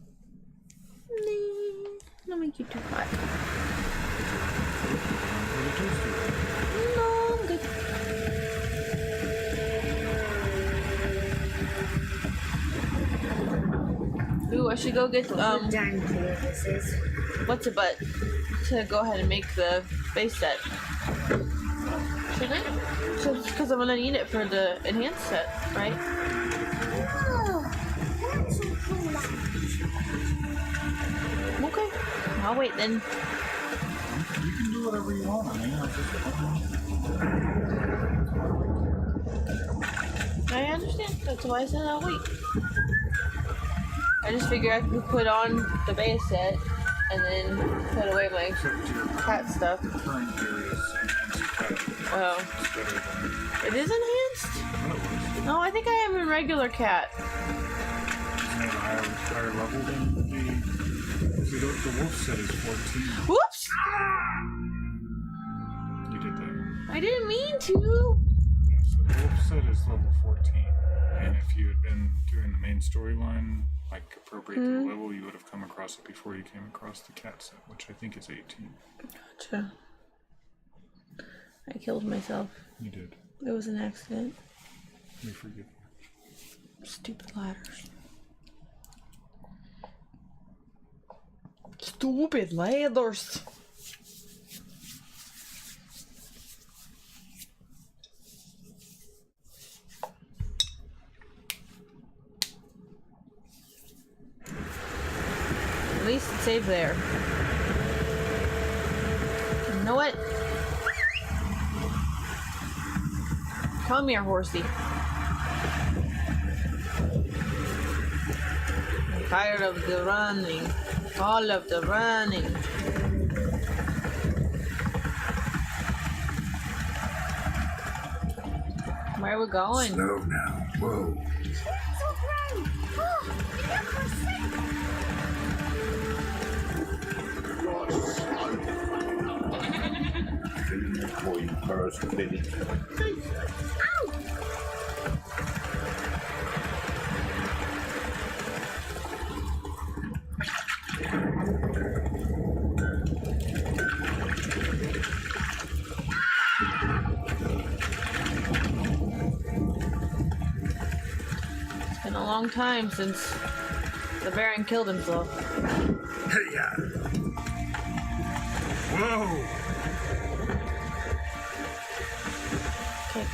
I'll make you too hot. No, I'm good. Ooh, I should go get Damn clear this is. what's it but to go ahead and make the base set. Shouldn't I? Because I'm gonna need it for the enhanced set, right? Oh, that's so cool. Okay. I'll wait then. You can do whatever you want. I mean, I understand. That's why I said I'll wait. I just figured I could put on the base set and then put away my cat stuff. Oh. It is enhanced? No, I think I am in regular cat. isn't it a higher level than the wolf set is 14. Whoops! You did that. I didn't mean to. So the wolf set is level 14. And if you had been doing the main storyline, like appropriate to the level, you would have come across it before you came across the cat set, which I think is 18. Gotcha. I killed myself. You did. It was an accident. We forgive you. Stupid ladders. Stupid ladders. At least it's saved there. You know what? Come here, horsey. I'm tired of the running. All of the running. Where are we going? Slow now. Whoa. Before you curse me. It's been a long time since the Baron killed himself. Hey-ya! Whoa! Okay.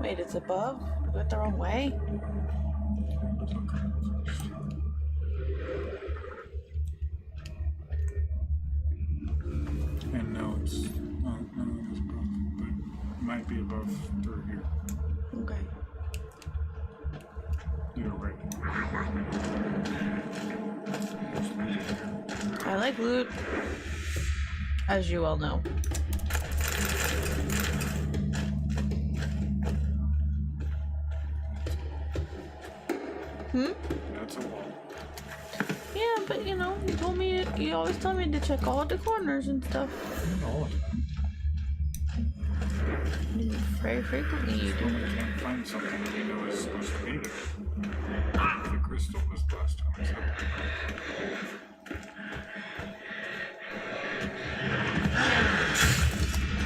Wait, it's above? I went the wrong way? And no, it's not, none of them is above, but it might be above through here. Okay. You're right. I like loot, as you all know. That's a wall. Yeah, but you know, you always tell me to check all the corners and stuff. Not all of them. Very frequently you do. I can't find something that you know is supposed to be there. The crystal was the last time I saw it.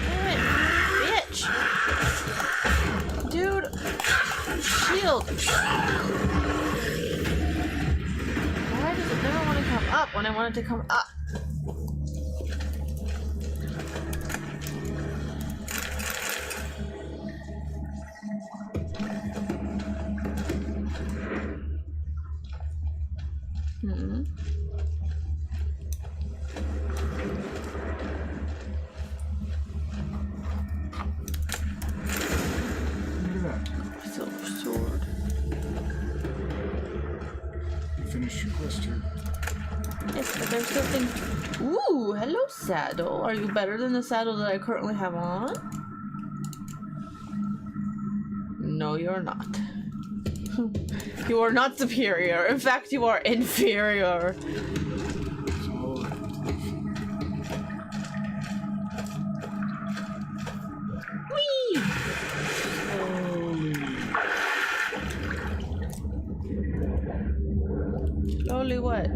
Damn it, bitch! Dude, Shield! Why does it never want to come up when I want it to come up? Silver sword. You finished your quest here. Yes, but there's still things. Ooh, hello, saddle. Are you better than the saddle that I currently have on? No, you're not. You are not superior. In fact, you are inferior. Whee! Slowly what?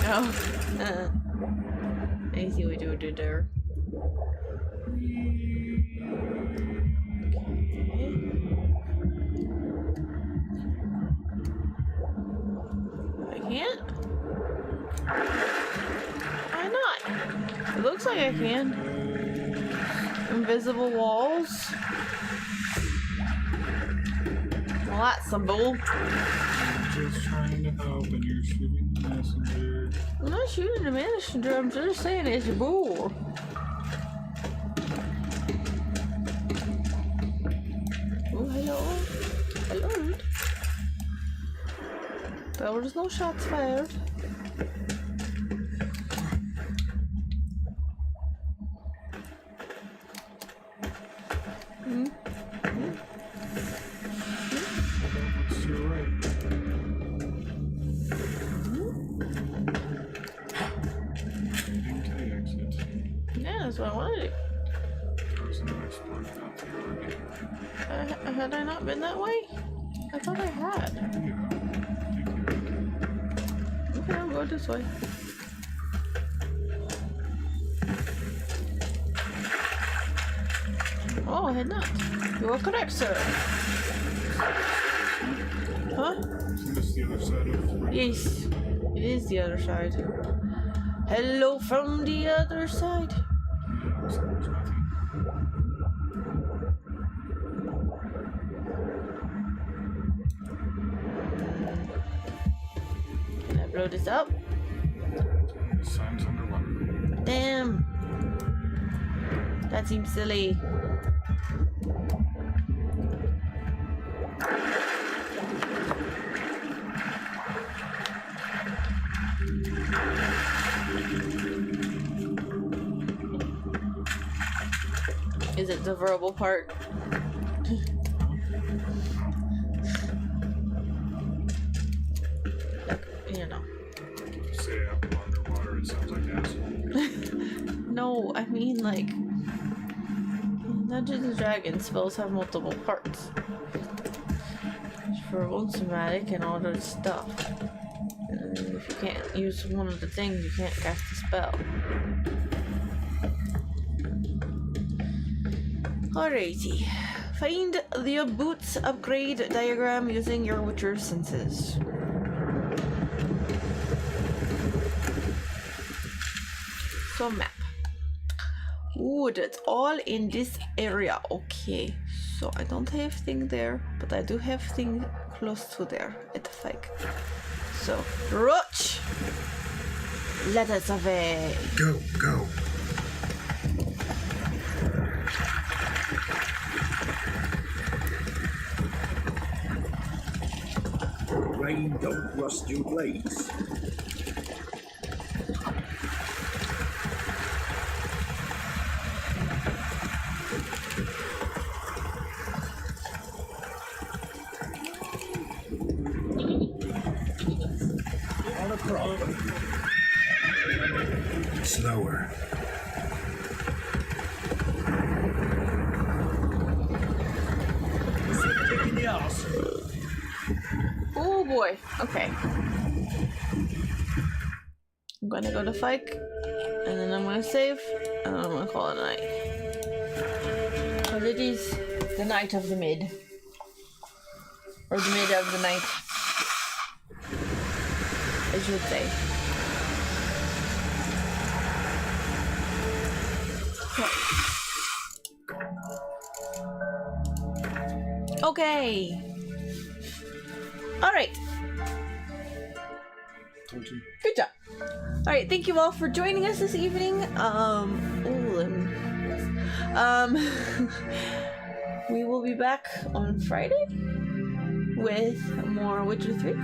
No. I see what you did there. I can't? Why not? It looks like I can. Invisible walls. Well, that's some bull. Just trying to help and you're shooting the messenger. I'm not shooting the messenger, I'm just saying it's a bull. Oh, hello. Hello. There was no shots fired. It's to your right. Exit. Yeah, that's what I wanted to do. There's no explode path here. Had I not been that way? I thought I had. Okay, I'll go this way. Oh, I had not. You are correct, sir. Huh? Isn't this the other side of... Yes, it is the other side. Hello from the other side. Can I blow this up? Signs underwater. Damn. That seems silly. Is it the verbal part? Like, you know. You say apple underwater, it sounds like asshole. No, I mean like Dungeons and Dragons spells have multiple parts. For one somatic and all that stuff. And if you can't use one of the things, you can't cast the spell. Alrighty. Find the boots upgrade diagram using your Witcher senses. So map. Ooh, that's all in this area. Okay. So I don't have thing there, but I do have thing close to there at the fake. So Roach! Let us away. Go, go. Rain don't rust your blades. Not a problem. Slower. Kick in the ass. Oh boy. Okay. I'm gonna go to Fike. and then I'm gonna save, and I'm gonna call it a night. Because it is the night of the mid. Or the mid of the night, I should say. Okay. Alright. Told you. Good job. Alright, thank you all for joining us this evening. We will be back on Friday with more Witcher 3.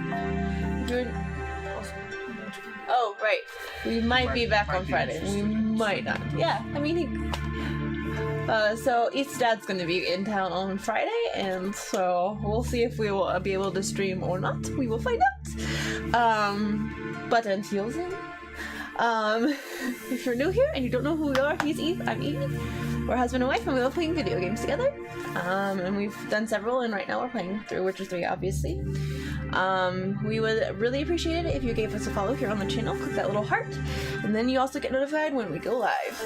Oh, right. We might be back on Friday. We might not. Yeah, I mean, so Eeth's dad's going to be in town on Friday, and so we'll see if we will be able to stream or not. We will find out. But until then, if you're new here and you don't know who we are, he's Eeth, I'm Evie. We're husband and wife, and we love playing video games together. And we've done several, and right now we're playing through Witcher 3, obviously. We would really appreciate it if you gave us a follow here on the channel. Click that little heart, and then you also get notified when we go live.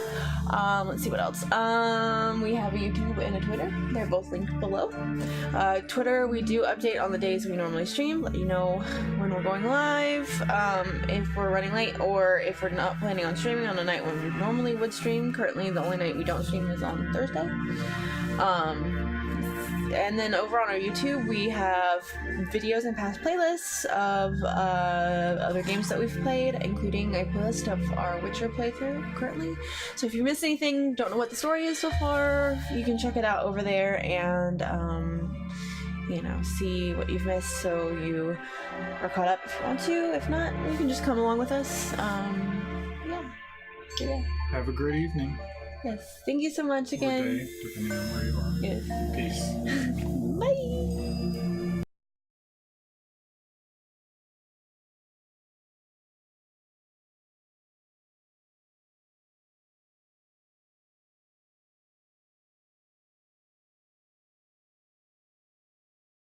Let's see what else. We have a YouTube and a Twitter. They're both linked below. Twitter, we do update on the days we normally stream, let you know when we're going live, if we're running late, or if we're not planning on streaming on a night when we normally would stream. Currently, the only night we don't stream is on Thursday. And then over on our YouTube, we have videos and past playlists of other games that we've played, including a playlist of our Witcher playthrough currently. So if you missed anything, don't know what the story is so far, you can check it out over there and, you know, see what you've missed so you are caught up if you want to. If not, you can just come along with us. Yeah. So yeah. Have a great evening. Yes. Thank you so much again. Or day, depending on where you are. Yes. Peace.